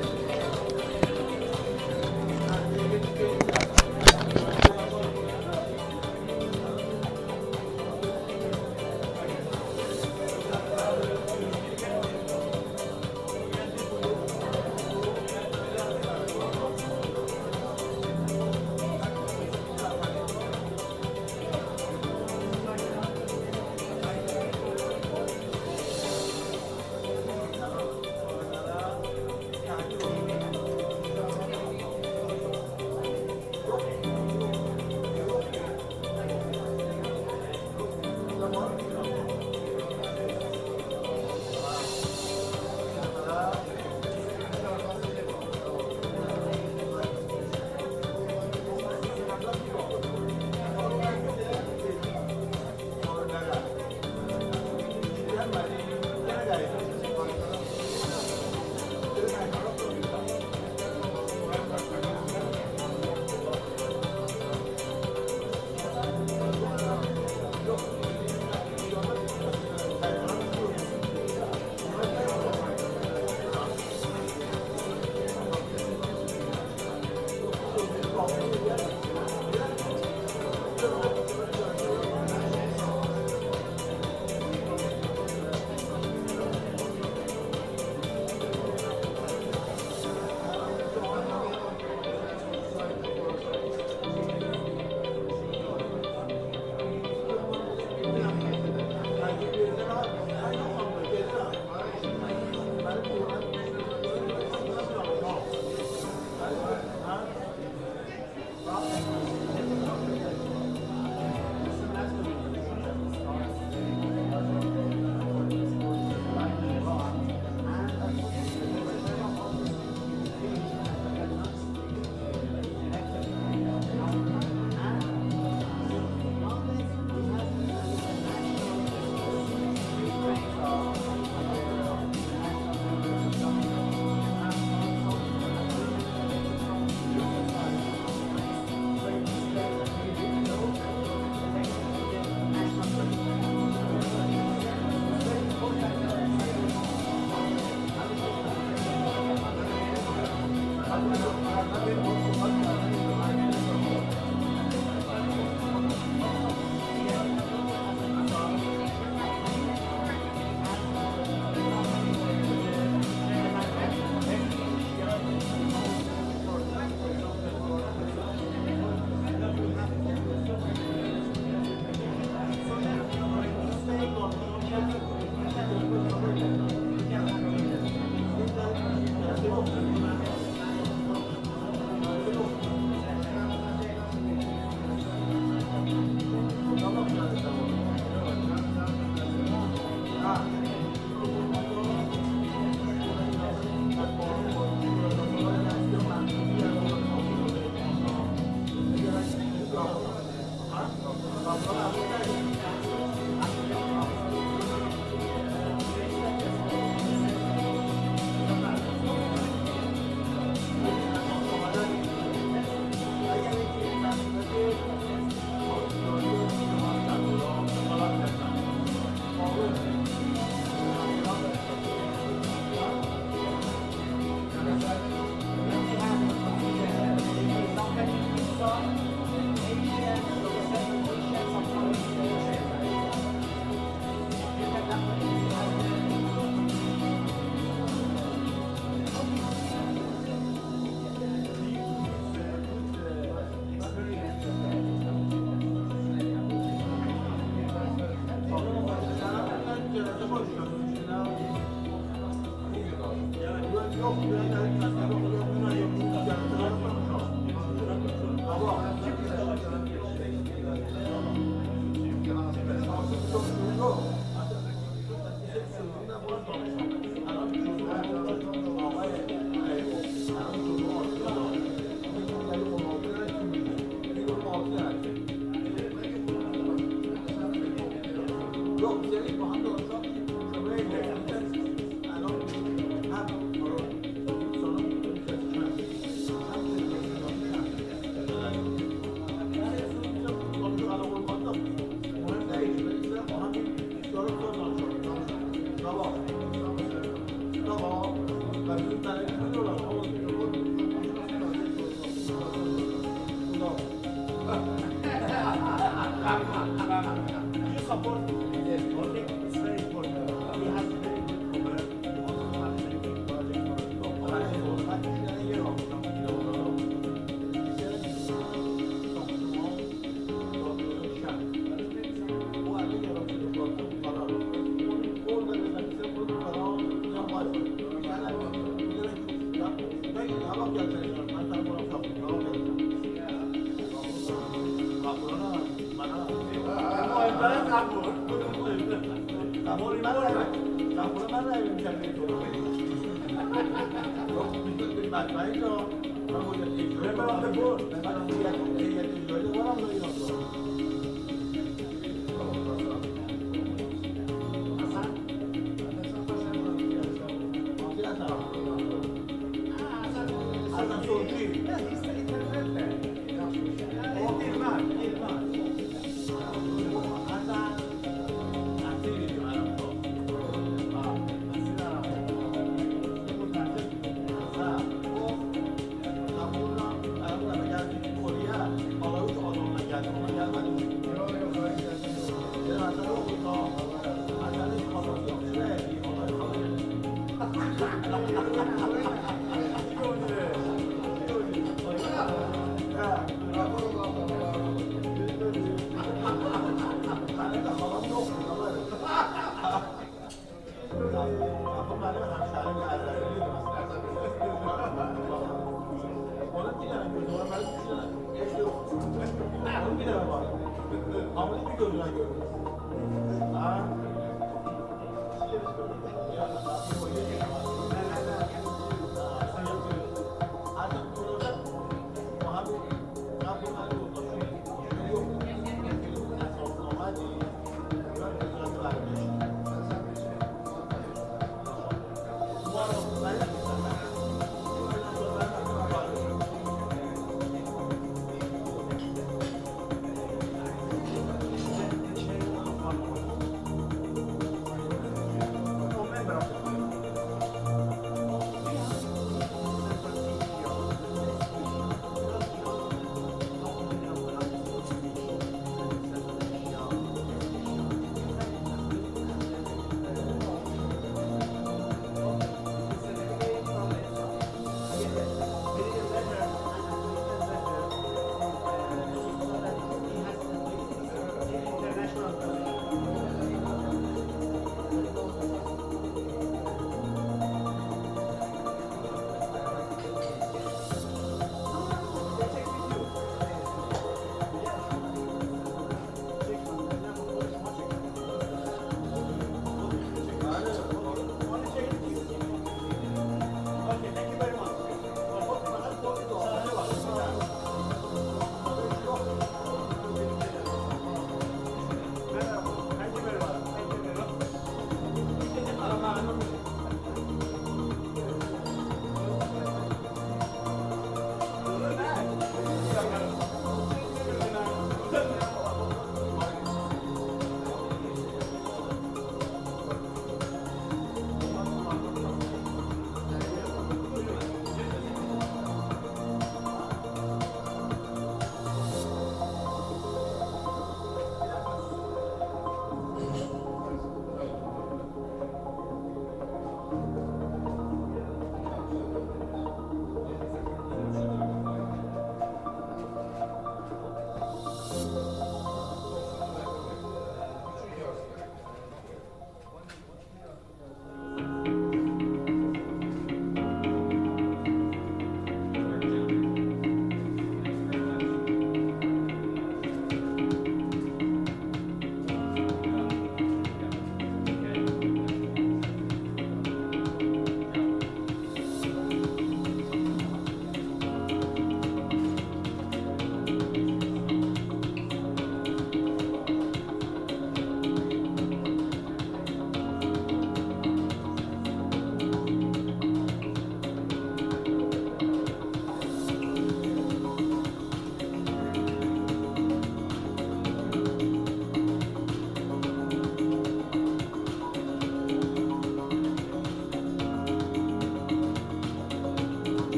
Yeah.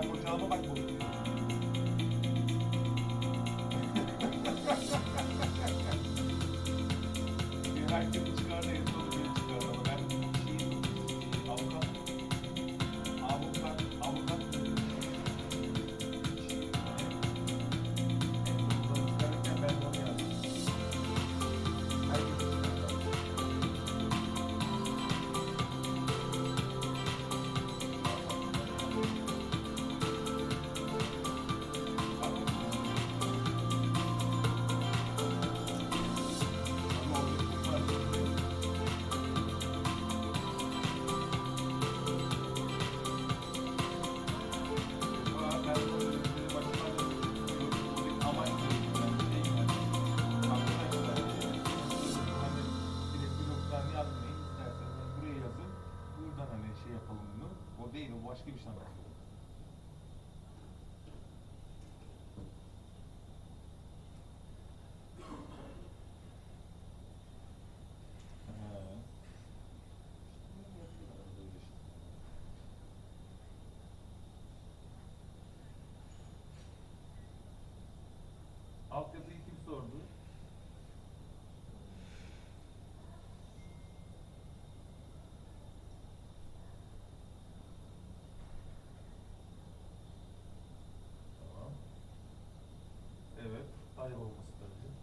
Bak ocağıma bak bu. Herkes çıkar neyse onu bir çıkar ama ben avukat çıkarırken ben de onu yazdım. Herkes yapalım bunu. O değil, o başka bir şey anlatıyor. Altyazıyı kim sordu? Tamam. Evet, kaybolması tabii.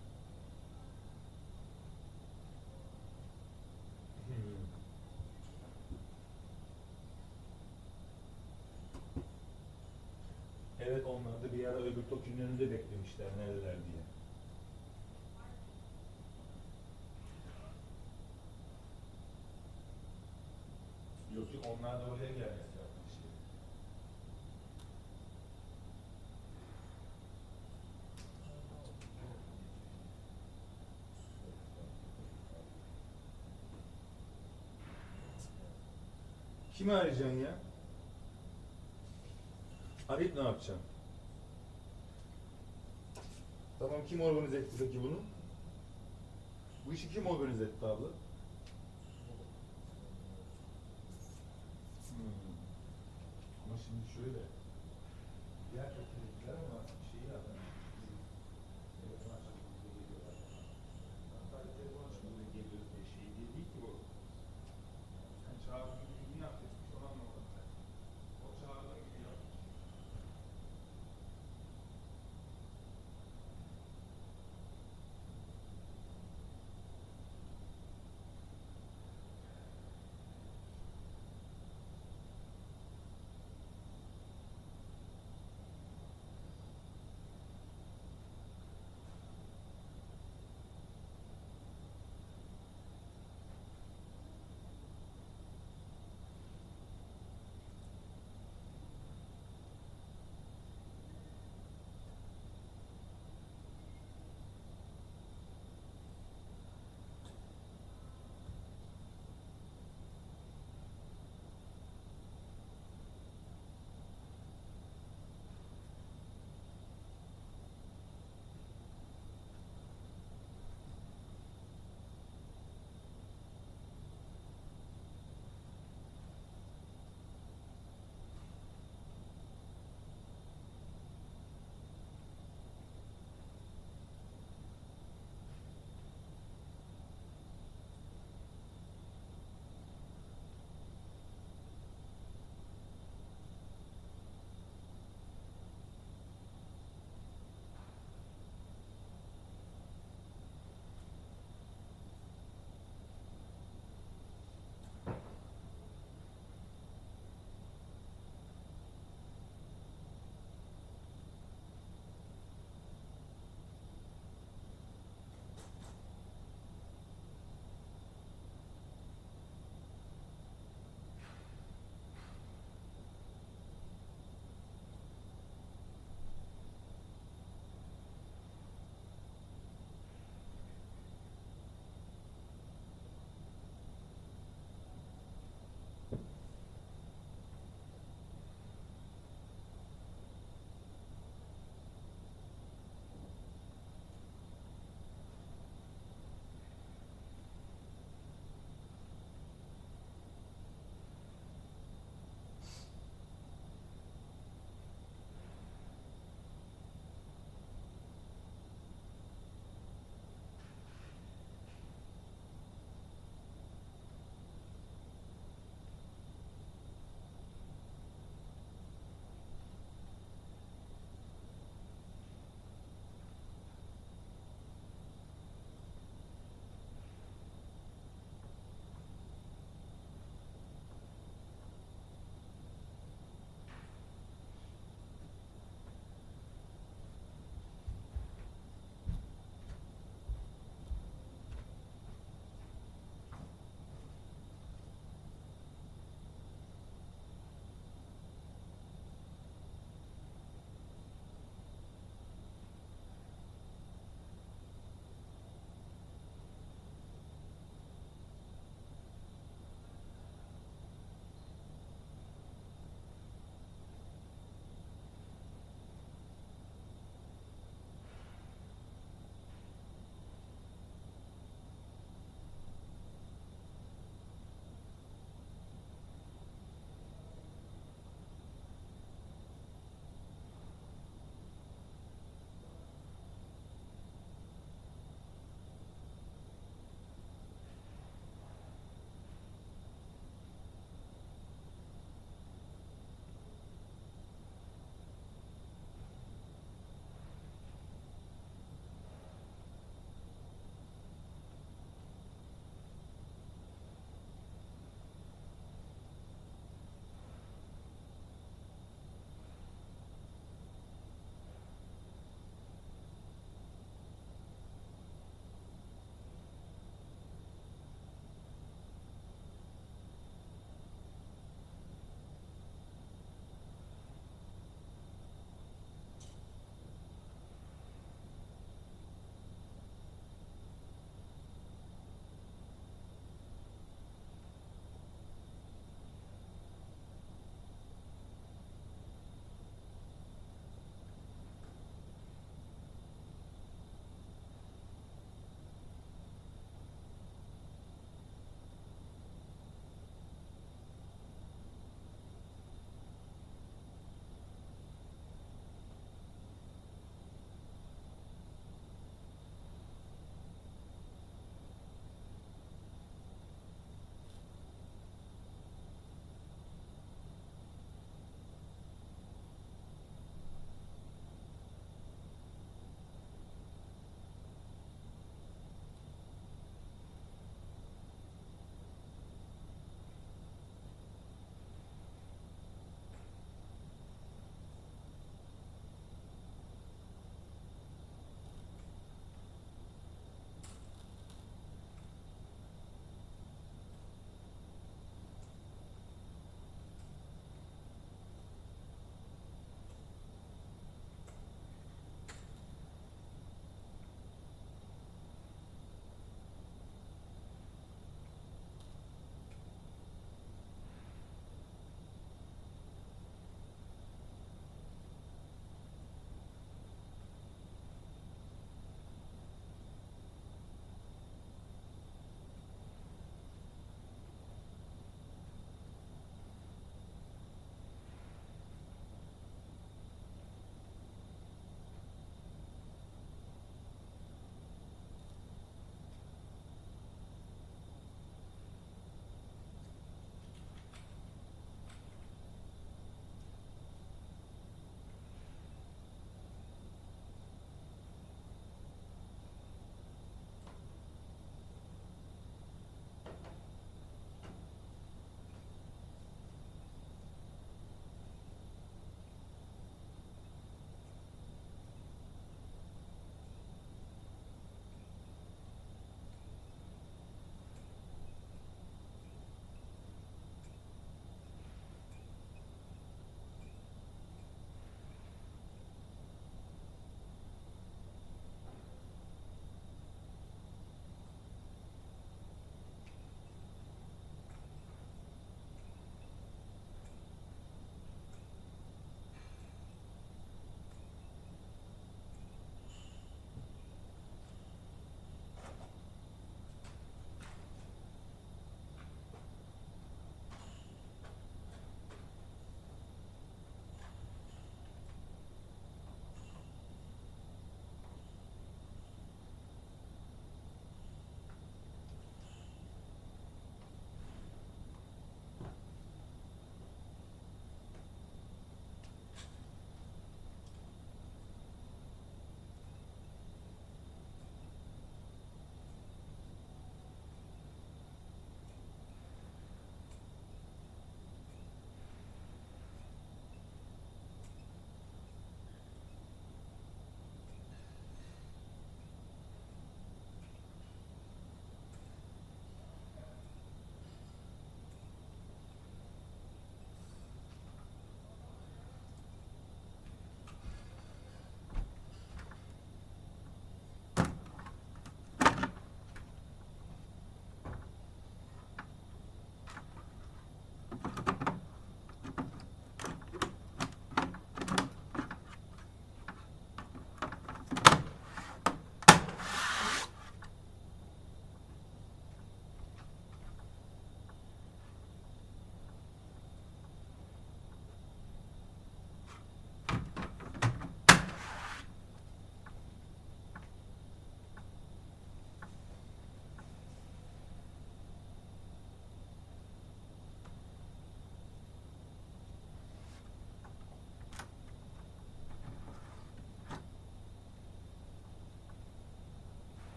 Evet, onlar da bir ara öbür Tokyo'nun önünde beklemişler neredeler diye. Yok ki onlar da oraya gelmesi yapmış şey. Kimi arayacaksın ya? Arayıp ne yapacaksın? Tamam, kim organize etti peki bunu? Bu işi kim organize etti abla? Ama şimdi şöyle, diğer fakirlikler ama şeyi adam, telefon açıp geliyorlar. Hatta telefon açıp geliyoruz diye şey değil ki o. Sen çağırdığın gibi niye yapıyorsun? Onu anlamadım ben. O çağırdığın gibi yapmış.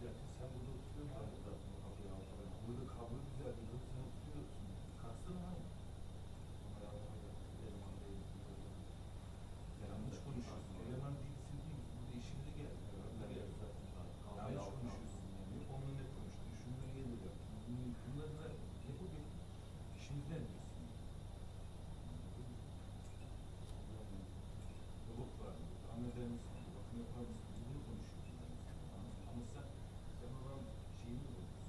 olacaksın. Sen burada oturuyorsun zaten kapıyı altına. Burada kablo güzel diyor. Sen oturuyorsun. Kastın var mı? Yanlış konuşuyorsun. Eleman değilsin değil. Burada işimize geldi. Yanlış konuşuyorsun yani. Onun ne konuştuğunu düşünmeye gelir ya. Bunları da yapabilir. İşimizden diyorsun. Robot var. Anladın mısın? Bakın yapar mısın? Biz bunu konuşuyoruz. Ama sen olan şeyini bozuyorsun.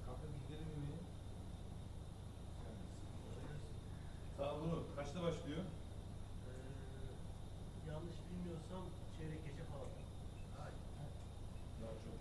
Kanka gidelim mi? Sağ olun. Kaçta başlıyor? Yanlış bilmiyorsam çeyrek gece falan. Daha çok.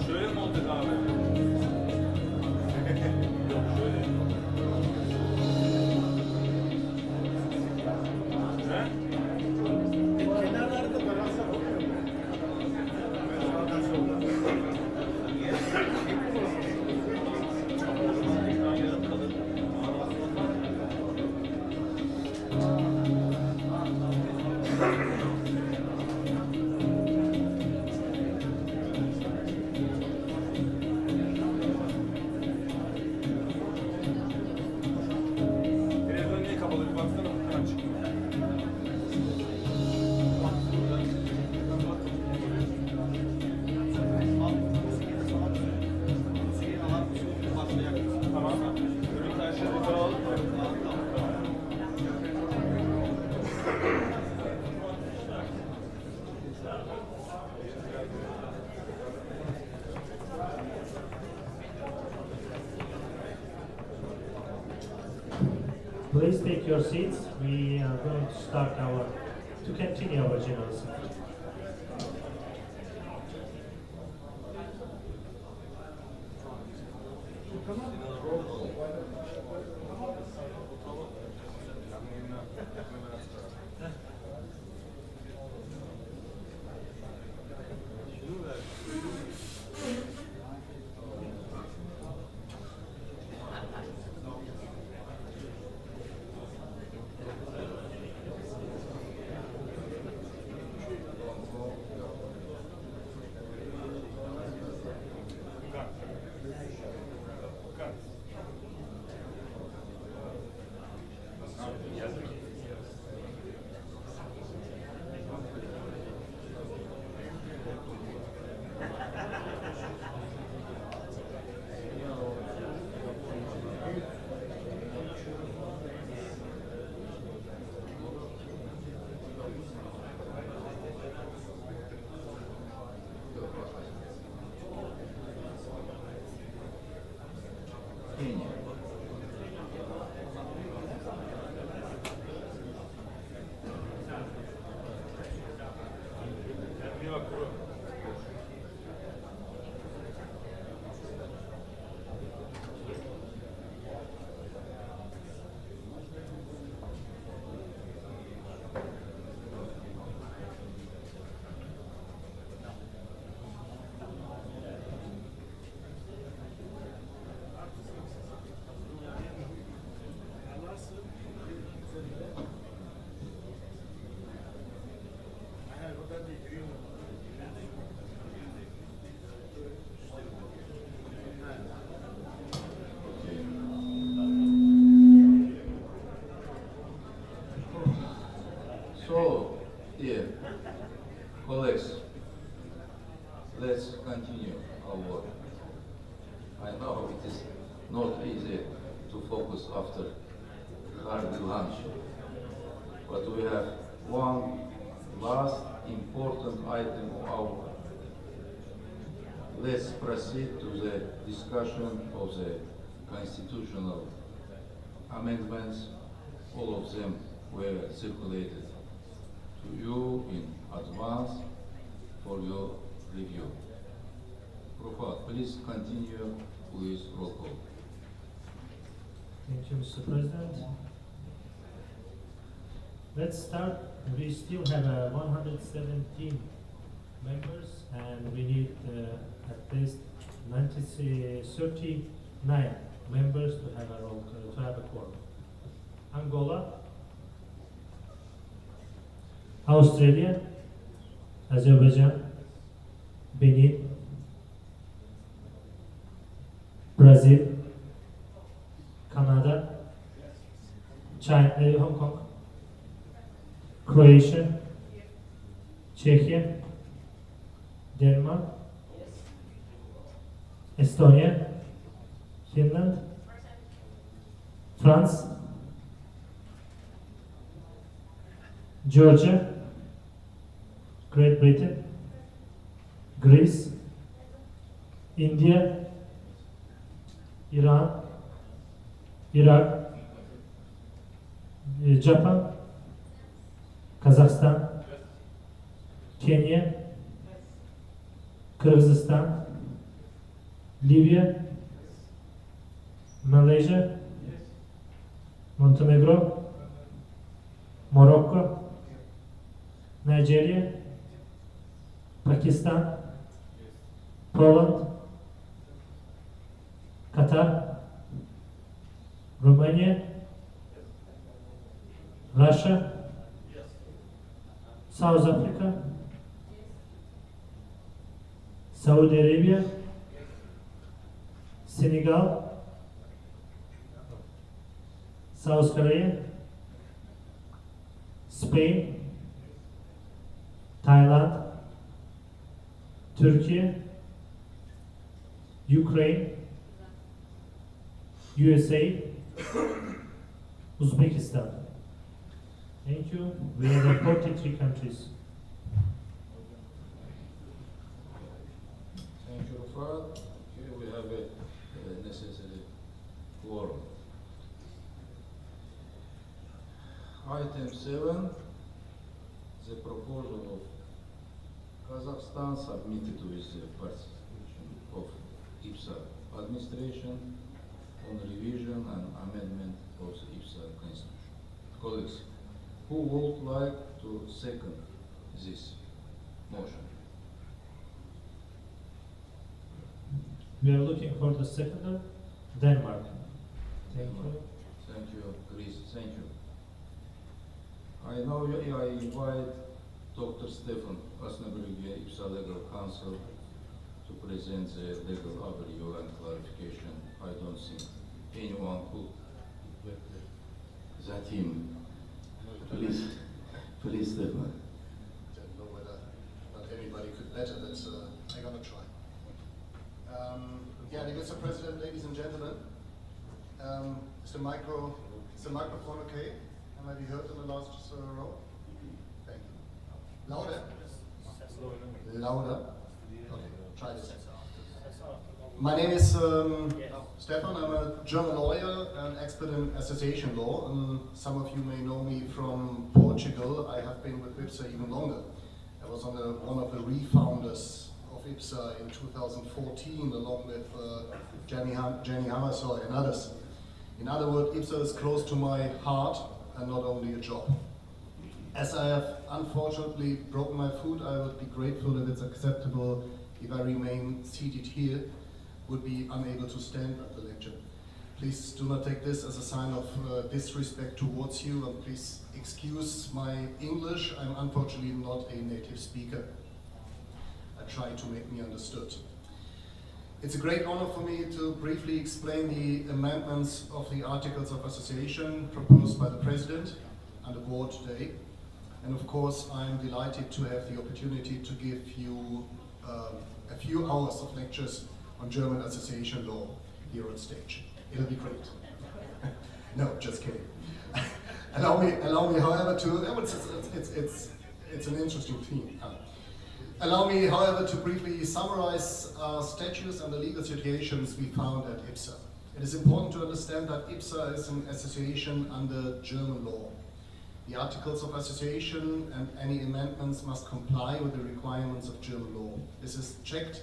Şöyle mi olacak abi? Yok şöyle. He? Kenarlarda daralsa olmuyor mu? Sağdan soldan. Televizyon niye kapalı? Bir baksana bu kadar çıkıyor. Tamam. Görüntü aşağıda yukarı alalım mı? Please take your seats. We are going to continue our general assembly. Bir bak bro. So, dear colleagues, let's continue our work. I know it is not easy to focus after hard lunch, but we have one last important item of our. Let's proceed to the discussion of the constitutional amendments. All of them were circulated to you in advance for your review. Profat, please continue with roll call. Thank you, Mr. President. Let's start. We still have 117 members, and we need at least 39 members to have a quorum. Angola, Australia, Azerbaijan, Benin, Brazil, Canada, China, Hong Kong, Croatia, Czechia, Denmark, Estonia, Finland, France, Georgia, Great Britain, Greece, India, Iran, Iraq, Japan, Kazakhstan, Kenya, Kyrgyzstan, Libya, Malaysia, Montenegro, Morocco, Nigeria, Pakistan, Poland, Qatar, Romania, Russia, South Africa, Saudi Arabia, Senegal, South Korea, Spain, Thailand, Turkey, Ukraine, USA, Uzbekistan. Thank you. We have 43 countries. Thank you, Rafat. Here we have a necessary quorum. Item 7, the proposal of Kazakhstan submitted with the participation of IBSA administration on revision and amendment of the IBSA constitution. Colleagues, who would like to second this motion? We are looking for the seconder, Denmark. Thank you. Thank you, Greece. Thank you. I now I invite Dr. Stefan Asnabrügge, IBSA Legal Counsel, to present the legal overview and clarification. I don't think anyone could better than him. Please, Stefan. I don't know whether not anybody could better, but I'm gonna try. Yeah, Mr. President, ladies and gentlemen, is the microphone okay? Am I be heard in the last row? Thank you. Louder? Louder? Okay, try this. My name is Stefan. I'm a German lawyer and expert in association law. Some of you may know me from Portugal. I have been with IBSA even longer. I was one of the refounders of IBSA in 2014, along with Jenny Hammersoy and others. In other words, IBSA is close to my heart and not only a job. As I have unfortunately broken my foot, I would be grateful if it's acceptable if I remain seated here, would be unable to stand at the lecture. Please do not take this as a sign of disrespect towards you, and please excuse my English. I'm unfortunately not a native speaker. I try to make me understood. It's a great honor for me to briefly explain the amendments of the Articles of Association proposed by the President and the Board today. And of course, I'm delighted to have the opportunity to give you a few hours of lectures on German association law here on stage. It'll be great. No, just kidding. allow me, however, to. It's an interesting theme. Allow me, however, to briefly summarize statutes and the legal situations we found at IBSA. It is important to understand that IBSA is an association under German law. The Articles of Association and any amendments must comply with the requirements of German law. This is checked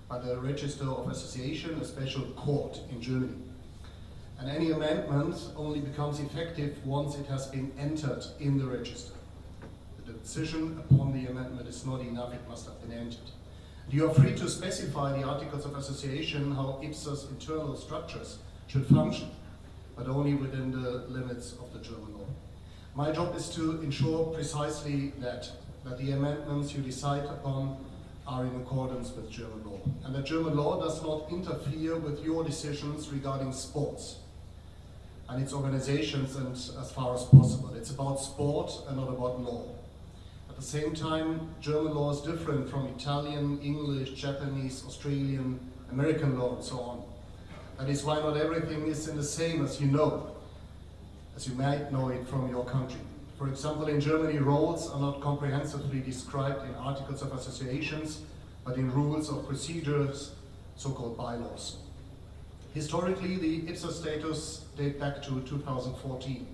by the Register of Association, a special court in Germany. And any amendment only becomes effective once it has been entered in the register. The decision upon the amendment is not enough, it must have been entered. You are free to specify the Articles of Association how IBSA's internal structures should function, but only within the limits of the German law. My job is to ensure precisely that the amendments you decide upon are in accordance with German law, and that German law does not interfere with your decisions regarding sports. and its organizations and as far as possible. It's about sport and not about law. At the same time, German law is different from Italian, English, Japanese, Australian, American law and so on. That is why not everything is in the same as you might know it from your country. For example, in Germany, roles are not comprehensively described in articles of associations, but in rules of procedures, so-called bylaws. Historically, the IBSA status date back to 2014.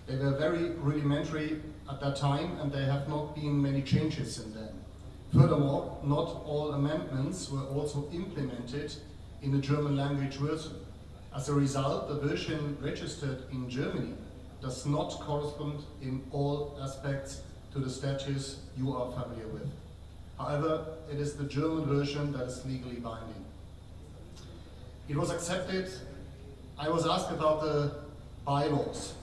They were very rudimentary at that time, and there have not been many changes since then. Furthermore, not all amendments were also implemented in the German language version. As a result, the version registered in Germany does not correspond in all aspects to the statutes you are familiar with. However, it is the German version that is legally binding. It was accepted. I was asked about the bylaws.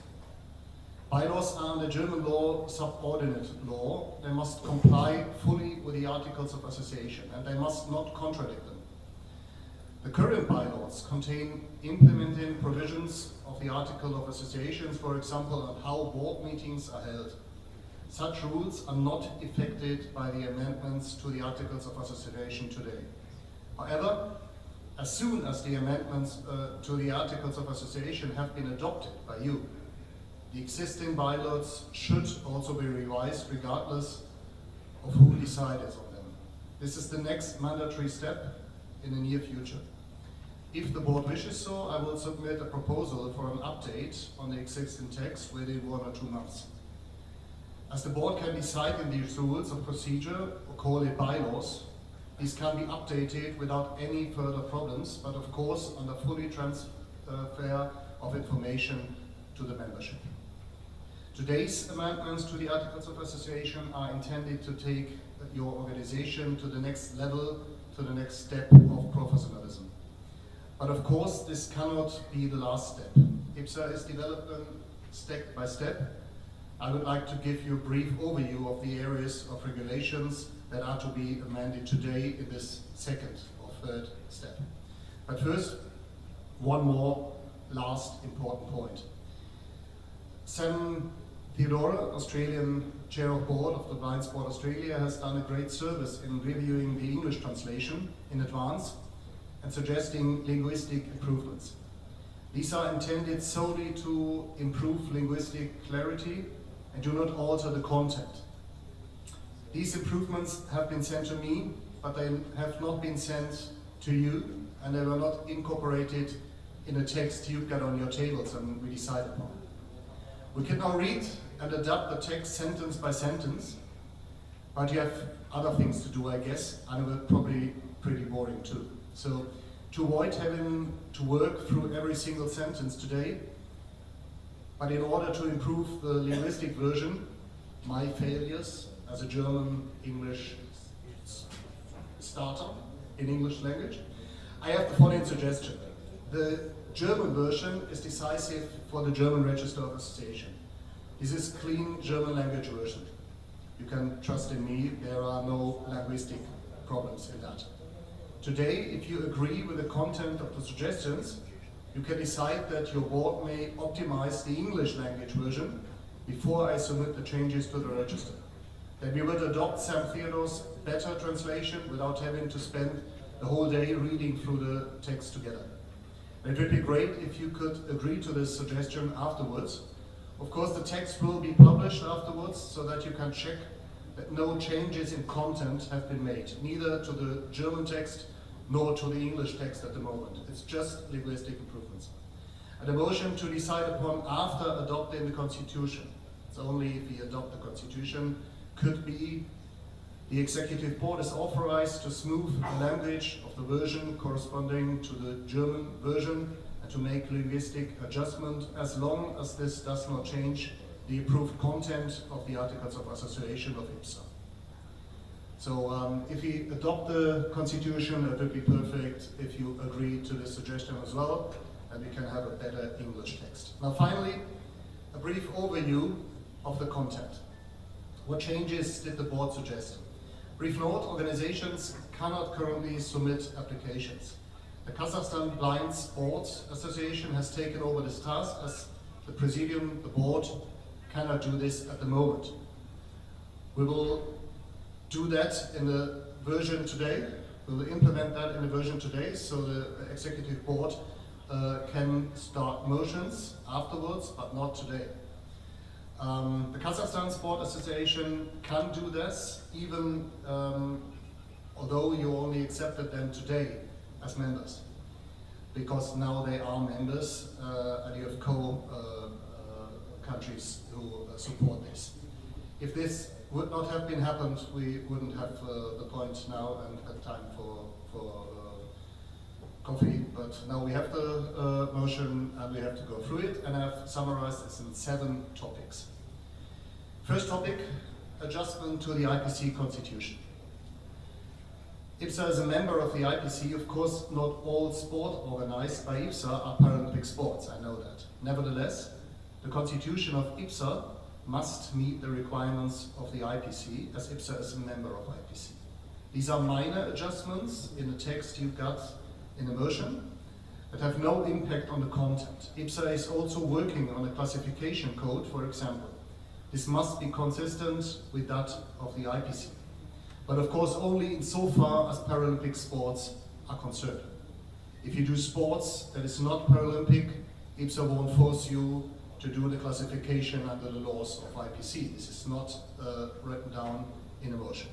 Bylaws are under German law subordinate law. They must comply fully with the Articles of Association, and they must not contradict them. The current bylaws contain implementing provisions of the Article of Association, for example, on how board meetings are held. Such rules are not affected by the amendments to the Articles of Association today. However, as soon as the amendments to the Articles of Association have been adopted by you, the existing bylaws should also be revised regardless of who decided on them. This is the next mandatory step in the near future. If the board wishes so, I will submit a proposal for an update on the existing text within 1 or 2 months. As the board can decide in these rules of procedure, or call it bylaws, these can be updated without any further problems, but of course under fully transfer of information to the membership. Today's amendments to the Articles of Association are intended to take your organization to the next level, to the next step of professionalism. But of course, this cannot be the last step. IBSA is developing step by step. I would like to give you a brief overview of the areas of regulations that are to be amended today in this second or third step. But first, one more last important point. Sam Theodora, Australian Chair of Board of the Blind Sport Australia, has done a great service in reviewing the English translation in advance and suggesting linguistic improvements. These are intended solely to improve linguistic clarity and do not alter the content. These improvements have been sent to me, but they have not been sent to you, and they were not incorporated in the text you've got on your tables and we decided upon. We can now read and adapt the text sentence by sentence, but you have other things to do, I guess, and it will probably pretty boring too. So to avoid having to work through every single sentence today, but in order to improve the linguistic version, my failures as a German-English starter in English language, I have the following suggestion. The German version is decisive for the German Register of Association. This is clean German language version. You can trust in me, there are no linguistic problems in that. Today, if you agree with the content of the suggestions, you can decide that your board may optimize the English language version before I submit the changes to the register. Then we would adopt Sam Theodore's better translation without having to spend the whole day reading through the text together. It would be great if you could agree to this suggestion afterwards. Of course, the text will be published afterwards so that you can check that no changes in content have been made, neither to the German text nor to the English text at the moment. It's just linguistic improvements. And a motion to decide upon after adopting the Constitution, it's only if we adopt the Constitution, could be the Executive Board is authorized to smooth the language of the version corresponding to the German version and to make linguistic adjustment as long as this does not change the approved content of the Articles of Association of IBSA. So if we adopt the Constitution, it would be perfect if you agree to this suggestion as well, and we can have a better English text. Now finally, a brief overview of the content. What changes did the board suggest? Brief note, organizations cannot currently submit applications. The Kazakhstan Blind Sports Association has taken over this task as the Presidium, the board, cannot do this at the moment. We will do that in the version today. We will implement that in the version today, so the executive board can start motions afterwards, but not today. The Kazakhstan Sport Association can do this, even although you only accepted them today as members, because now they are members and you have countries who support this. If this would not have been happened, we wouldn't have the point now and have time for coffee, but now we have the motion and we have to go through it, and I've summarized this in 7 topics. First topic, adjustment to the IPC constitution. IBSA is a member of the IPC. Of course, not all sport organized by IBSA are Paralympic sports, I know that. Nevertheless, the constitution of IBSA must meet the requirements of the IPC, as IBSA is a member of IPC. These are minor adjustments in the text you got in the motion that have no impact on the content. IBSA is also working on a classification code, for example. This must be consistent with that of the IPC. But of course only insofar as Paralympic sports are concerned. If you do sports that is not Paralympic, IBSA won't force you to do the classification under the laws of IPC. This is not written down in a motion.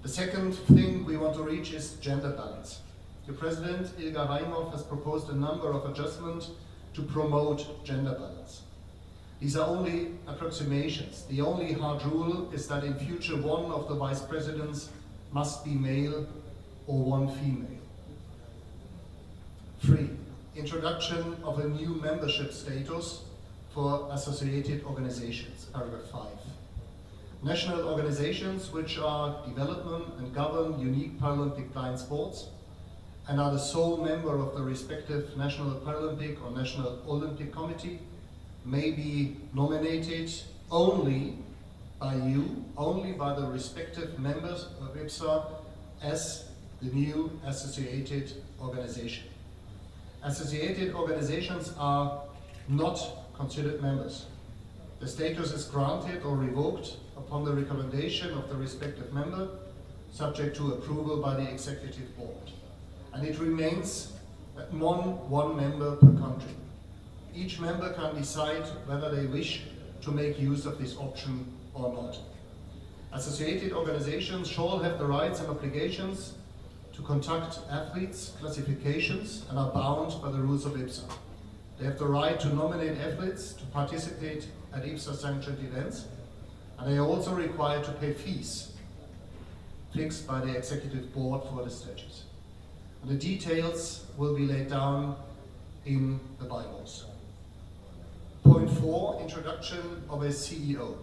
The second thing we want to reach is gender balance. Your President, Ilgar Raimov, has proposed a number of adjustments to promote gender balance. These are only approximations. The only hard rule is that in future one of the vice presidents must be male or one female. 3. Introduction of a new membership status for associated organizations, paragraph 5. National organizations which are development and govern unique Paralympic blind sports and are the sole member of the respective National Paralympic or National Olympic Committee may be nominated only by you, only by the respective members of IBSA as the new associated organization. Associated organizations are not considered members. The status is granted or revoked upon the recommendation of the respective member, subject to approval by the executive board. And it remains at one member per country. Each member can decide whether they wish to make use of this option or not. Associated organizations shall have the rights and obligations to conduct athletes' classifications and are bound by the rules of IBSA. They have the right to nominate athletes to participate at IBSA-sanctioned events, and they are also required to pay fees fixed by the executive board for the stages. And the details will be laid down in the bylaws. Point 4, introduction of a CEO.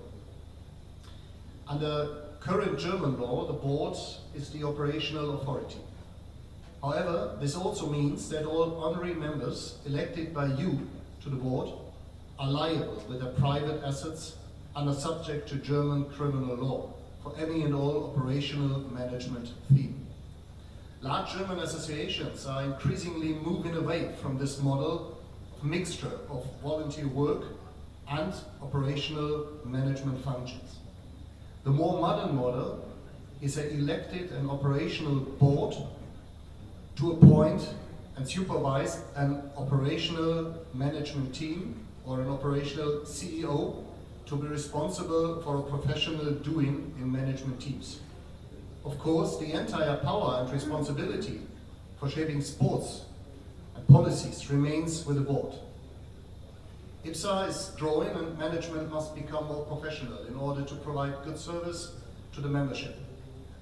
Under current German law, the board is the operational authority. However, this also means that all honorary members elected by you to the board are liable with their private assets and are subject to German criminal law for any and all operational management fee. Large German associations are increasingly moving away from this model of mixture of volunteer work and operational management functions. The more modern model is an elected and operational board to appoint and supervise an operational management team or an operational CEO to be responsible for a professional doing in management teams. Of course, the entire power and responsibility for shaping sports and policies remains with the board. IBSA is growing and management must become more professional in order to provide good service to the membership.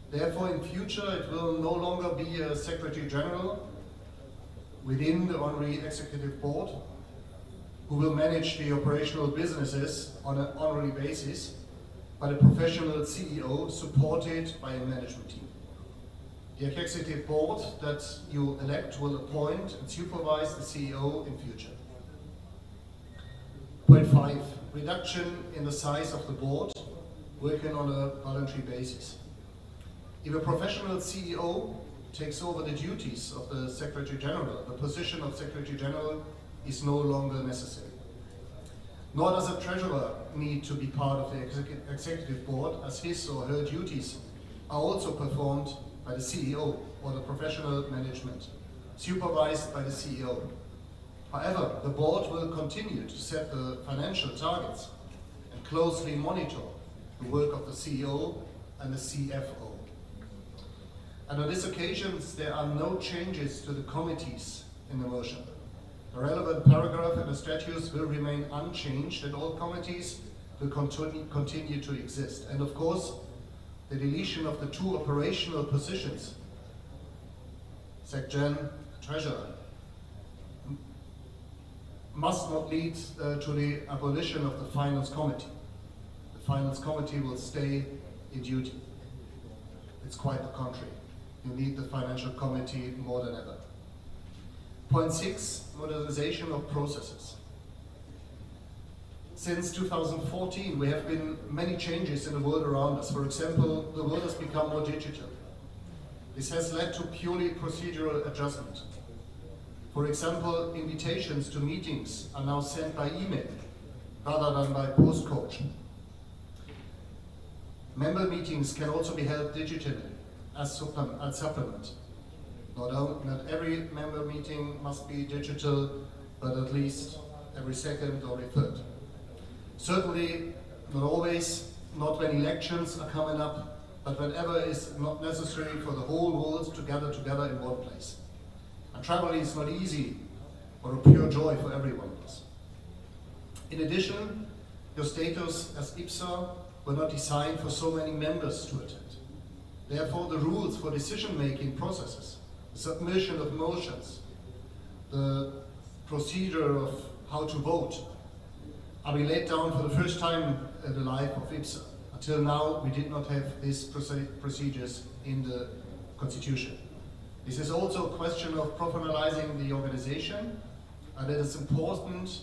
Therefore, in future, it will no longer be a Secretary General within the honorary executive board who will manage the operational businesses on an honorary basis, but a professional CEO supported by a management team. The executive board that you elect will appoint and supervise the CEO in future. Point 5, reduction in the size of the board, working on a voluntary basis. If a professional CEO takes over the duties of the Secretary General. The position of Secretary General is no longer necessary. Nor does a treasurer need to be part of the executive board, as his or her duties are also performed by the CEO or the professional management, supervised by the CEO. However, the board will continue to set the financial targets and closely monitor the work of the CEO and the CFO. And on this occasion, there are no changes to the committees in the motion. The relevant paragraph in the statutes will remain unchanged, and all committees will continue to exist. And of course, the deletion of the two operational positions, SecGen, Treasurer, must not lead to the abolition of the Finance Committee. The Finance Committee will stay in duty. It's quite the contrary. You need the Financial Committee more than ever. Point 6, modernization of processes. Since 2014, there have been many changes in the world around us. For example, the world has become more digital. This has led to purely procedural adjustment. For example, invitations to meetings are now sent by email rather than by postcode. Member meetings can also be held digitally as supplement. Not every member meeting must be digital, but at least every second or every third. Certainly, not always, not when elections are coming up, but whenever is not necessary for the whole world to gather together in one place. And traveling is not easy or a pure joy for every one of us. In addition, your status as IBSA were not designed for so many members to attend. Therefore, the rules for decision-making processes, the submission of motions, the procedure of how to vote, are being laid down for the first time in the life of IBSA. Until now, we did not have these procedures in the Constitution. This is also a question of professionalizing the organization, and it is important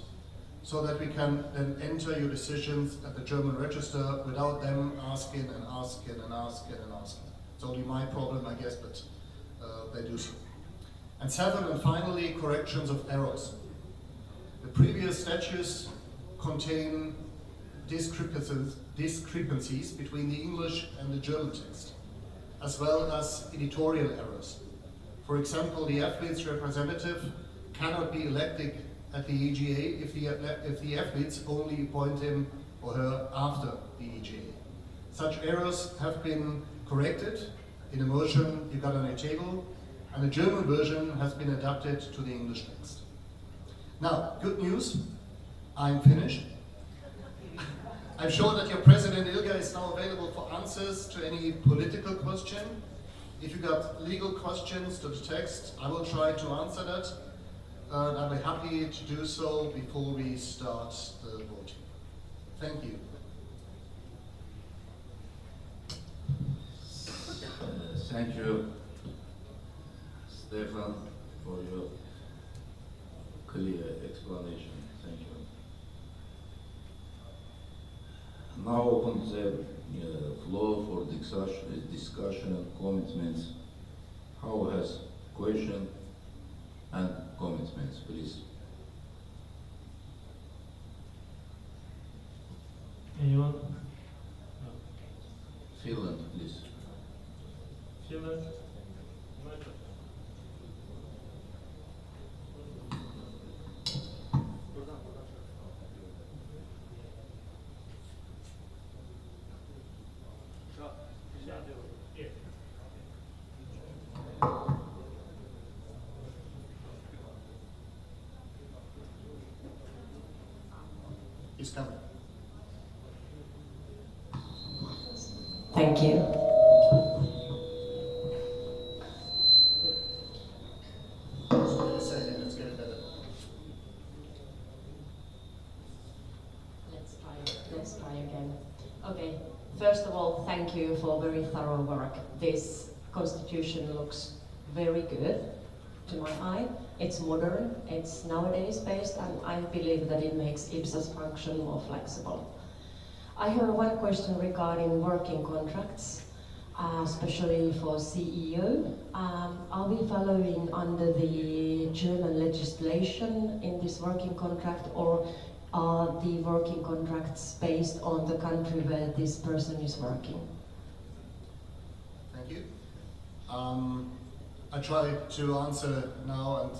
so that we can then enter your decisions at the German register without them asking and asking and asking and asking. It's only my problem, I guess, but they do so. And 7, and finally, corrections of errors. The previous statutes contain discrepancies between the English and the German text, as well as editorial errors. For example, the athlete's representative cannot be elected at the EGA if the athletes only appoint him or her after the EGA. Such errors have been corrected in a motion you got on a table, and the German version has been adapted to the English text. Now, good news, I'm finished. I'm sure that your President Ilga is now available for answers to any political question. If you got legal questions to the text, I will try to answer that. And I'll be happy to do so before we start the voting. Thank you. Thank you, Stefan, for your clear explanation. Thank you. Now open the floor for discussion and commitments. How has question and commitments, please? Anyone? Finland, please. Finland? He's coming. Thank you. Let's get it better. Let's try again. Okay, first of all, thank you for very thorough work. This constitution looks very good to my eye. It's modern, it's nowadays based, and I believe that it makes IBSA's function more flexible. I have one question regarding working contracts. especially for CEO. Are we following under the German legislation in this working contract, or are the working contracts based on the country where this person is working? Thank you. I try to answer now and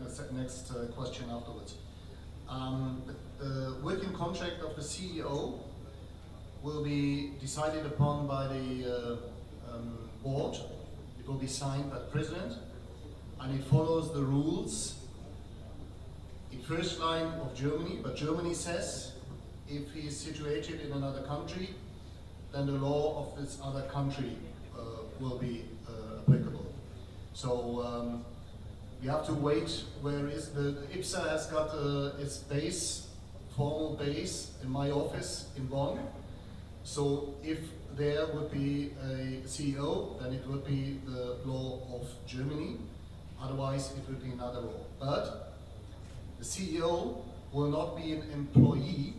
the next question afterwards. The working contract of the CEO will be decided upon by the board. It will be signed by the president, and it follows the rules in first line of Germany, but Germany says if he is situated in another country, then the law of this other country will be applicable. So we have to wait. Where is the IBSA has got its base, formal base in my office in Bonn. So if there would be a CEO, then it would be the law of Germany. Otherwise, it would be another law. But the CEO will not be an employee,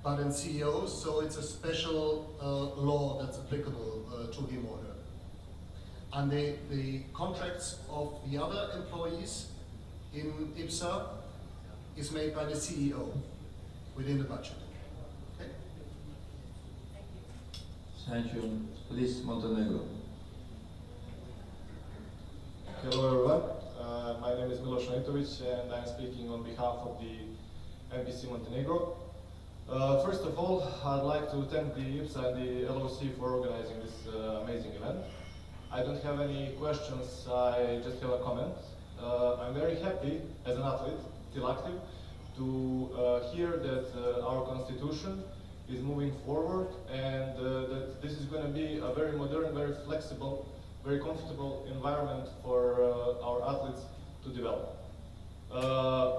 but an CEO, so it's a special law that's applicable to him or her. And the contracts of the other employees in IBSA is made by the CEO within the budget. Okay? Thank you. Please, Montenegro. Hello everyone, my name is Miloš Nojtović and I'm speaking on behalf of the NBC Montenegro. First of all, I'd like to thank the IBSA and the LOC for organizing this amazing event. I don't have any questions, I just have a comment. I'm very happy as an athlete, still active, to hear that our constitution is moving forward and that this is going to be a very modern, very flexible, very comfortable environment for our athletes to develop.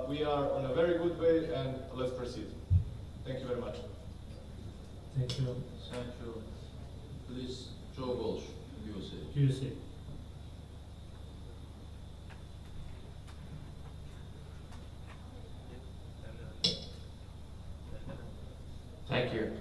We are on a very good way and let's proceed. Thank you very much. Thank you. Thank you. Please, Joe Walsh, USA. USA. Thank you.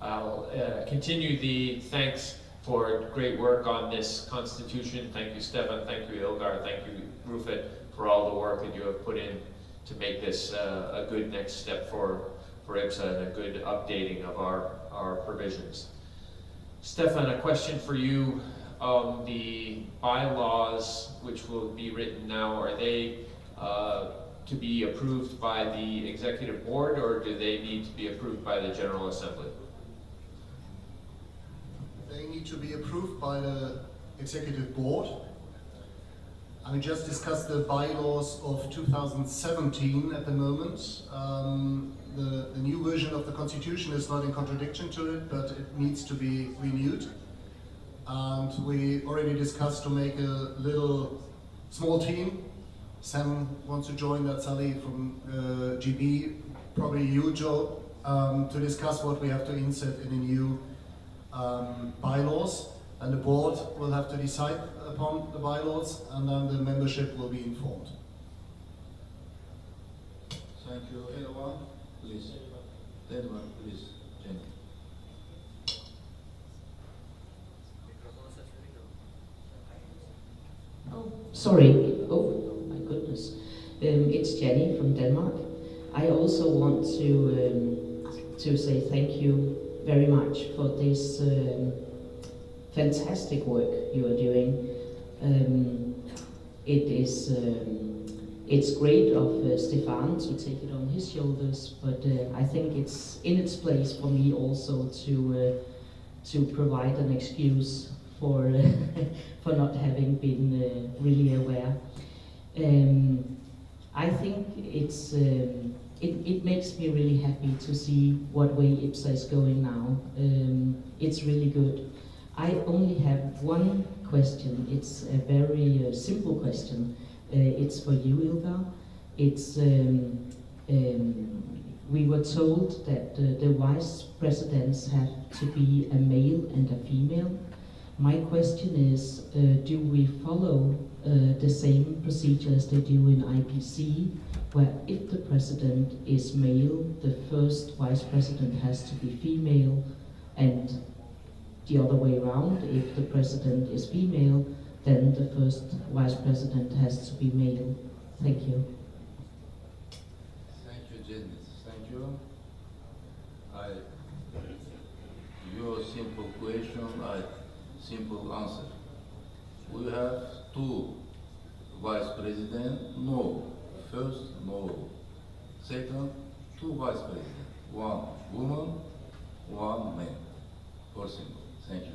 I'll continue the thanks for great work on this constitution. Thank you, Stefan. Thank you, Ilgar. Thank you, Rufet, for all the work that you have put in to make this a good next step for IBSA and a good updating of our provisions. Stefan, a question for you. The bylaws, which will be written now, are they to be approved by the executive board, or do they need to be approved by the General Assembly? They need to be approved by the executive board. I mean, just discussed the bylaws of 2017 at the moment. The new version of the constitution is not in contradiction to it, but it needs to be renewed. And we already discussed to make a little small team. Sam wants to join that, Sally from GB, probably you, Joe, to discuss what we have to insert in the new bylaws. And the board will have to decide upon the bylaws, and then the membership will be informed. Thank you. Anyone? Please. Denmark, please. Jenny. Oh, sorry. Oh, my goodness. It's Jenny from Denmark. I also want to say thank you very much for this fantastic work you are doing. It's great of Stefan to take it on his shoulders, but I think it's in its place for me also to provide an excuse for for not having been really aware. I think it makes me really happy to see what way IBSA is going now. It's really good. I only have one question. It's a very simple question. It's for you, Ilga. It's we were told that the vice presidents have to be a male and a female. My question is, do we follow the same procedure as they do in IBSA, where if the president is male, the first vice president has to be female, and the other way around. If the president is female, then the first vice president has to be male. Thank you. Thank you, Janice. Thank you. Your simple question, simple answer. We have 2 vice president, no. First, no. Second, 2 vice president. 1 woman, 1 man. For simple. Thank you.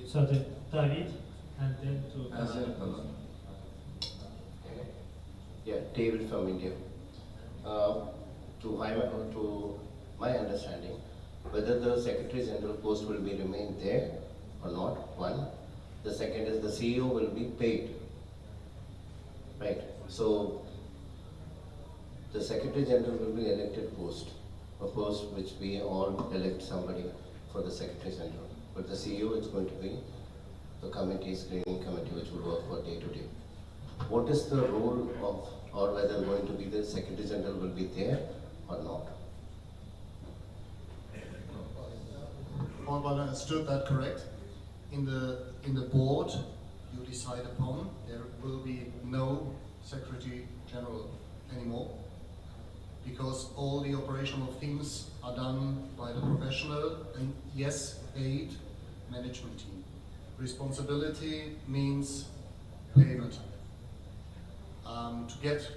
So the David, and then to Yeah, David from India. To my understanding, whether the Secretary General post will be remain there or not, one. The second is the CEO will be paid. Right. So the Secretary General will be elected post, a post which we all elect somebody for the Secretary General. But the CEO is going to be the committee, screening committee, which will work for day to day. What is the role of, or whether going to be the Secretary General will be there or not? If I understood that correct, in the board you decide upon, there will be no Secretary General anymore, because all the operational things are done by the professional and yes, paid management team. Responsibility means payment. To get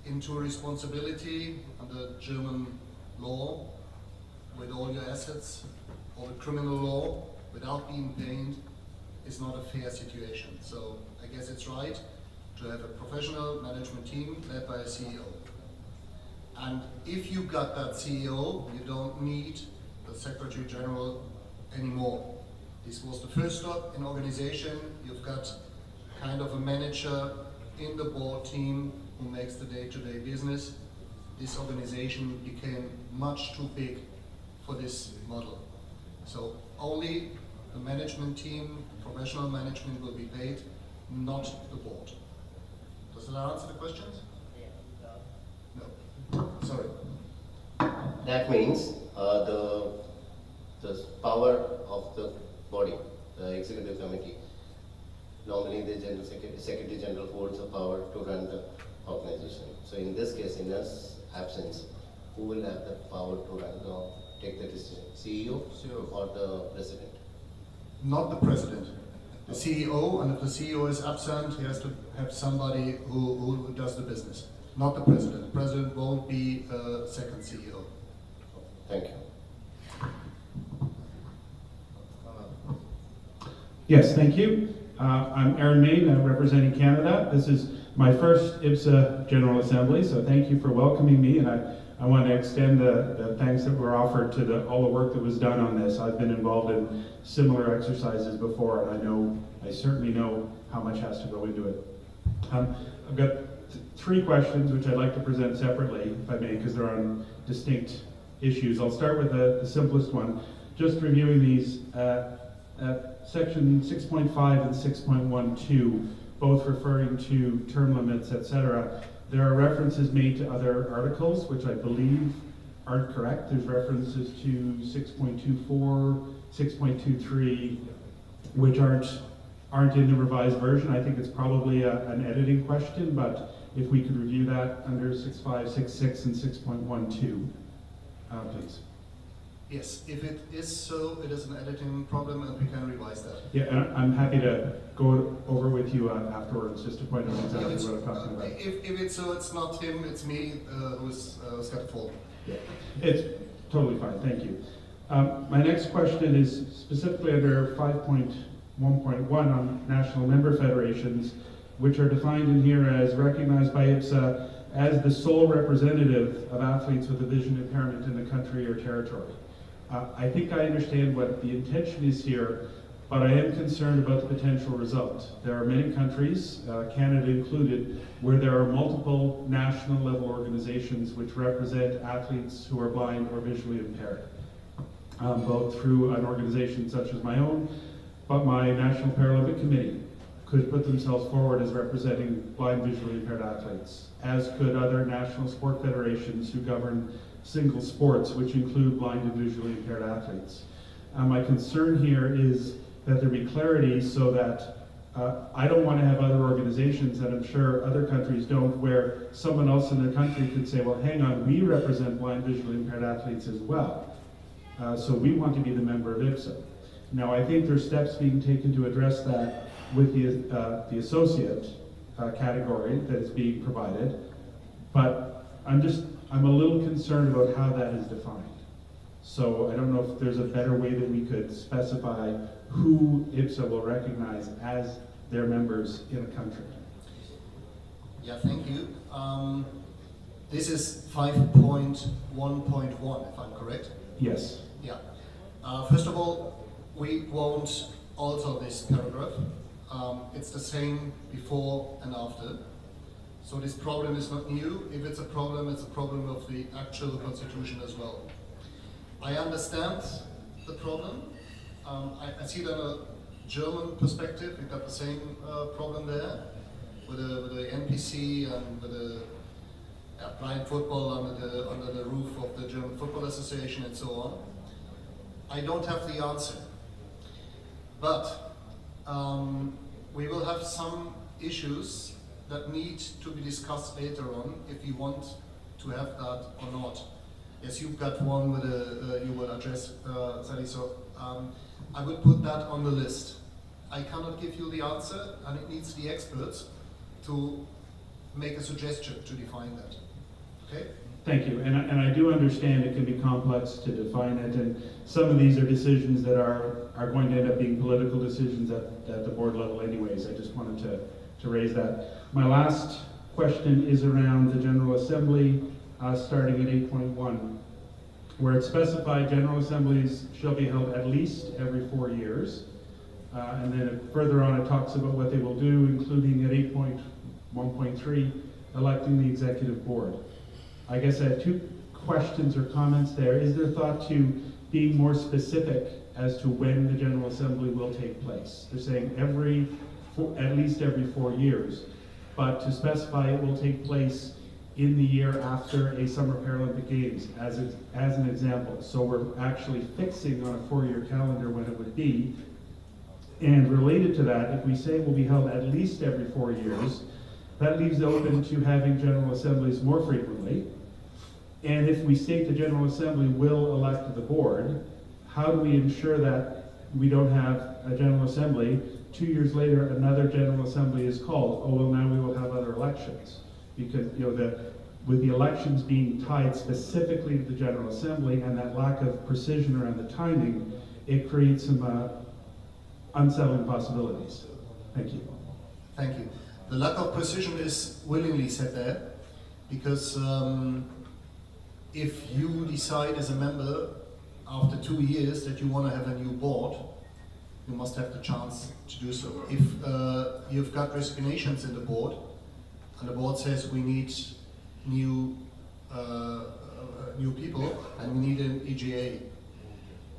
into responsibility under German law, with all your assets, or the criminal law, without being paid, is not a fair situation. So I guess it's right to have a professional management team led by a CEO. And if you got that CEO, you don't need the Secretary General anymore. This was the first step in organization. You've got kind of a manager in the board team who makes the day-to-day business. This organization became much too big for this model. So only the management team, professional management will be paid, not the board. Does that answer the questions? No. Sorry. That means the power of the body, the executive committee. Normally the Secretary General holds the power to run the organization. So in this case, in his absence, who will have the power to run or take the decision? CEO or the president? Not the president. The CEO, and if the CEO is absent, he has to have somebody who does the business. Not the president. The president won't be a second CEO. Thank you. Yes, thank you. I'm Aaron Main, representing Canada. This is my first IBSA General Assembly, so thank you for welcoming me, and I want to extend the thanks that were offered to all the work that was done on this. I've been involved in similar exercises before, and I certainly know how much has to go into it. I've got 3 questions which I'd like to present separately, if I may, because they're on distinct issues. I'll start with the simplest one. Just reviewing these, section 6.5 and 6.12, both referring to term limits, etc. There are references made to other articles, which I believe aren't correct. There's references to 6.24, 6.23, which aren't in the revised version. I think it's probably an editing question, but if we could review that under 6.5, 6.6, and 6.12, please. Yes, if it is so, it is an editing problem and we can revise that. Yeah, and I'm happy to go over with you afterwards, just to point out exactly what I'm talking about. If it's so, it's not him, it's me who's got the fault. Yeah, it's totally fine, thank you. My next question is specifically under 5.1.1 on national member federations, which are defined in here as recognized by IBSA as the sole representative of athletes with a vision impairment in the country or territory. I think I understand what the intention is here, but I am concerned about the potential result. There are many countries, Canada included, where there are multiple national level organizations which represent athletes who are blind or visually impaired, both through an organization such as my own, but my National Paralympic Committee could put themselves forward as representing blind visually impaired athletes, as could other national sport federations who govern single sports, which include blind and visually impaired athletes. My concern here is that there be clarity so that I don't want to have other organizations, and I'm sure other countries don't, where someone else in their country could say, well, hang on, we represent blind visually impaired athletes as well. So we want to be the member of IBSA. Now, I think there's steps being taken to address that with the associate category that is being provided, but I'm a little concerned about how that is defined. So I don't know if there's a better way that we could specify who IBSA will recognize as their members in a country. Yeah, thank you. This is 5.1.1, if I'm correct? Yes. Yeah. First of all, we won't alter this paragraph. It's the same before and after. So this problem is not new. If it's a problem of the actual constitution as well. I understand the problem. I see that a German perspective. We've got the same problem there with the NPC and with the blind football under the roof of the German Football Association and so on. I don't have the answer, but we will have some issues that need to be discussed later on if you want to have that or not. Yes, you've got one with you will address, Sally, so I would put that on the list. I cannot give you the answer, and it needs the experts to make a suggestion to define that. Okay? Thank you, and I do understand it can be complex to define it, and some of these are decisions that are going to end up being political decisions at the board level anyways. I just wanted to raise that. My last question is around the General Assembly, starting at 8.1, where it specified General Assemblies shall be held at least every 4 years. And then further on it talks about what they will do, including at 8.1.3, electing the executive board. I guess I have two questions or comments there. Is there thought to being more specific as to when the General Assembly will take place? They're saying at least every 4 years, but to specify it will take place in the year after a Summer Paralympic Games, as an example. So we're actually fixing on a 4-year calendar when it would be. And related to that, if we say it will be held at least every 4 years, that leaves it open to having General Assemblies more frequently. And if we state the General Assembly will elect the board, how do we ensure that we don't have a General Assembly, 2 years later another General Assembly is called, oh well now we will have other elections? Because with the elections being tied specifically to the General Assembly and that lack of precision around the timing, it creates some unsettling possibilities. Thank you. Thank you. The lack of precision is willingly said there, because if you decide as a member after 2 years that you want to have a new board, you must have the chance to do so. If you've got resignations in the board, and the board says we need new people and we need an EGA.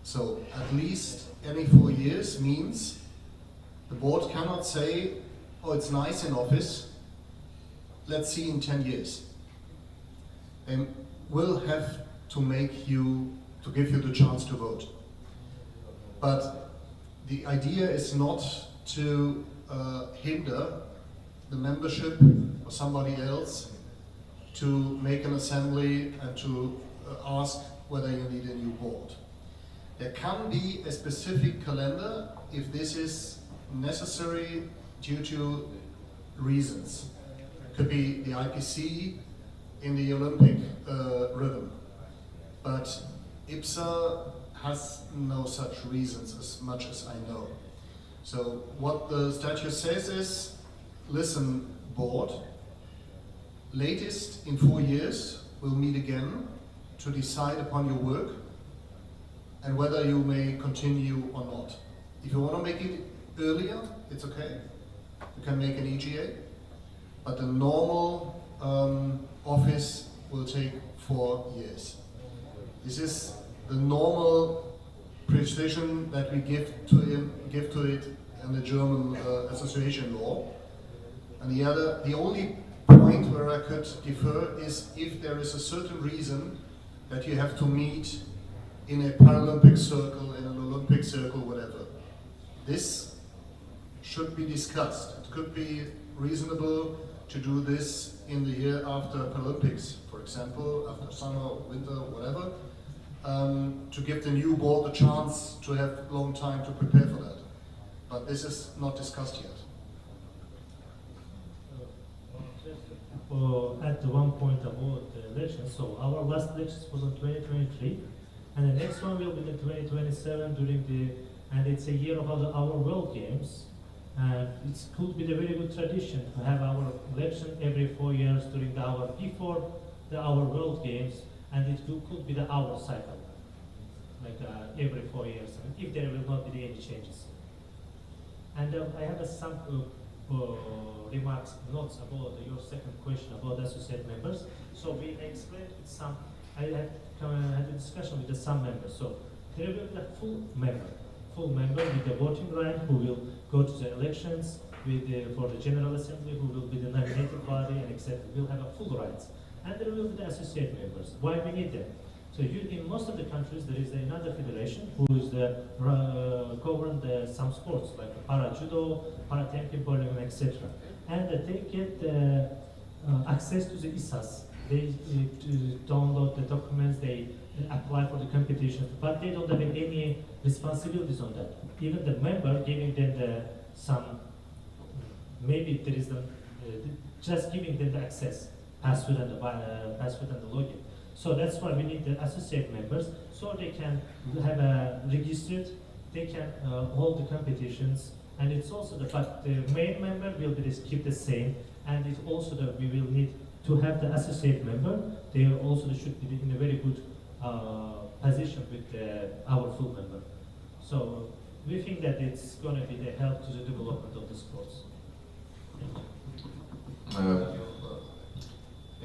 So at least every 4 years means the board cannot say, oh, it's nice in office, let's see in 10 years. They will have to give you the chance to vote. But the idea is not to hinder the membership or somebody else to make an assembly and to ask whether you need a new board. There can be a specific calendar if this is necessary due to reasons. It could be the IBSA in the Olympic rhythm, but IBSA has no such reasons as much as I know. So what the statute says is, listen, board, latest in 4 years we'll meet again to decide upon your work and whether you may continue or not. If you want to make it earlier, it's okay. You can make an EGA, but the normal office will take 4 years. This is the normal precision that we give to it and the German association law. And the only point where I could differ is if there is a certain reason that you have to meet in a Paralympic circle, in an Olympic circle, whatever. This should be discussed. It could be reasonable to do this in the year after Paralympics, for example, after summer, winter, whatever, to give the new board a chance to have long time to prepare for that. But this is not discussed yet. At one point about the elections, so our last elections was in 2023, and the next one will be in 2027 and it's a year of our World Games, and it could be the very good tradition to have our election every 4 years during before our World Games, and it could be our cycle, like every 4 years, and if there will not be any changes. And I have some remarks, notes about your second question about associate members. So we explained some, I had a discussion with some members. So there will be a full member with the voting right who will go to the elections for the General Assembly, who will be the nominated body and etc. will have a full rights. And there will be the associate members. Why we need them? So in most of the countries there is another federation who is govern some sports like para judo, para tenpin bowling, etc. And they get access to the IBSAs. They download the documents, they apply for the competition, but they don't have any responsibilities on that. Even the member giving them maybe there is just giving them the access, password and the login. So that's why we need the associate members, so they can have registered, they can hold the competitions, and it's also but the main member will keep the same, and it's also that we will need to have the associate member. They should be in a very good position with our full member. So we think that it's going to be the help to the development of the sports.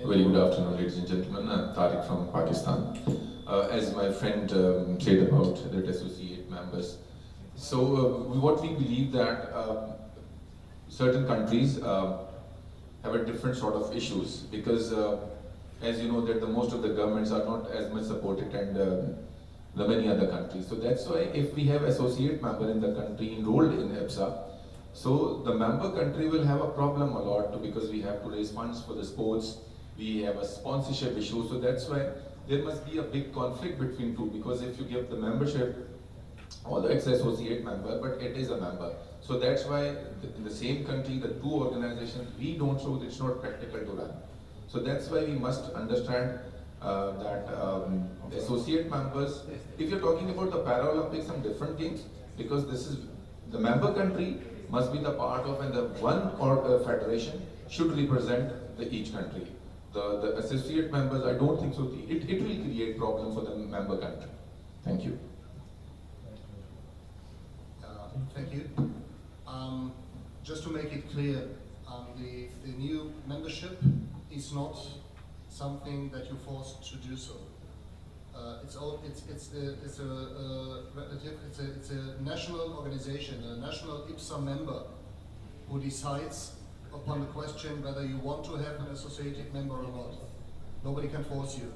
Very good afternoon, ladies and gentlemen. I'm Tariq from Pakistan. As my friend said about the associate members, so what we believe that certain countries have a different sort of issues, because as you know that most of the governments are not as much supported and the many other countries. So that's why if we have associate member in the country enrolled in IBSA, so the member country will have a problem a lot, because we have to raise funds for the sports. We have a sponsorship issue, so that's why there must be a big conflict between two, because if you give the membership, although it's associate member, but it is a member. So that's why in the same country, the two organizations, we don't show it's not practical to run. So that's why we must understand that associate members, if you're talking about the Paralympics and different games, because this is, the member country must be the part of, and the one federation should represent each country. The associate members, I don't think so. It will create problem for the member country. Thank you. Thank you. Just to make it clear, the new membership is not something that you're forced to do so. It's a national organization, a national IBSA member who decides upon the question whether you want to have an associated member or not. Nobody can force you.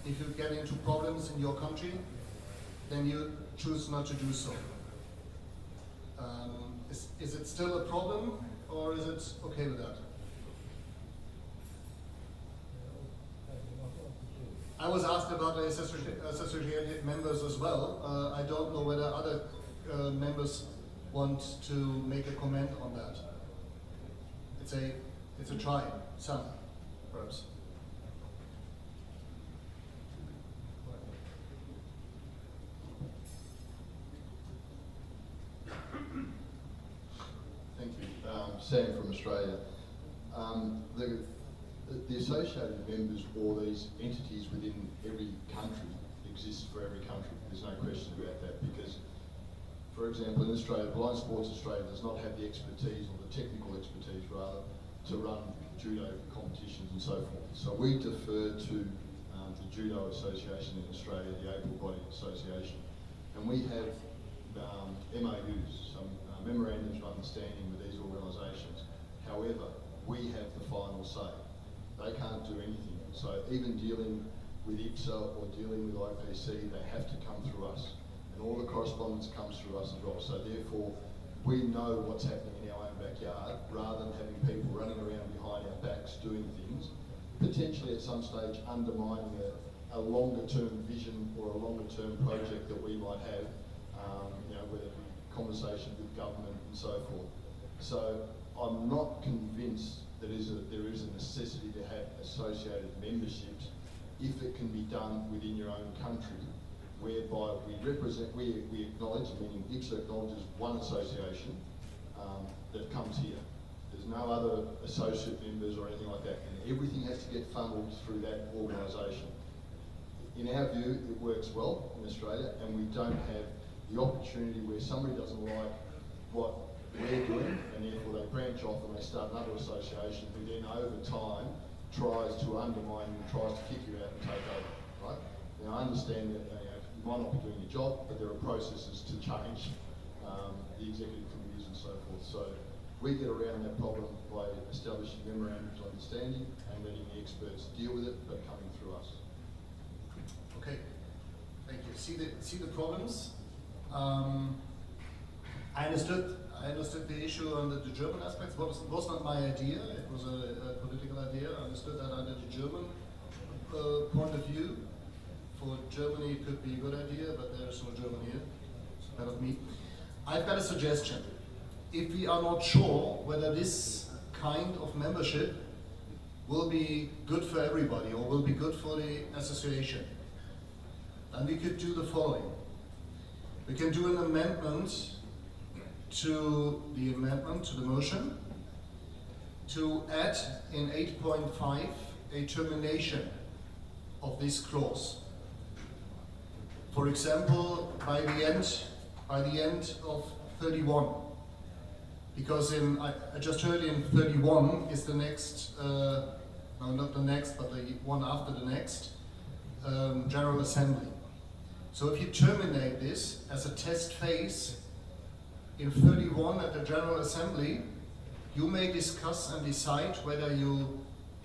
If you get into problems in your country, then you choose not to do so. Is it still a problem, or is it okay with that? I was asked about the associated members as well. I don't know whether other members want to make a comment on that. It's a try, some, perhaps. Thank you. Sam from Australia. The associated members, or these entities within every country, exist for every country. There's no question about that, because, for example, in Australia, Blind Sports Australia does not have the expertise, or the technical expertise rather, to run judo competitions and so forth. So we defer to the Judo Association in Australia, the Able-Bodied Association, and we have MOUs, some memorandums of understanding with these organisations. However, we have the final say. They can't do anything. So even dealing with IBSA or dealing with IBSA, they have to come through us. And all the correspondence comes through us as well. So therefore, we know what's happening in our own backyard, rather than having people running around behind our backs doing things, potentially at some stage undermining a longer term vision or a longer term project that we might have, whether it be conversation with government and so forth. So I'm not convinced that there is a necessity to have associated memberships if it can be done within your own country, whereby we acknowledge, meaning IBSA acknowledges one association that comes here. There's no other associate members or anything like that, and everything has to get funneled through that organisation. In our view, it works well in Australia, and we don't have the opportunity where somebody doesn't like what we're doing, and therefore they branch off and they start another association who then over time tries to undermine you and tries to kick you out and take over, right? Now I understand that you might not be doing your job, but there are processes to change the executive committees and so forth. So we get around that problem by establishing memorandums of understanding and letting the experts deal with it, but coming through us. Okay, thank you. See the problems? I understood the issue on the German aspects. It was not my idea. It was a political idea. I understood that under the German point of view. For Germany, it could be a good idea, but there's no German here. So that of me. I've got a suggestion. If we are not sure whether this kind of membership will be good for everybody or will be good for the association, then we could do the following. We can do an amendment to the motion to add in 8.5 a termination of this clause. For example, by the end of 31, because I just heard in 31 is the next, no, not the next, but the one after the next General Assembly. So if you terminate this as a test phase in 31 at the General Assembly, you may discuss and decide whether you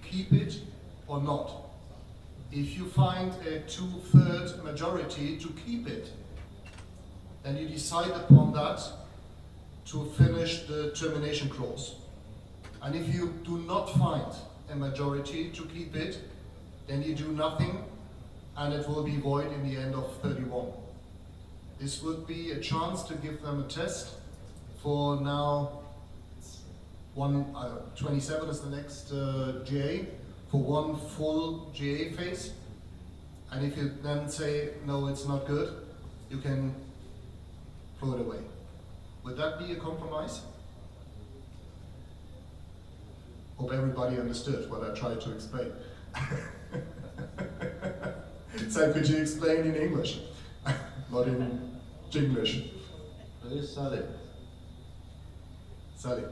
keep it or not. If you find a 2/3 majority to keep it, then you decide upon that to finish the termination clause. And if you do not find a majority to keep it, then you do nothing and it will be void in the end of 31. This would be a chance to give them a test for now. 27 is the next GA, for one full GA phase. And if you then say, no, it's not good, you can throw it away. Would that be a compromise? Hope everybody understood what I tried to explain. So could you explain in English, not in Jinglish? Please, Sally. Sally.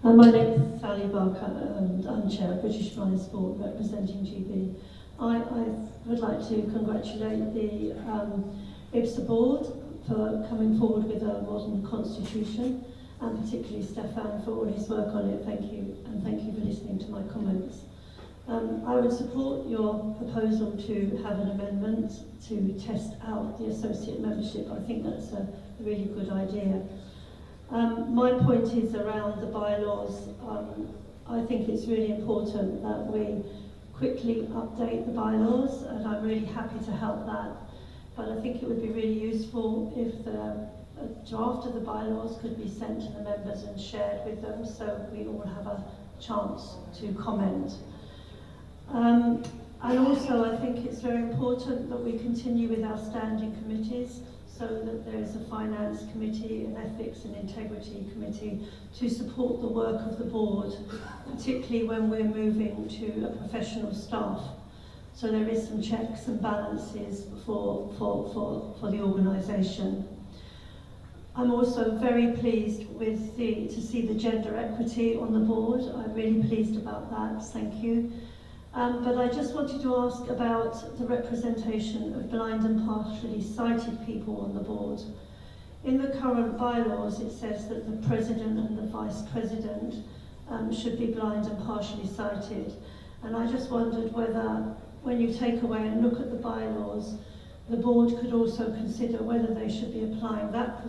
My name is Sally Barker and I'm Chair of British Flying Sport representing GB. I would like to congratulate the IBSA board for coming forward with a modern constitution, and particularly Stefan for all his work on it. Thank you, and thank you for listening to my comments. I would support your proposal to have an amendment to test out the associate membership. I think that's a really good idea. My point is around the bylaws. I think it's really important that we quickly update the bylaws, and I'm really happy to help that. But I think it would be really useful if the draft of the bylaws could be sent to the members and shared with them, so we all have a chance to comment. And also I think it's very important that we continue with our standing committees, so that there is a finance committee, an ethics and integrity committee to support the work of the board, particularly when we're moving to a professional staff. So there is some checks and balances for the organisation. I'm also very pleased with to see the gender equity on the board. I'm really pleased about that, thank you. But I just wanted to ask about the representation of blind and partially sighted people on the board. In the current bylaws, it says that the president and the vice president should be blind and partially sighted. And I just wondered whether, when you take away and look at the bylaws, the board could also consider whether they should be applying that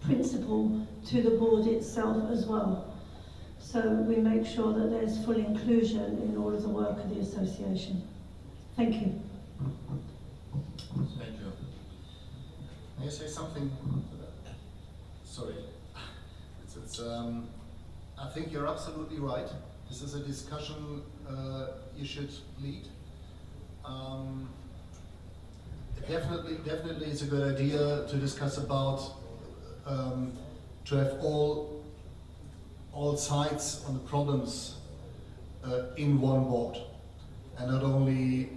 principle to the board itself as well. So we make sure that there's full inclusion in all of the work of the association. Thank you. Thank you. May I say something? Sorry. I think you're absolutely right. This is a discussion you should lead. Definitely it's a good idea to discuss about to have all sides on the problems in one board, and not only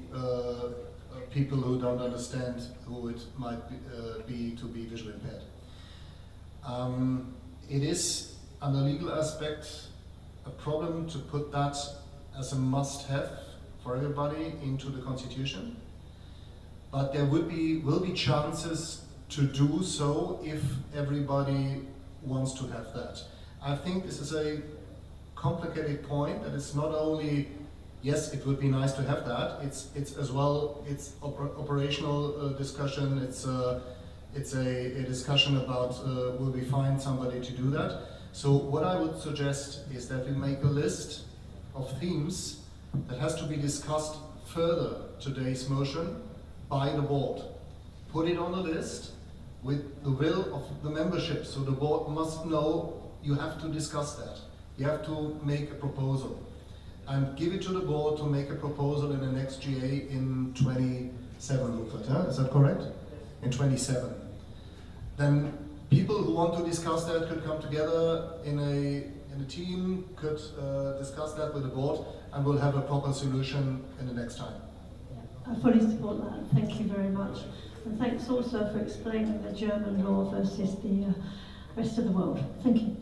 people who don't understand who it might be to be visually impaired. It is, on the legal aspect, a problem to put that as a must-have for everybody into the Constitution, but there will be chances to do so if everybody wants to have that. I think this is a complicated point, that it's not only, yes, it would be nice to have that, it's as well, it's operational discussion, it's a discussion about will we find somebody to do that. So what I would suggest is that we make a list of themes that has to be discussed further today's motion by the board. Put it on the list with the will of the membership, so the board must know you have to discuss that. You have to make a proposal and give it to the board to make a proposal in the next GA in 27, Rupert, huh? Is that correct? In 27. Then people who want to discuss that could come together in a team, could discuss that with the board, and we'll have a proper solution in the next time. I fully support that. Thank you very much. And thanks also for explaining the German law versus the rest of the world. Thank you.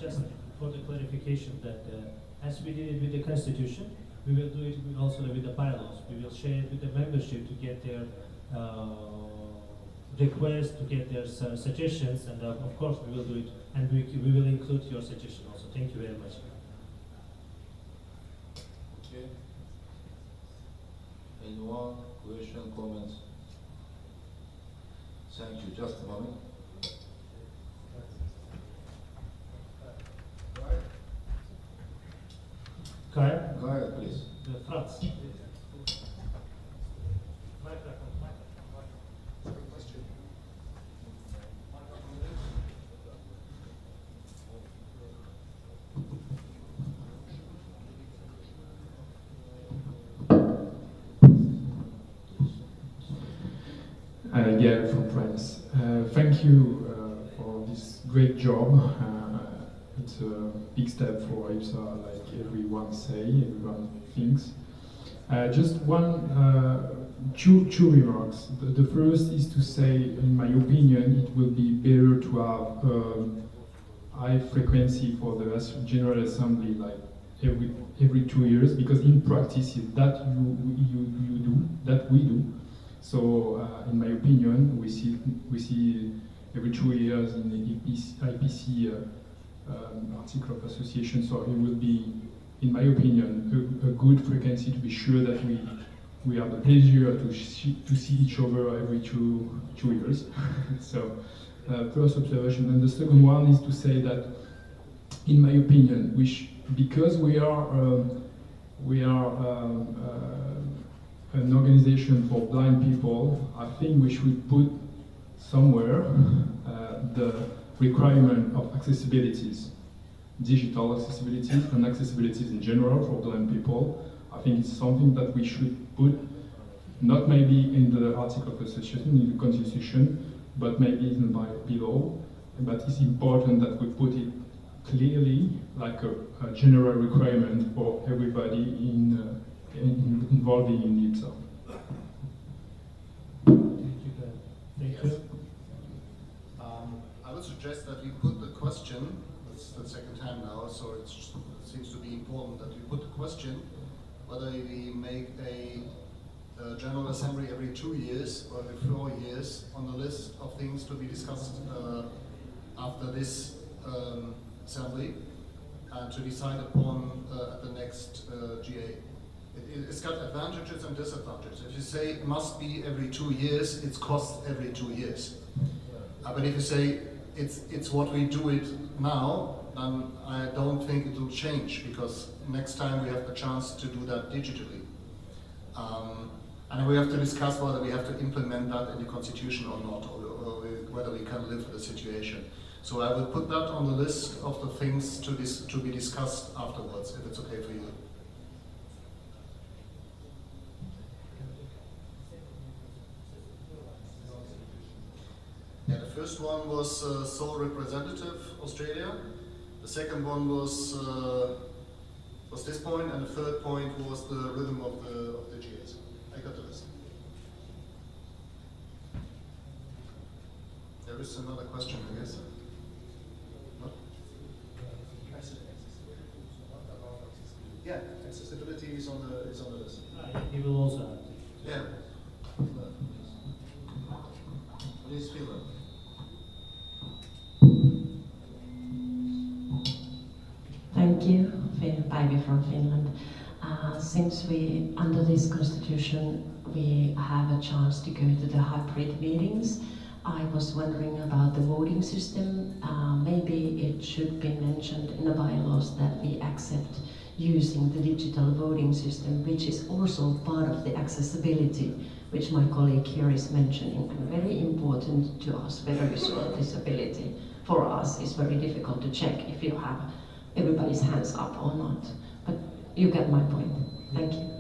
Just for the clarification that as we did it with the Constitution, we will do it also with the bylaws. We will share it with the membership to get their requests, to get their suggestions, and of course we will do it, and we will include your suggestion also. Thank you very much. Okay. Anyone? Question, comments? Thank you. Just a moment. Kyle? Go ahead, please. Franz. Again from France. Thank you for this great job. It's a big step for IBSA, like everyone everyone thinks. Just two remarks. The first is to say, in my opinion, it will be better to have high frequency for the General Assembly, like every 2 years, because in practice that we do. So, in my opinion, we see every 2 years in the IBSA article of association. So it will be, in my opinion, a good frequency to be sure that we have the pleasure to see each other every two years. So, first observation. And the second one is to say that, in my opinion, because we are an organization for blind people, I think we should put somewhere the requirement of accessibilities, digital accessibilities and accessibilities in general for blind people. I think it's something that we should put, not maybe in the article of association, in the constitution, but maybe even below. But it's important that we put it clearly, like a general requirement for everybody involved in IBSA. Thank you. I would suggest that we put the question, that's the second time now, so it seems to be important that we put the question whether we make a General Assembly every 2 years or every 4 years on the list of things to be discussed after this assembly and to decide upon at the next GA. It's got advantages and disadvantages. If you say it must be every 2 years, it's cost every 2 years. But if you say it's what we do it now, then I don't think it will change, because next time we have the chance to do that digitally. And we have to discuss whether we have to implement that in the constitution or not, or whether we can live with the situation. So I will put that on the list of the things to be discussed afterwards, if it's okay for you. Yeah, the first one was sole representative, Australia. The second one was this point, and the third point was the rhythm of the GAs. I got the list. There is another question, I guess. No? Yeah, accessibility is on the list. He will also add it. Yeah. Please fill it. Thank you, Päivi from Finland. Since we, under this constitution, we have a chance to go to the hybrid meetings, I was wondering about the voting system. Maybe it should be mentioned in the bylaws that we accept using the digital voting system, which is also part of the accessibility, which my colleague here is mentioning, and very important to us, very visual disability. For us, it's very difficult to check if you have everybody's hands up or not. But you get my point. Thank you.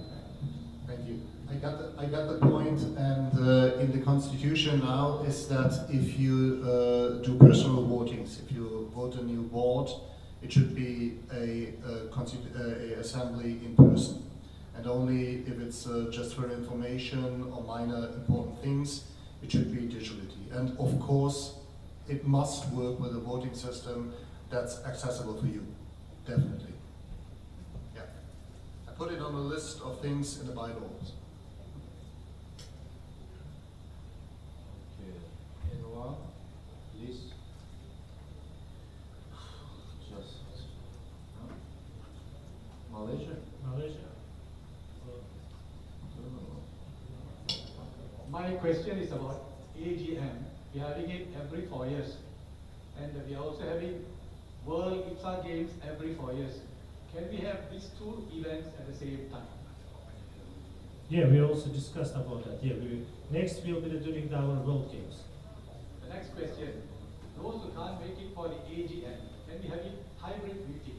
Thank you. I got the point, and in the constitution now is that if you do personal votings, if you vote a new board, it should be a assembly in person, and only if it's just for information or minor important things, it should be digitally. And of course, it must work with a voting system that's accessible for you, definitely. Yeah, I put it on the list of things in the bylaws. Okay, anyone, please? Just no? Malaysia? Malaysia. My question is about AGM. We are having it every 4 years. And we are also having World IBSA Games every 4 years. Can we have these two events at the same time? Yeah, we also discussed about that. Yeah, next we'll be doing our World Games. The next question, those who can't make it for the AGM, can we have a hybrid meeting?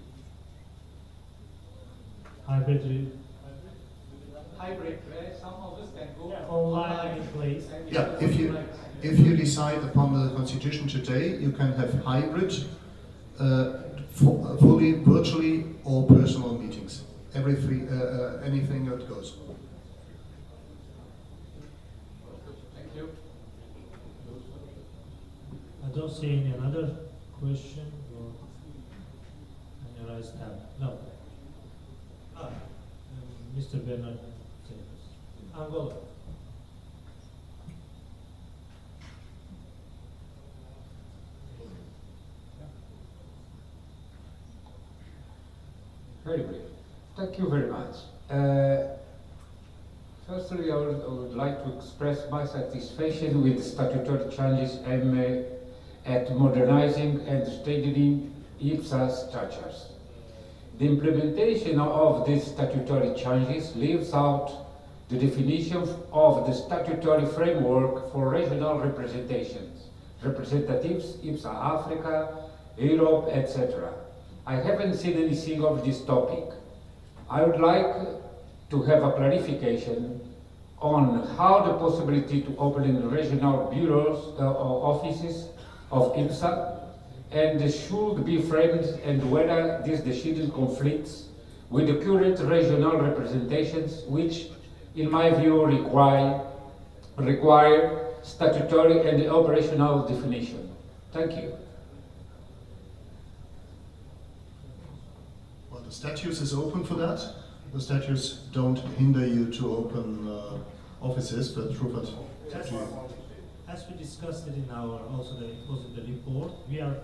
Hybrid, where some of us can go online in place. Yeah, if you decide upon the constitution today, you can have hybrid, fully virtually or personal meetings. Anything that goes. Thank you. I don't see any other question or any raised hand. No. Mr. Bernard, Angola. Very brief. Thank you very much. Firstly, I would like to express my satisfaction with statutory changes aimed at modernizing and strengthening IBSA structures. The implementation of these statutory changes leaves out the definition of the statutory framework for regional representations, representatives, IBSA Africa, Europe, etc. I haven't seen anything of this topic. I would like to have a clarification on how the possibility to open regional bureaus or offices of IBSA and should be framed, and whether this decision conflicts with the current regional representations, which in my view require statutory and operational definition. Thank you. The statutes is open for that. The statutes don't hinder you to open offices, but Rupert. As we discussed it in our it was in the report, we are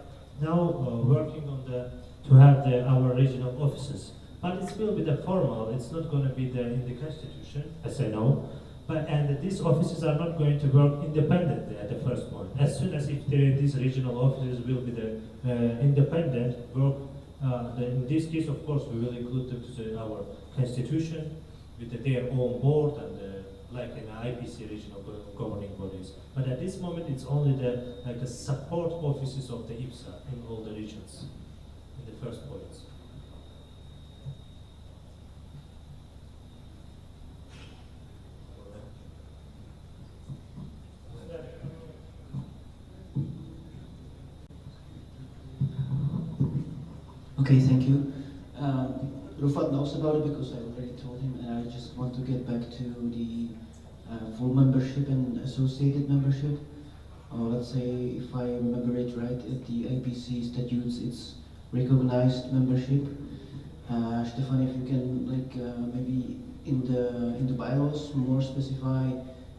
now working on to have our regional offices. But it will be the formal. It's not going to be in the constitution, as I know. And these offices are not going to work independently at the first moment. As soon as these regional offices will be the independent work, in this case, of course, we will include them to our constitution with their own board and like in IBSA regional governing bodies. But at this moment, it's only the support offices of the IBSA in all the regions in the first points. Okay, thank you. Rufat knows about it because I already told him, and I just want to get back to the full membership and associated membership. Let's say, if I remember it right, at the IBC statutes, it's recognized membership. Stefan, if you can, maybe in the bylaws more specify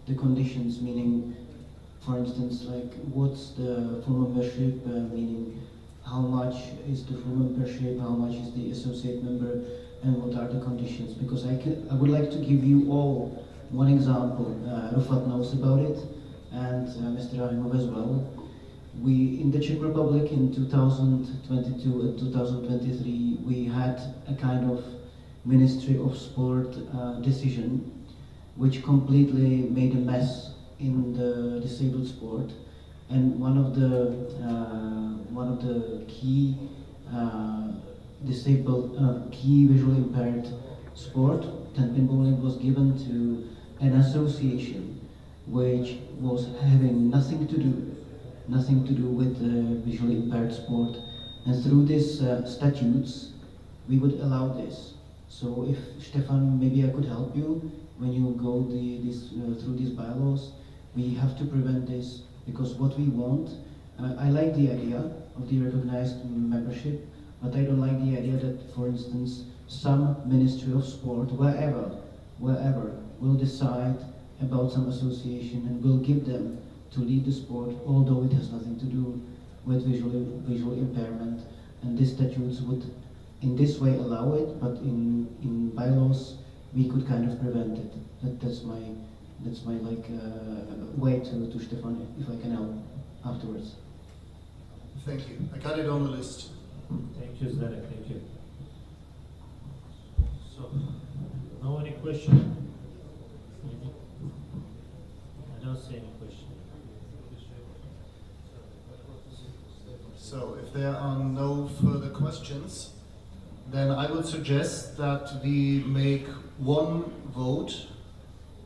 the conditions, meaning, for instance, what's the full membership, meaning how much is the full membership, how much is the associate member, and what are the conditions? Because I would like to give you all one example. Rufat knows about it, and Mr. Rahimov as well. We, in the Czech Republic in 2022 and 2023, we had a kind of Ministry of Sport decision, which completely made a mess in the disabled sport. And one of the key key visually impaired sport, 10-pin bowling, was given to an association which was having nothing to do with visually impaired sport. And through these statutes, we would allow this. So if Stefan, maybe I could help you when you go through these bylaws, we have to prevent this, because what we want, I like the idea of the recognized membership, but I don't like the idea that, for instance, some Ministry of Sport, wherever, will decide about some association and will give them to lead the sport, although it has nothing to do with visual impairment. And these statutes would, in this way, allow it, but in bylaws, we could kind of prevent it. That's my way to Stefan, if I can help afterwards. Thank you. I got it on the list. Thank you, Zdenek. Thank you. So, now any question? I don't see any question. So, if there are no further questions, then I would suggest that we make one vote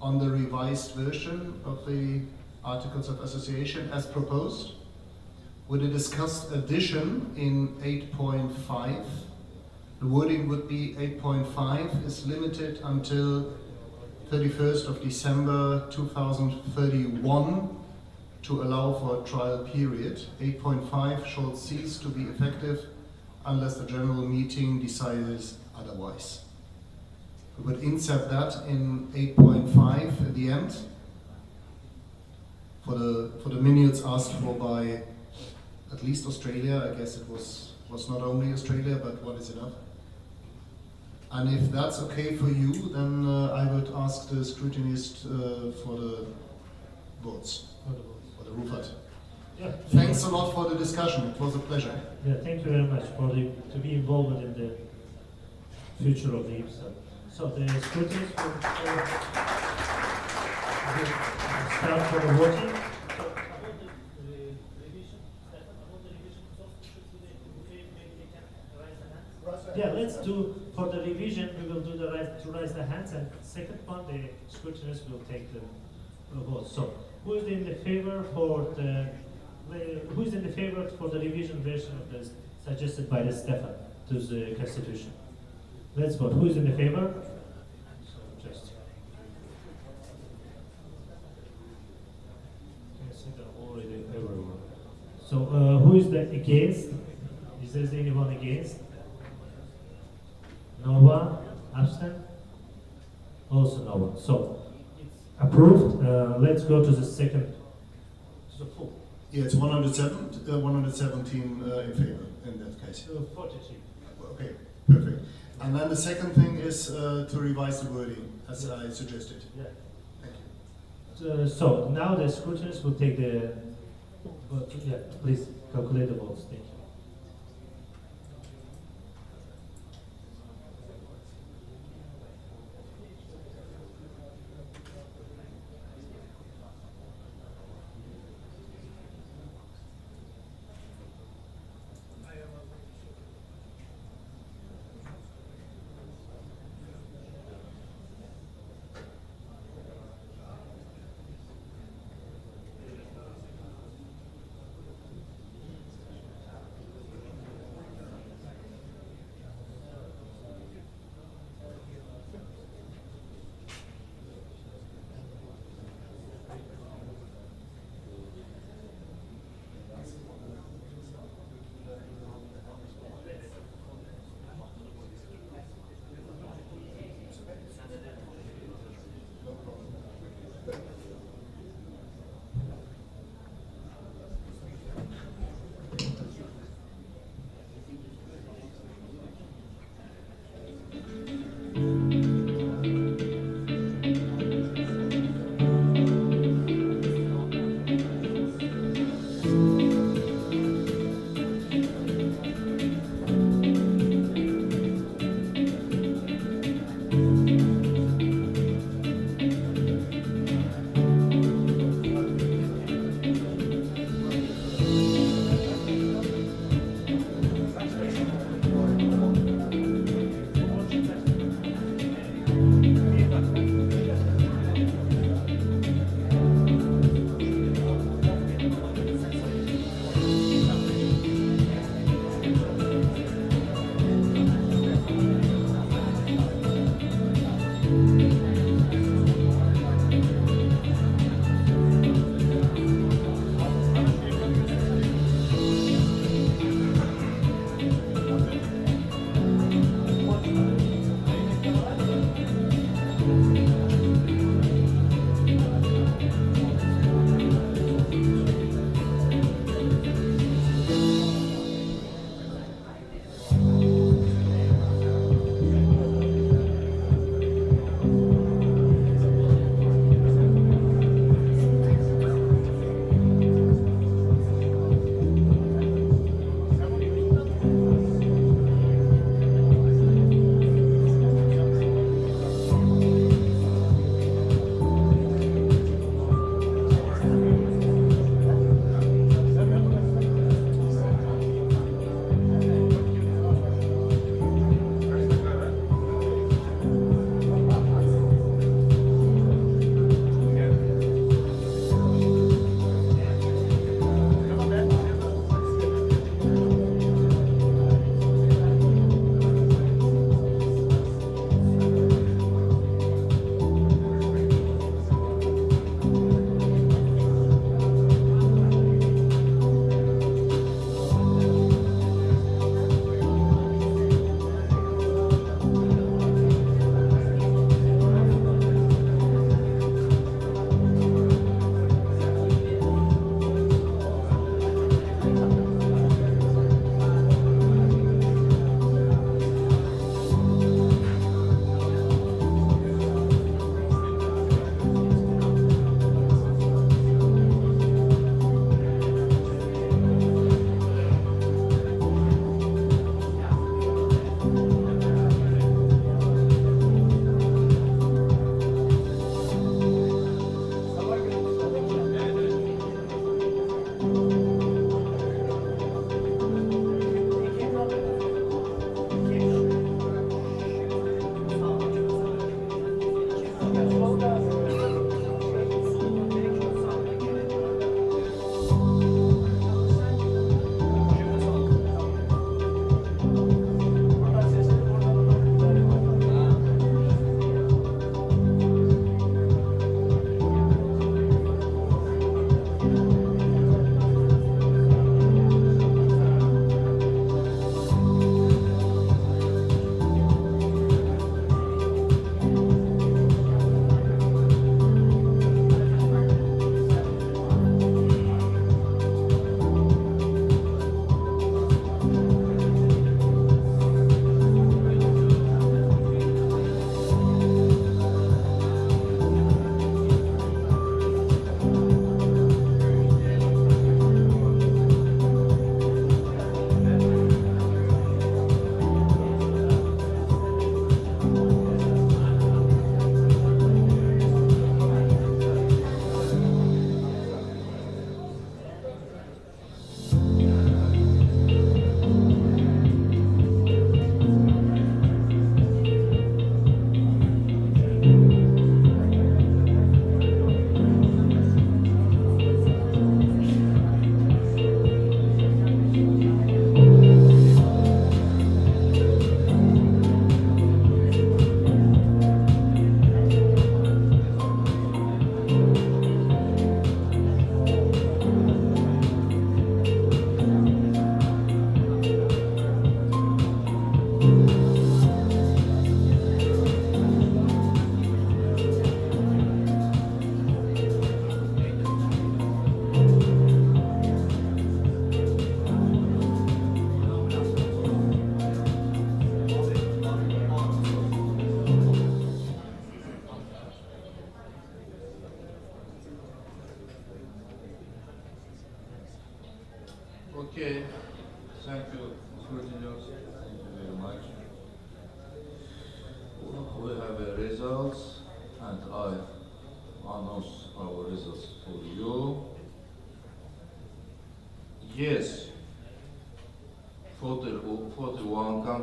on the revised version of the Articles of Association as proposed, with a discussed addition in 8.5. The wording would be 8.5 is limited until 31st of December 2031 to allow for a trial period. 8.5 shall cease to be effective unless the general meeting decides otherwise. We would insert that in 8.5 at the end for the minutes asked for by at least Australia. I guess it was not only Australia, but what is enough. And if that's okay for you, then I would ask the scrutinist for the votes, for the Rufat. Yeah. Thanks a lot for the discussion. It was a pleasure. Yeah, thank you very much to be involved in the future of the IBSA. So the scrutineers will start for the voting. Yeah, let's do, for the revision, we will do to raise the hands, and second one, the scrutineers will take the vote. So, who is in the favor for the revision version of the suggested by the Stefan to the Constitution? Let's vote. Who is in the favor? So just. I see that already everyone. So who is against? Is there anyone against? No one? Abstain? Also no one. So Approved. Let's go to the second, to the full. Yeah, it's 117 in favor in that case. 43. Okay, perfect. And then the second thing is to revise the wording, as I suggested. Yeah. Thank you. So now the scrutineers will take the vote. Yeah, please calculate the votes. Thank you.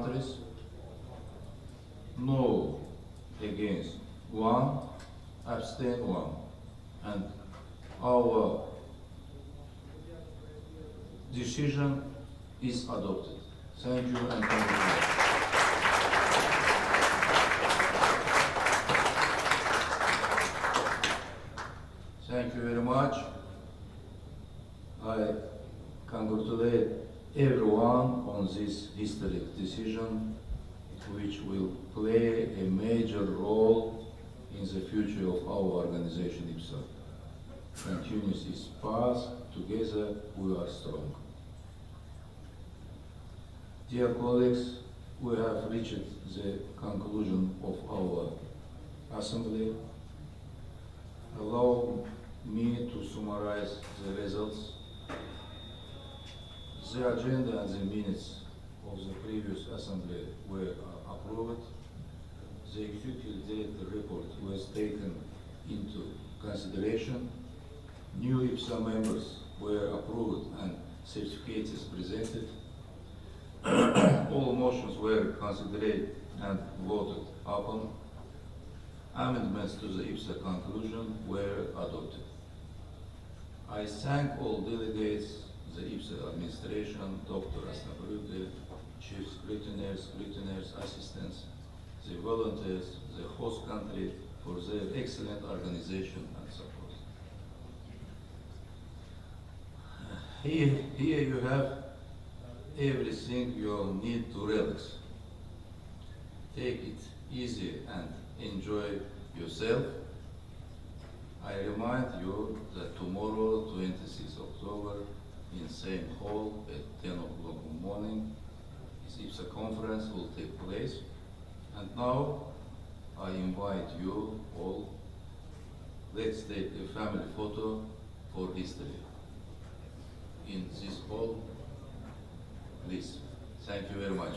countries, no against 1, abstain 1, and our decision is adopted. Thank you and congratulations. Thank you very much. I congratulate everyone on this historic decision, which will play a major role in the future of our organization IBSA. Continues its path, together we are strong. Dear colleagues, we have reached the conclusion of our assembly. Allow me to summarize the results. The agenda and the minutes of the previous assembly were approved. The executive director report was taken into consideration. New IBSA members were approved and certificates presented. All motions were considered and voted upon. Amendments to the IBSA conclusion were adopted. I thank all delegates, the IBSA administration, Dr. Asnabrügge, chief scrutineers, assistants, the volunteers, the host country for their excellent organization and support. Here you have everything you need to relax. Take it easy and enjoy yourself. I remind you that tomorrow, 26 October, in same hall at 10 o'clock in the morning, this IBSA conference will take place. And now I invite you all, let's take a family photo for history. In this hall, please. Thank you very much.